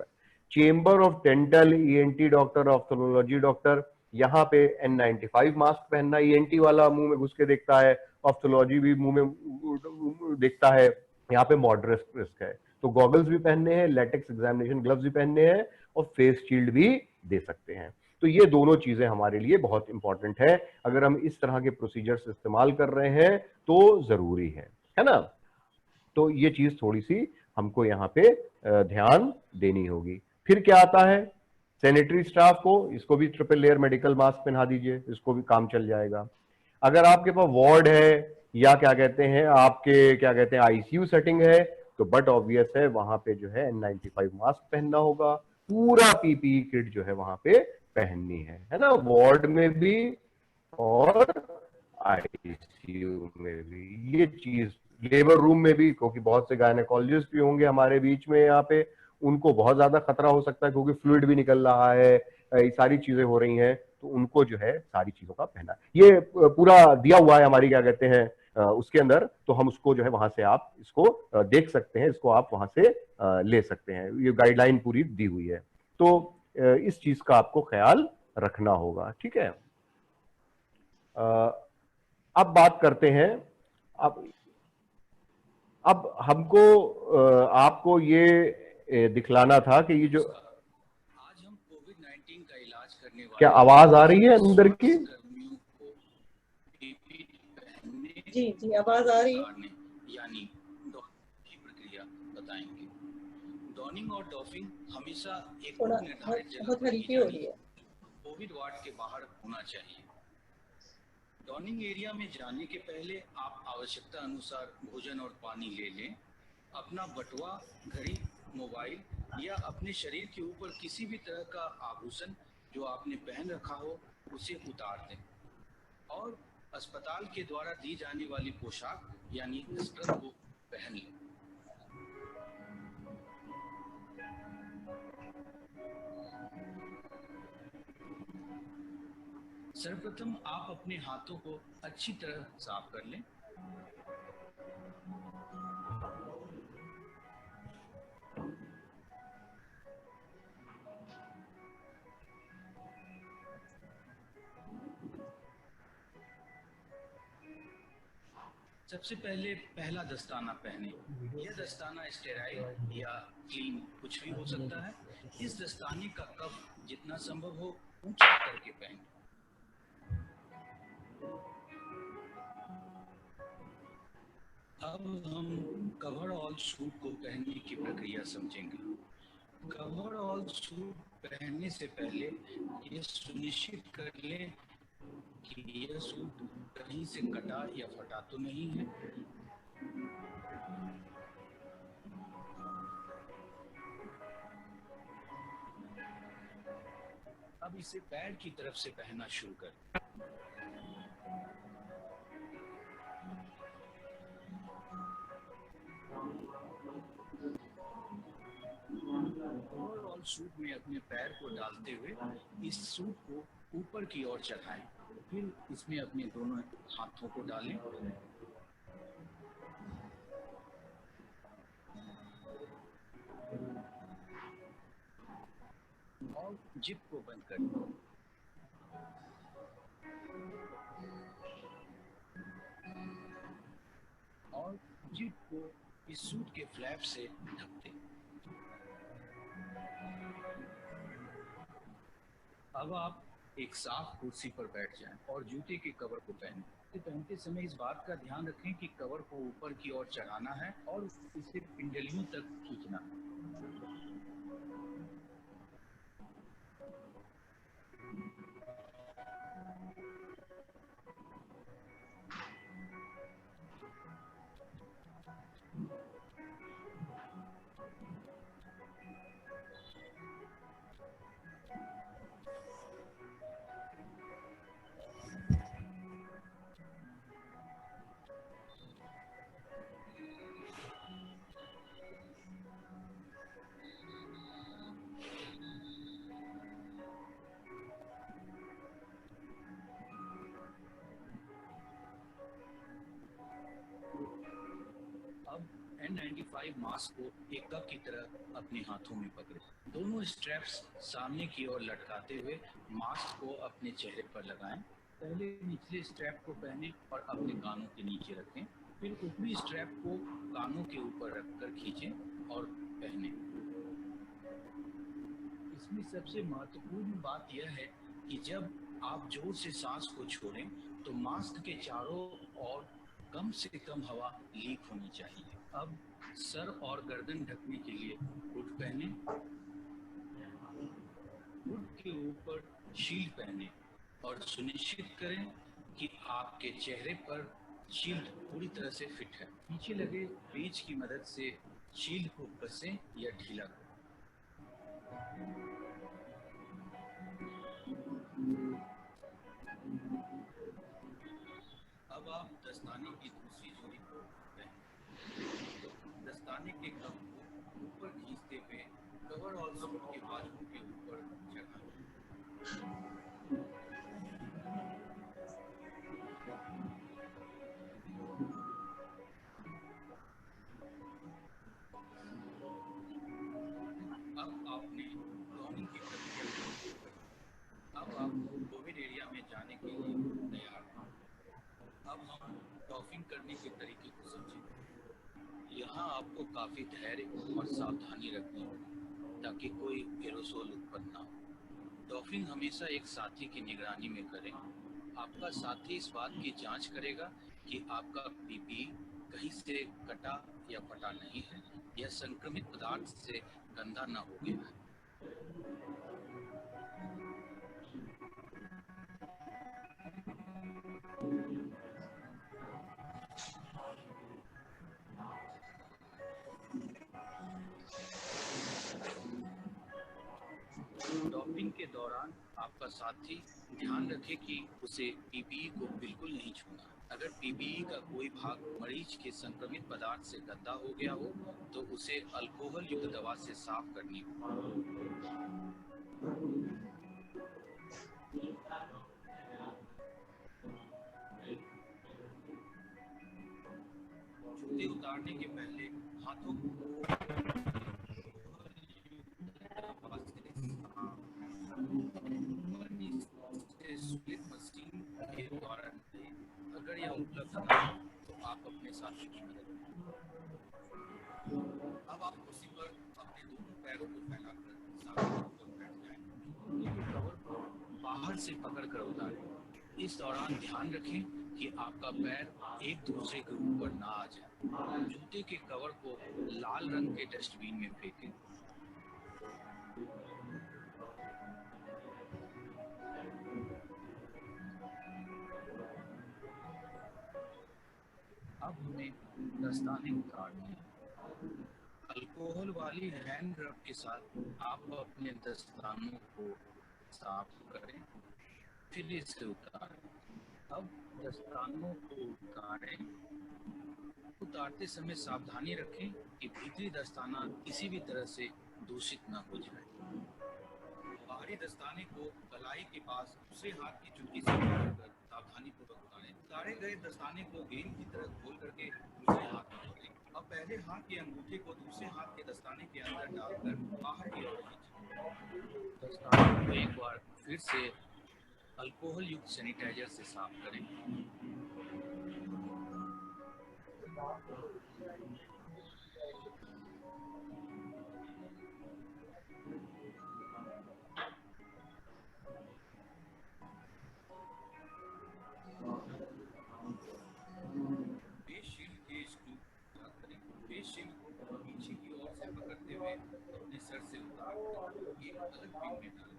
chamber of dental, ENT doctor, ophthalmology doctor, यहाँ पे N95 मास्क पहनना, ENT वाला मुंह में घुस के देखता है, ऑफ्थेल्मोलॉजी भी मुंह में देखता है, यहाँ पे मॉडरेट रिस्क है, तो गॉगल्स भी पहनने हैं, लेटेक्स एग्जामिनेशन ग्लव्स भी पहनने हैं और फेस शील्ड भी दे सकते हैं। तो ये दोनों चीजें हमारे लिए बहुत इंपॉर्टेंट है। अगर हम इस तरह के प्रोसीजर्स इस्तेमाल कर रहे हैं तो जरूरी है ना। तो ये चीज थोड़ी सी हमको यहाँ पे ध्यान देनी होगी। फिर क्या आता है, सैनिटरी स्टाफ को, इसको भी ट्रिपल लेयर मेडिकल मास्क पहना दीजिए, इसको भी काम चल जाएगा। अगर आपके पास वार्ड है या क्या कहते हैं आपके क्या कहते हैं ICU सेटिंग है, तो बट ऑब्वियस है वहां पे जो है N95 मास्क पहनना होगा, पूरा PPE किट जो है वहां पे पहननी है ना, वार्ड में भी और ICU में भी। ये चीज लेबर रूम में भी, क्योंकि बहुत से गायनेकोलॉजिस्ट भी होंगे हमारे बीच में यहाँ पे, उनको बहुत ज्यादा खतरा हो सकता है क्योंकि फ्लूइड भी निकल रहा है, ये सारी चीजें हो रही हैं, तो उनको जो है सारी चीजों का पहनना, ये पूरा दिया हुआ है हमारी क्या कहते हैं उसके अंदर, तो हम उसको जो है वहां से आप इसको देख सकते हैं, इसको आप वहां से ले सकते हैं, ये गाइडलाइन पूरी दी हुई है। तो इस चीज का आपको ख्याल रखना होगा, ठीक है। अब बात करते हैं, अब हमको आपको ये दिखलाना था कि ये जो आज हम कोविड-19 का इलाज करने वाले, क्या आवाज आ रही है अंदर की? जी आवाज आ रही है, यानी डॉनिंग की प्रक्रिया बताएंगे। डॉनिंग और डॉफिंग हमेशा एक निर्धारित जगह बहुत हल्की हो रही है, कोविड वार्ड के बाहर होना चाहिए। डॉनिंग एरिया में जाने के पहले आप आवश्यकता अनुसार भोजन और पानी ले लें। अपना बटुआ, घड़ी, मोबाइल या अपने शरीर के ऊपर किसी भी तरह का आभूषण जो आपने पहन रखा हो उसे उतार दें और अस्पताल के द्वारा दी जाने वाली पोशाक यानी स्क्रब को पहन लें। सर्वप्रथम आप अपने हाथों को अच्छी तरह साफ कर लें। सबसे पहले पहला दस्ताना पहने। यह दस्ताना स्टेराइल या क्लीन कुछ भी हो सकता है। इस दस्ताने का कफ जितना संभव हो ऊंचा करके पहने। अब हम कवर ऑल सूट को पहनने की प्रक्रिया समझेंगे। कवर ऑल सूट पहनने से पहले ये सुनिश्चित कर लें कि यह सूट कहीं से कटा या फटा तो नहीं है। अब इसे पैर की तरफ से पहनना शुरू करें। ओवरऑल सूट में अपने पैर को डालते हुए इस सूट को ऊपर की ओर चढ़ाएं, फिर इसमें अपने दोनों हाथों को डालें और जिप को बंद करें। और जिप को इस सूट के फ्लैप से ढक दें। अब आप एक साफ कुर्सी पर बैठ जाएं और जूते के कवर को पहनें। पहनते समय इस बात का ध्यान रखें कि कवर को ऊपर की ओर चढ़ाना है और इसे पिंडलियों तक खींचना है। N95 मास्क को एक कप की तरह अपने हाथों में पकड़ें। दोनों स्ट्रैप्स सामने की ओर लटकाते हुए मास्क को अपने चेहरे पर लगाएं। पहले निचले स्ट्रैप को पहनें और अपने कानों के नीचे रखें, फिर ऊपरी स्ट्रैप को कानों के ऊपर रखकर खींचें और पहनें। इसमें सबसे महत्वपूर्ण बात यह है कि जब आप जोर से सांस को छोड़ें तो मास्क के चारों ओर कम से कम हवा लीक होनी चाहिए। अब सर और गर्दन ढकने के लिए हुड पहने। हुड के ऊपर शील्ड पहने और सुनिश्चित करें कि आपके चेहरे पर शील्ड पूरी तरह से फिट है। पीछे लगे पेंच की मदद से शील्ड को कसें या ढीला करें। अब आप दस्ताने की दूसरी जोड़ी को पहनें। दस्ताने के कप को ऊपर खींचते हुए में जाने के लिए तैयार हैं। अब हम डॉफिंग करने के तरीके को समझें। यहाँ आपको काफी धैर्य और सावधानी रखनी होगी ताकि कोई एरोसोल उत्पन्न ना हो। डॉफिंग हमेशा एक साथी की निगरानी में करें। आपका साथी इस बात की जांच करेगा कि आपका पीपीई कहीं से कटा या फटा नहीं है या संक्रमित पदार्थ से गंदा न हो गया है। डॉपिंग के दौरान आपका साथी ध्यान रखे कि उसे पीपीई को बिल्कुल नहीं छूना। अगर पीपीई का कोई भाग मरीज के संक्रमित पदार्थ से गंदा हो गया हो तो उसे अल्कोहल युक्त दवा से साफ करनी हो। जूते उतारने के पहले हाथों को स्प्लिट मशीन के द्वारा, अगर यह उपलब्ध न हो तो आप अपने साथी की मदद करें। अब आप कुर्सी पर अपने दोनों पैरों को फैलाकर सावधानीपूर्वक बैठ जाएं। कवर को बाहर से पकड़कर उतारें। इस दौरान ध्यान रखें कि आपका पैर एक दूसरे के ऊपर ना आ जाए। जूते के कवर को लाल रंग के डस्टबिन में फेंकें। अब हमें दस्ताने उतारने हैं। अल्कोहल वाली हैंड रब के साथ आप अपने दस्तानों को साफ करें, फिर इसे उतारें। अब दस्तानों को उतारें। उतारते समय सावधानी रखें कि भीतरी दस्ताना किसी भी तरह से दूषित न हो जाए। बाहरी दस्ताने को कलाई के पास दूसरे हाथ की चुटकी से पकड़कर सावधानीपूर्वक उतारें। उतारे गए दस्ताने को गेंद की तरह खोल करके दूसरे हाथ में पकड़ें। अब पहले हाथ के अंगूठे को दूसरे हाथ के दस्ताने के अंदर डालकर बाहर की ओर खींचें। दस्ताने को एक बार फिर से अल्कोहल युक्त सैनिटाइजर से साफ करें। पीछे की ओर से पकड़ते हुए अपने सर से उतार एक अलग पिन में डालें।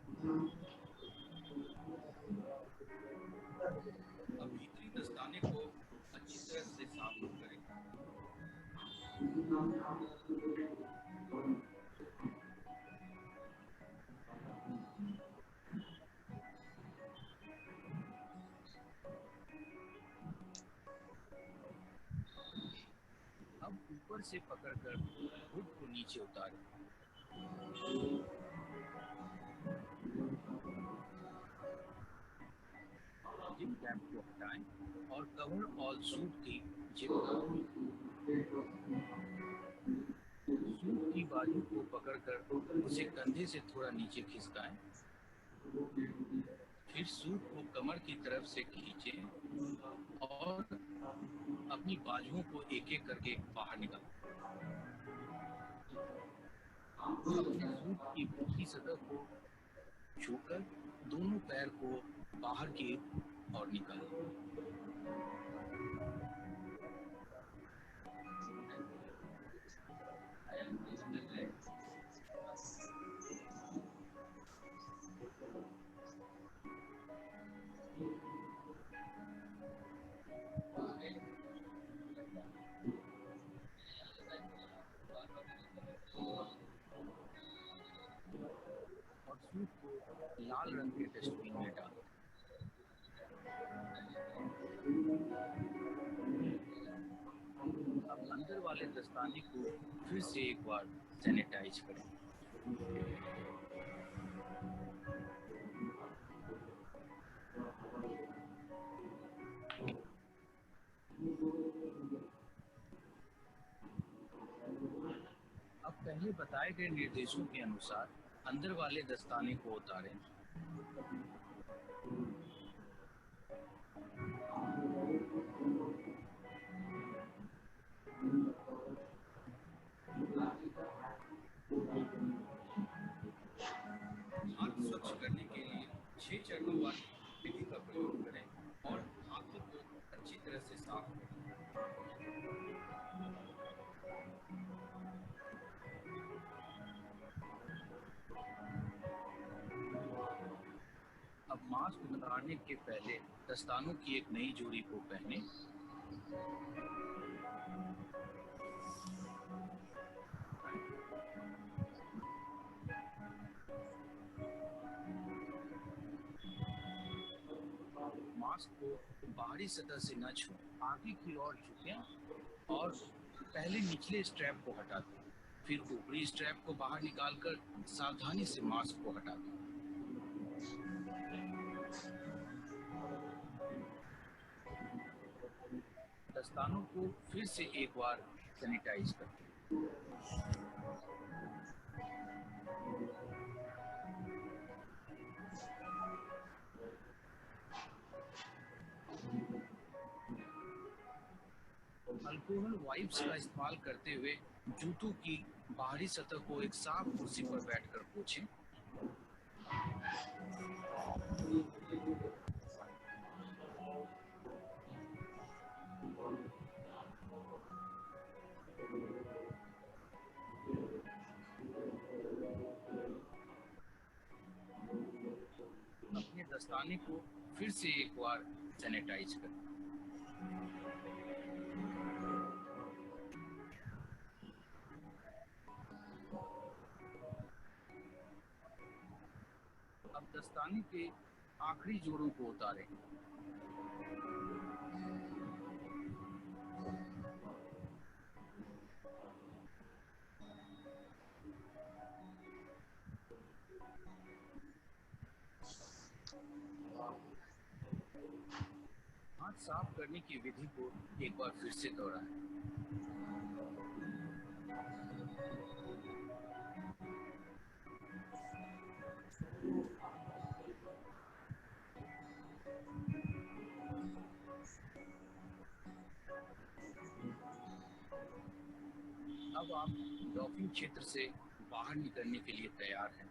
अब भीतरी दस्ताने को अच्छी तरह से साफ करें। अब ऊपर से पकड़कर हुड को नीचे उतारें। जिप कैप को हटाएं और कवर ऑल सूट की जिप खोलें। सूट की बाजू को पकड़कर उसे कंधे से थोड़ा नीचे खिसकाएं। फिर सूट को कमर की तरफ से खींचें और अपनी बाजुओं को एक एक करके बाहर निकालें। अपने सूट की ऊपरी सतह को छूकर दोनों पैर को बाहर की ओर निकालें। और सूट को लाल रंग के डस्टबिन में डालें। अब अंदर वाले दस्ताने को फिर से एक बार सैनिटाइज करें। अब पहले बताए गए निर्देशों के अनुसार अंदर वाले दस्ताने को उतारें। 6 चरणों वाली विधि का प्रयोग करें और हाथों को अच्छी तरह से साफ करें। अब मास्क उतारने के पहले दस्तानों की एक नई जोड़ी को पहने। मास्क को बाहरी सतह से न छूएं, आगे की ओर झुकें और पहले निचले स्ट्रैप को हटा दें, फिर ऊपरी स्ट्रैप को बाहर निकालकर सावधानी से मास्क को हटा दें। दस्तानों को फिर से एक बार सैनिटाइज करें। अल्कोहल वाइप्स का इस्तेमाल करते हुए जूतों की बाहरी सतह को एक साफ कुर्सी पर बैठकर पोंछें। अपने दस्ताने को फिर से एक बार सैनिटाइज करें। अब दस्ताने के आखिरी जोड़ों को उतारें। हाथ साफ करने की विधि को एक बार फिर से दोहराएं। अब आप डॉकिंग क्षेत्र से बाहर निकलने के लिए तैयार हैं।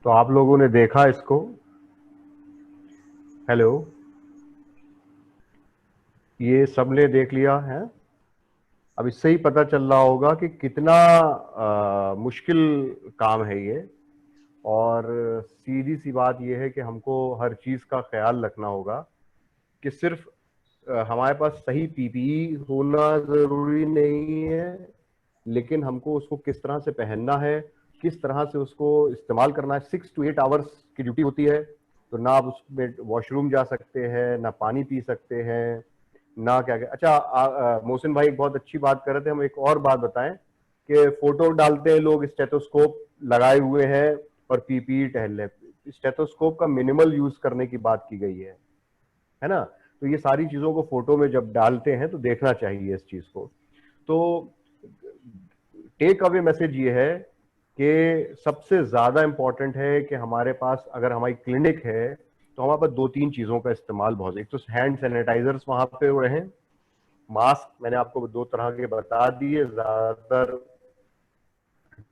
तो आप लोगों ने देखा इसको, हेलो, ये सबने देख लिया है। अब इससे ही पता चल रहा होगा कि कितना मुश्किल काम है ये, और सीधी सी बात ये है कि हमको हर चीज का ख्याल रखना होगा कि सिर्फ हमारे पास सही पीपीई होना जरूरी नहीं है, लेकिन हमको उसको किस तरह से पहनना है, किस तरह से उसको इस्तेमाल करना है। 6 to 8 आवर्स की ड्यूटी होती है, तो ना आप उसमें वॉशरूम जा सकते हैं, ना पानी पी सकते हैं, ना क्या क्या। अच्छा, मोहसिन भाई एक बहुत अच्छी बात कर रहे थे, हम एक और बात बताएं कि फोटो डालते हैं लोग स्टेथोस्कोप लगाए हुए हैं और पीपीई टहल रहे। स्टेथोस्कोप का मिनिमल यूज करने की बात की गई है ना। तो ये सारी चीजों को फोटो में जब डालते हैं तो देखना चाहिए इस चीज को। तो टेक अवे मैसेज ये है कि सबसे ज्यादा इंपॉर्टेंट है कि हमारे पास अगर हमारी क्लिनिक है तो हमारे पास 2-3 चीजों का इस्तेमाल बहुत है। एक तो हैंड सैनिटाइजर्स वहां पे रहें, मास्क मैंने आपको 2 तरह के बता दिए, ज्यादातर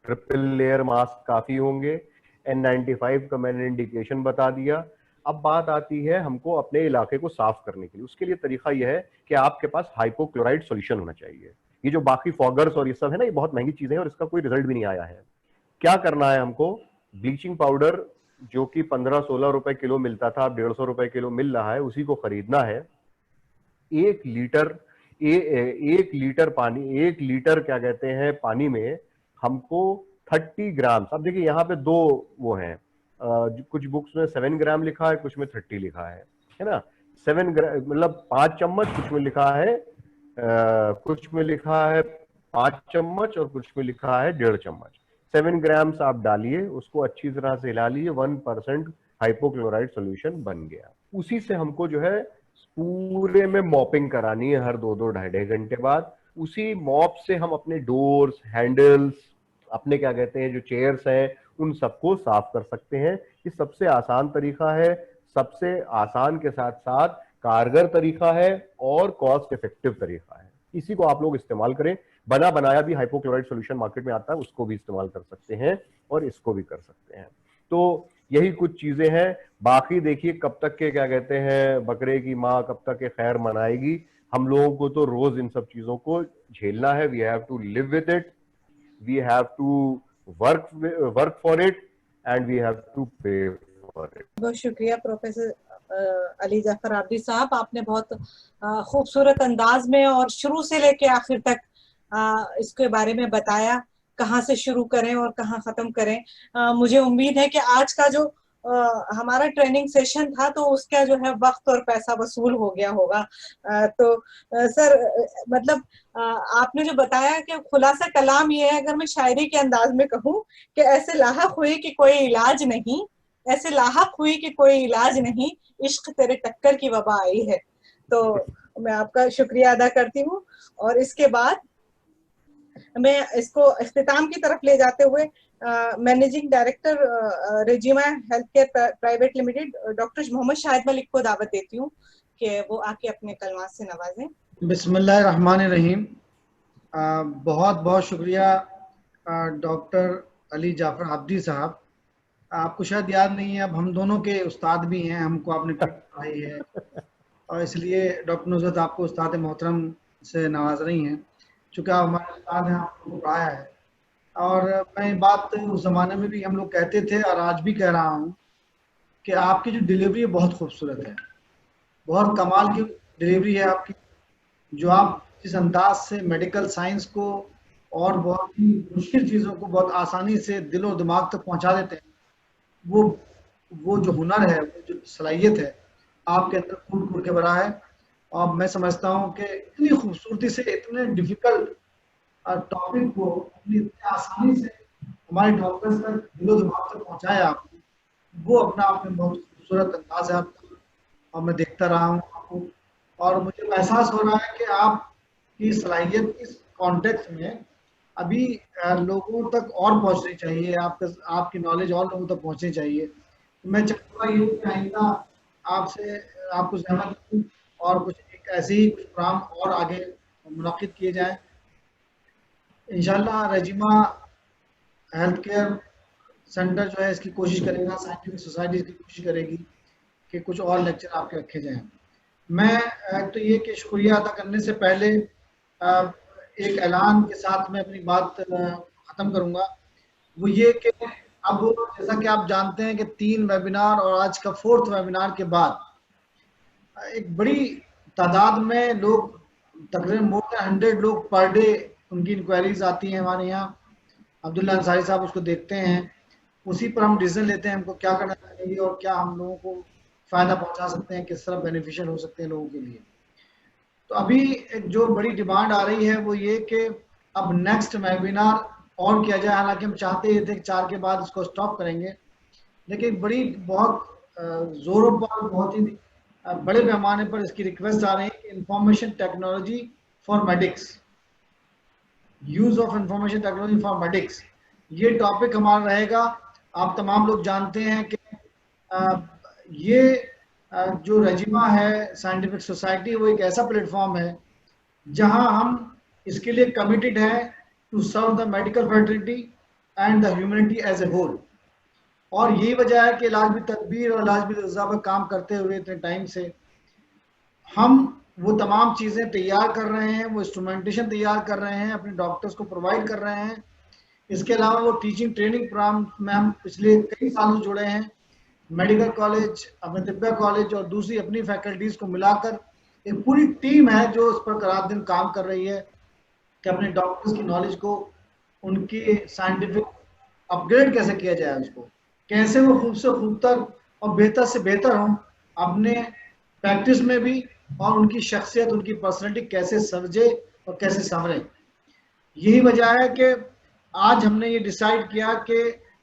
ट्रिपल लेयर मास्क काफी होंगे। N95 का मैंने इंडिकेशन बता दिया। अब बात आती है हमको अपने इलाके को साफ करने के लिए। उसके लिए तरीका यह है कि आपके पास हाइपोक्लोराइड सॉल्यूशन होना चाहिए। ये जो बाकी फॉगर्स और ये सब है ना, ये बहुत महंगी चीजें हैं और इसका कोई रिजल्ट भी नहीं आया है। क्या करना है हमको, ब्लीचिंग पाउडर जो कि 15-16 रुपए किलो मिलता था, अब 150 रुपए किलो मिल रहा है, उसी को खरीदना है। 1 लीटर पानी, 1 लीटर क्या कहते हैं पानी में हमको 30 ग्राम, अब देखिए यहाँ पे 2 वो हैं, कुछ बुक्स में 7 ग्राम लिखा है, कुछ में 30 लिखा है ना। 7 ग्राम मतलब 5 चम्मच, कुछ में लिखा है 5 चम्मच और कुछ में लिखा है 1.5 चम्मच। 7 ग्राम्स आप डालिए, उसको अच्छी तरह से हिला लीजिए, 1% हाइपोक्लोराइड सॉल्यूशन बन गया। उसी से हमको जो है पूरे में मॉपिंग करानी है हर 2-2 ढाई घंटे बाद। उसी मॉप से हम अपने डोर्स, हैंडल्स, अपने क्या कहते हैं जो चेयर्स हैं, उन सबको साफ कर सकते हैं। ये सबसे आसान तरीका है, सबसे आसान के साथ साथ कारगर तरीका है और कॉस्ट इफेक्टिव तरीका है। इसी को आप लोग इस्तेमाल करें। बना बनाया भी हाइपोक्लोराइड सॉल्यूशन मार्केट में आता है, उसको भी इस्तेमाल कर सकते हैं और इसको भी कर सकते हैं। तो यही कुछ चीजें हैं। बाकी देखिए कब तक के क्या कहते हैं, बकरे की माँ कब तक के खैर मनाएगी। हम लोगों को तो रोज इन सब चीजों को झेलना है। We have to live with it, we have to work for it and we have to pay for it. बहुत शुक्रिया प्रोफेसर अली जाफर आब्दी साहब, आपने बहुत खूबसूरत अंदाज में और शुरू से लेके आखिर तक इसके बारे में बताया, कहाँ से शुरू करें और कहाँ खत्म करें। मुझे उम्मीद है कि आज का जो हमारा ट्रेनिंग सेशन था तो उसका जो है वक्त और पैसा वसूल हो गया होगा। तो सर मतलब आपने जो बताया कि खुलासा कलाम ये है, अगर मैं शायरी के अंदाज में कहूँ कि ऐसे लाहक हुई कि कोई इलाज नहीं, ऐसे लाहक हुई कि कोई इलाज नहीं, इश्क तेरे टक्कर की वबा आई है। तो मैं आपका शुक्रिया अदा करती हूँ और इसके बाद मैं इसको इख्तिताम की तरफ ले जाते हुए managing director Rejima health care private limited doctor Mohammad Shahid Malik को दावत देती हूँ कि वो आके अपने कलमात से नवाजें। बिस्मिल्लाहिर्रहमानिर्रहीम। बहुत बहुत शुक्रिया डॉक्टर अली जाफर आब्दी साहब। आपको शायद याद नहीं है, अब हम दोनों के उस्ताद भी हैं, हमको आपने पढ़ाई है और इसलिए डॉक्टर नुज़रत आपको उस्ताद मोहतरम से नवाज रही हैं, चूँकि आप हमारे उस्ताद हैं, आपको पढ़ाया है। और मैं बात उस ज़माने में भी हम लोग कहते थे और आज भी कह रहा हूँ कि आपकी जो डिलीवरी बहुत खूबसूरत है, बहुत कमाल की डिलीवरी है आपकी। जो आप जिस अंदाज से मेडिकल साइंस को और बहुत ही मुश्किल चीज़ों को बहुत आसानी से दिलो दिमाग तक पहुँचा देते हैं, वो जो हुनर है, वो जो सलाहियत है आपके अंदर कूट कूट के भरा है। और मैं समझता हूँ कि इतनी खूबसूरती से इतने डिफिकल्ट टॉपिक को इतनी आसानी से हमारे डॉक्टर्स तक दिलो दिमाग तक पहुँचाया आपने, वो अपना आप में बहुत खूबसूरत अंदाज है आपका। और मैं देखता रहा हूँ आपको और मुझे एहसास हो रहा है कि आपकी सलाहियत इस कॉन्टेक्स्ट में अभी लोगों तक और पहुंचनी चाहिए, आपकी नॉलेज और लोगों तक पहुंचनी चाहिए। मैं चाहूँगा ये कि आइंदा आपसे आपको ज़हमत दूँ और कुछ एक ऐसे ही कुछ प्रोग्राम और आगे मुनाकिद किए जाएँ। इंशाल्लाह रेजिमा हेल्थ केयर सेंटर जो है इसकी कोशिश करेगा, साइंटिफिक सोसाइटी की कोशिश करेगी कि कुछ और लेक्चर आपके रखे जाएँ। मैं तो ये कि शुक्रिया अदा करने से पहले एक ऐलान के साथ मैं अपनी बात ख़त्म करूँगा। वो ये कि अब जैसा कि आप जानते हैं कि 3 वेबिनार और आज का 4th वेबिनार के बाद एक बड़ी तादाद में लोग, तकरीबन मोर देन 100 लोग पर डे उनकी इंक्वायरीज आती हैं हमारे यहाँ। अब्दुल्ला अंसारी साहब उसको देखते हैं, उसी पर हम डिसीजन लेते हैं हमको क्या करना चाहिए और क्या हम लोगों को फ़ायदा पहुँचा सकते हैं, किस तरह बेनिफिशियल हो सकते हैं लोगों के लिए। तो अभी एक जो बड़ी डिमांड आ रही है वो ये कि अब नेक्स्ट वेबिनार और किया जाए। हालांकि हम चाहते ही थे कि 4 के बाद इसको स्टॉप करेंगे, लेकिन बड़ी बहुत ज़ोरों पर, बहुत ही बड़े पैमाने पर इसकी रिक्वेस्ट आ रही है कि information technology for medics, use of information technology for medics, ये टॉपिक हमारा रहेगा। आप तमाम लोग जानते हैं कि ये जो रेजिमा है साइंटिफिक सोसाइटी, वो एक ऐसा प्लेटफॉर्म है जहां हम इसके लिए कमिटेड हैं to serve the medical fraternity and the humanity as a whole. और यही वजह है कि इलाज भी तदबीर और इलाज भी रज़ा पर काम करते हुए इतने टाइम से हम वो तमाम चीज़ें तैयार कर रहे हैं, वो इंस्ट्रूमेंटेशन तैयार कर रहे हैं, अपने डॉक्टर्स को प्रोवाइड कर रहे हैं। इसके अलावा वो टीचिंग ट्रेनिंग प्रोग्राम में हम पिछले कई सालों जुड़े हैं। मेडिकल कॉलेज, अपने तिब्बा कॉलेज और दूसरी अपनी फैकल्टीज़ को मिलाकर एक पूरी टीम है जो उस पर रात दिन काम कर रही है कि अपने डॉक्टर्स की नॉलेज को, उनकी साइंटिफिक अपग्रेड कैसे किया जाए, उसको कैसे वो खूब से खूबतर और बेहतर से बेहतर हों अपने प्रैक्टिस में भी, और उनकी शख्सियत, उनकी पर्सनैलिटी कैसे सवजे और कैसे संवरे। यही वजह है कि आज हमने ये डिसाइड किया कि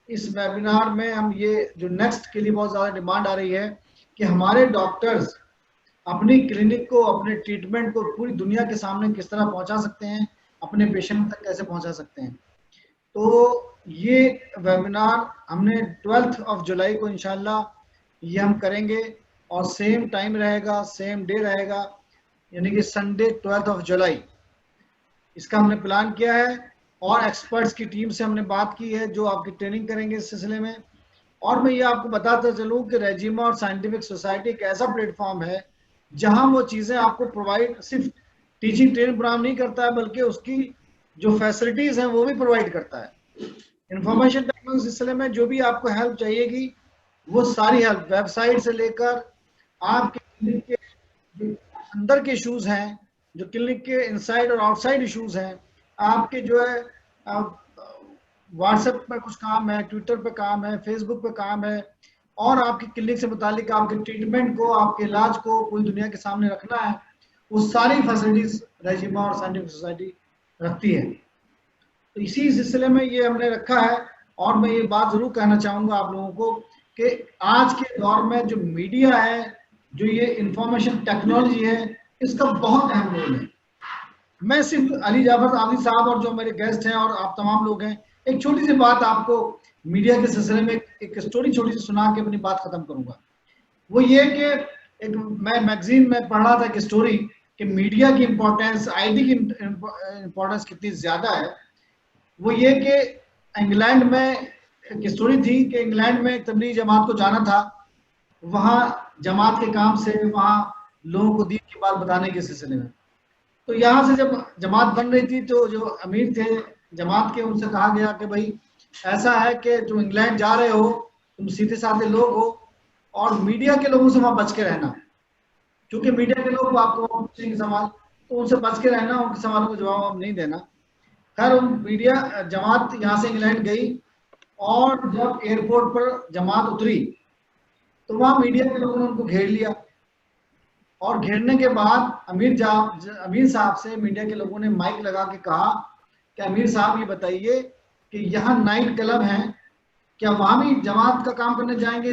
इस वेबिनार में हम ये जो नेक्स्ट के लिए बहुत ज़्यादा डिमांड आ रही है कि हमारे डॉक्टर्स अपनी क्लिनिक को, अपने ट्रीटमेंट को पूरी दुनिया के सामने किस तरह पहुंचा सकते हैं, अपने पेशेंट तक कैसे पहुंचा सकते हैं। तो ये वेबिनार हमने 12 जुलाई को इंशाल्लाह ये हम करेंगे और सेम टाइम रहेगा, सेम डे रहेगा, यानी कि संडे 12 जुलाई इसका हमने प्लान किया है। और एक्सपर्ट्स की टीम से हमने बात की है जो आपकी ट्रेनिंग करेंगे इस सिलसिले में। और मैं ये आपको बताता चलूँ कि रेजिमा और साइंटिफिक सोसाइटी एक ऐसा प्लेटफॉर्म है जहां वो चीज़ें आपको प्रोवाइड, सिर्फ टीचिंग ट्रेनिंग प्रोग्राम नहीं करता है बल्कि उसकी जो फैसिलिटीज़ हैं वो भी प्रोवाइड करता है। इंफॉर्मेशन टेक्नोलॉजी सिलसिले में जो भी आपको हेल्प चाहिएगी वो सारी हेल्प, वेबसाइट से लेकर आपके क्लिनिक के अंदर के इश्यूज हैं, जो क्लिनिक के इनसाइड और आउटसाइड इश्यूज हैं, आपके जो है व्हाट्सएप पे कुछ काम है, ट्विटर पे काम है, फेसबुक पे काम है, और आपकी क्लिनिक से मुतालिक आपके ट्रीटमेंट को, आपके इलाज को पूरी दुनिया के सामने रखना है, वो सारी फैसिलिटीज रेजिमा और साइंटिफिक सोसाइटी रखती है। तो इसी सिलसिले में ये हमने रखा है। और मैं ये बात जरूर कहना चाहूँगा आप लोगों को कि आज के दौर में जो मीडिया है, जो ये इंफॉर्मेशन टेक्नोलॉजी है, इसका बहुत अहम रोल है। मैं सिर्फ अली जाफर आबदी साहब और जो मेरे गेस्ट हैं और आप तमाम लोग हैं, एक छोटी सी बात आपको मीडिया के सिलसिले में एक स्टोरी छोटी सी सुना के अपनी बात खत्म करूंगा। वो ये कि एक मैं मैगजीन में पढ़ रहा था एक स्टोरी कि मीडिया की इम्पोर्टेंस, आईटी की इम्पोर्टेंस कितनी ज्यादा है। वो ये कि इंग्लैंड में एक स्टोरी थी कि इंग्लैंड में एक तबलीगी जमात को जाना था, वहाँ जमात के काम से वहाँ लोगों को दीन की बात बताने के सिलसिले में। तो यहाँ से जब जमात बन रही थी तो जो अमीर थे जमात के, उनसे कहा गया कि भाई ऐसा है कि तुम इंग्लैंड जा रहे हो, तुम सीधे साधे लोग हो और मीडिया के लोगों से वहाँ बच के रहना, क्योंकि मीडिया के लोग आपको पूछेंगे सवाल, तो उनसे बच के रहना, उनके सवालों का जवाब आप नहीं देना। खैर मीडिया जमात यहाँ से इंग्लैंड गई और जब एयरपोर्ट पर जमात उतरी तो वहाँ मीडिया के लोगों ने उनको घेर लिया। और घेरने के बाद अमीर साहब से मीडिया के लोगों ने माइक लगा के कहा कि अमीर साहब ये बताइए कि यहाँ नाइट क्लब हैं, क्या वहाँ भी जमात का काम करने जाएंगे,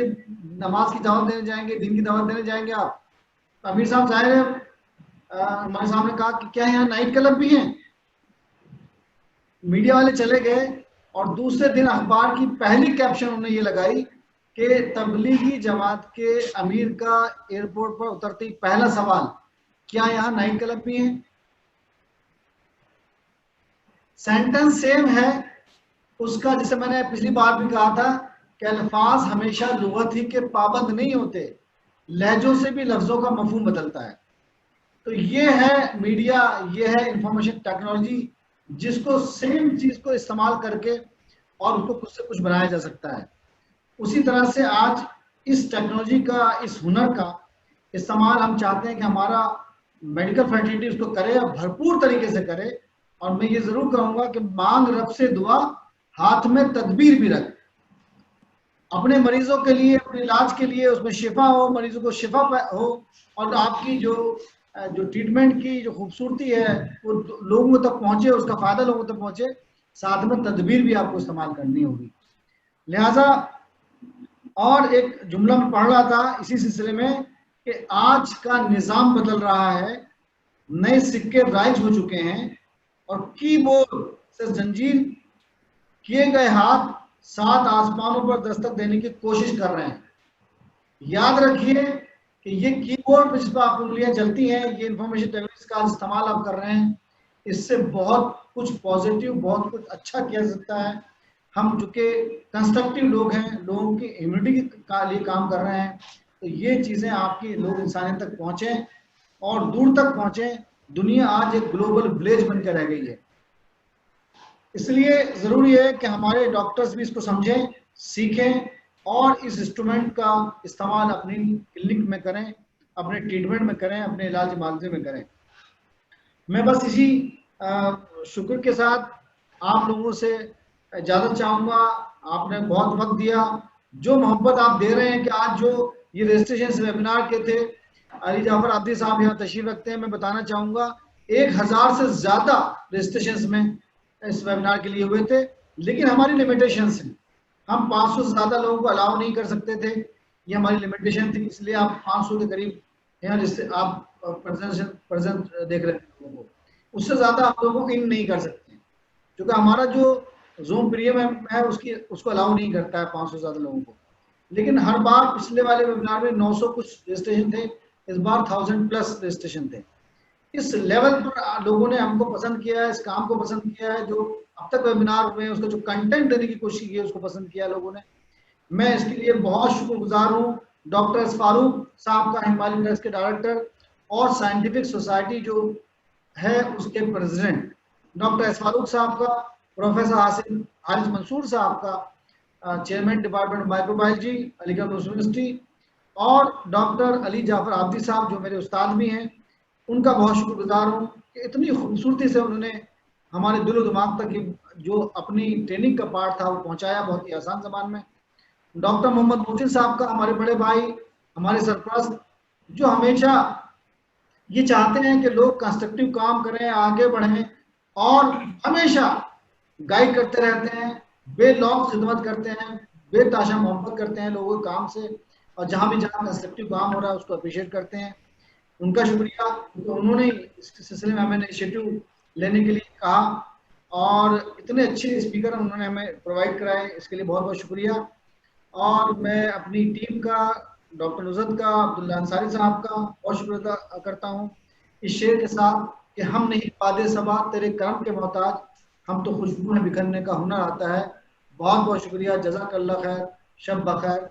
नमाज की दावत देने जाएंगे, दिन की दावत देने जाएंगे आप? तो अमीर साहब जाहिर है हमारे सामने कहा कि क्या यहाँ नाइट क्लब भी हैं? मीडिया वाले चले गए और दूसरे दिन अखबार की पहली कैप्शन उन्होंने ये लगाई कि तबलीगी जमात के अमीर का एयरपोर्ट पर उतरते ही पहला सवाल, क्या यहाँ नाइट क्लब भी हैं? सेंटेंस सेम है उसका, जैसे मैंने पिछली बार भी कहा था कि अल्फाज हमेशा लुगत ही के पाबंद नहीं होते, लहजों से भी लफ्जों का मफहूम बदलता है। तो ये है मीडिया, ये है इंफॉर्मेशन टेक्नोलॉजी, जिसको सेम चीज को इस्तेमाल करके और उसको कुछ से कुछ बनाया जा सकता है। उसी तरह से आज इस टेक्नोलॉजी का, इस हुनर का इस्तेमाल हम चाहते हैं कि हमारा मेडिकल फैकल्टी उसको करे और भरपूर तरीके से करे। और मैं ये जरूर कहूंगा कि मांग रब से दुआ, हाथ में तदबीर भी रख, अपने मरीजों के लिए, अपने इलाज के लिए उसमें शिफा हो, मरीजों को शिफा हो, और आपकी जो ट्रीटमेंट की जो खूबसूरती है वो लोगों तक पहुंचे, उसका फायदा लोगों तक पहुंचे, साथ में तदबीर भी आपको इस्तेमाल करनी होगी। लिहाजा और एक जुमला में पढ़ रहा था इसी सिलसिले में कि आज का निज़ाम बदल रहा है, नए सिक्के राइज हो चुके हैं और कीबोर्ड से जंजीर किए गए हाथ 7 आसमानों पर दस्तक देने की कोशिश कर रहे हैं। याद रखिए कि ये कीबोर्ड पर जिस पर आप उंगलियां चलती हैं, ये इंफॉर्मेशन टेक्नोलॉजी का इस्तेमाल आप कर रहे हैं, इससे बहुत कुछ पॉजिटिव, बहुत कुछ अच्छा किया जा सकता है। हम जो कि कंस्ट्रक्टिव लोग हैं, लोगों की इम्यूनिटी के लिए काम कर रहे हैं, तो ये चीज़ें आपकी लोग इंसानियत तक पहुँचें और दूर तक पहुँचें। दुनिया आज एक ग्लोबल विलेज बनकर रह गई है, इसलिए ज़रूरी है कि हमारे डॉक्टर्स भी इसको समझें, सीखें और इस इंस्ट्रूमेंट का इस्तेमाल अपनी क्लिनिक में करें, अपने ट्रीटमेंट में करें, अपने इलाज मुआवजे में करें। मैं बस इसी शुक्र के साथ आप लोगों से इजाज़त चाहूँगा। आपने बहुत वक्त दिया, जो मोहब्बत आप दे रहे हैं कि आज जो ये रजिस्ट्रेशन वेबिनार के थे, अली जाफर आब्दी साहब यहाँ तशरीफ रखते हैं, मैं बताना चाहूँगा 1000 से ज़्यादा रजिस्ट्रेशन में इस वेबिनार के लिए हुए थे, लेकिन हमारी लिमिटेशंस हैं, हम 500 से ज़्यादा लोगों को अलाउ नहीं कर सकते थे, ये हमारी लिमिटेशन थी, इसलिए आप 500 के करीब यहाँ जिससे आप प्रेजेंट देख रहे हैं लोगों को, उससे ज़्यादा आप लोगों को इन नहीं कर सकते, क्योंकि हमारा जो जूम प्रीमियम है उसको अलाउ नहीं करता है 500 से ज्यादा लोगों को। लेकिन हर बार पिछले वाले वेबिनार में 900 कुछ रजिस्ट्रेशन थे, इस बार 1000+ रजिस्ट्रेशन थे। इस लेवल पर लोगों ने हमको पसंद किया है, इस काम को पसंद किया है, जो अब तक वेबिनार हुए हैं उसका जो कंटेंट देने की कोशिश की है उसको पसंद किया लोगों ने। मैं इसके लिए बहुत शुक्रगुजार हूँ डॉक्टर फारूक साहब का, हिमालयन ड्रग्स के डायरेक्टर, और साइंटिफिक सोसाइटी जो है उसके प्रेसिडेंट डॉक्टर फारूक साहब का, प्रोफेसर हारिस मंसूर साहब का, chairman department of microbiology Aligarh university, और डॉक्टर अली जाफर आब्दी साहब जो मेरे उस्ताद भी हैं, उनका बहुत शुक्रगुजार हूँ कि इतनी खूबसूरती से उन्होंने हमारे दिलो दिमाग तक जो अपनी ट्रेनिंग का पार्ट था वो पहुंचाया बहुत ही आसान ज़बान में। डॉक्टर मोहम्मद मोहसिन साहब का, हमारे बड़े भाई, हमारे सरपरस्त, जो हमेशा ये चाहते हैं कि लोग कंस्ट्रक्टिव काम करें, आगे बढ़ें, और हमेशा गाइड करते रहते हैं, बेलौक खिदमत करते हैं, बेताशा मोहब्बत करते हैं लोगों के काम से, और जहाँ भी जहाँ कंस्ट्रक्टिव काम हो रहा है उसको अप्रिशिएट करते हैं। उनका शुक्रिया, तो उन्होंने इस सिलसिले में हमें इनिशिएटिव लेने के लिए कहा, और इतने अच्छे स्पीकर उन्होंने हमें प्रोवाइड कराए, इसके लिए बहुत बहुत शुक्रिया। और मैं अपनी टीम का, डॉक्टर नुज़रत का, अब्दुल्ला अंसारी साहब का बहुत शुक्रिया करता हूँ इस शेर के साथ कि हम नहीं पादे सबा तेरे करम के मोहताज, हम तो खुशबू में बिखरने का हुनर आता है। बहुत बहुत शुक्रिया, जज़ाकल्लाह खैर, शब बखैर,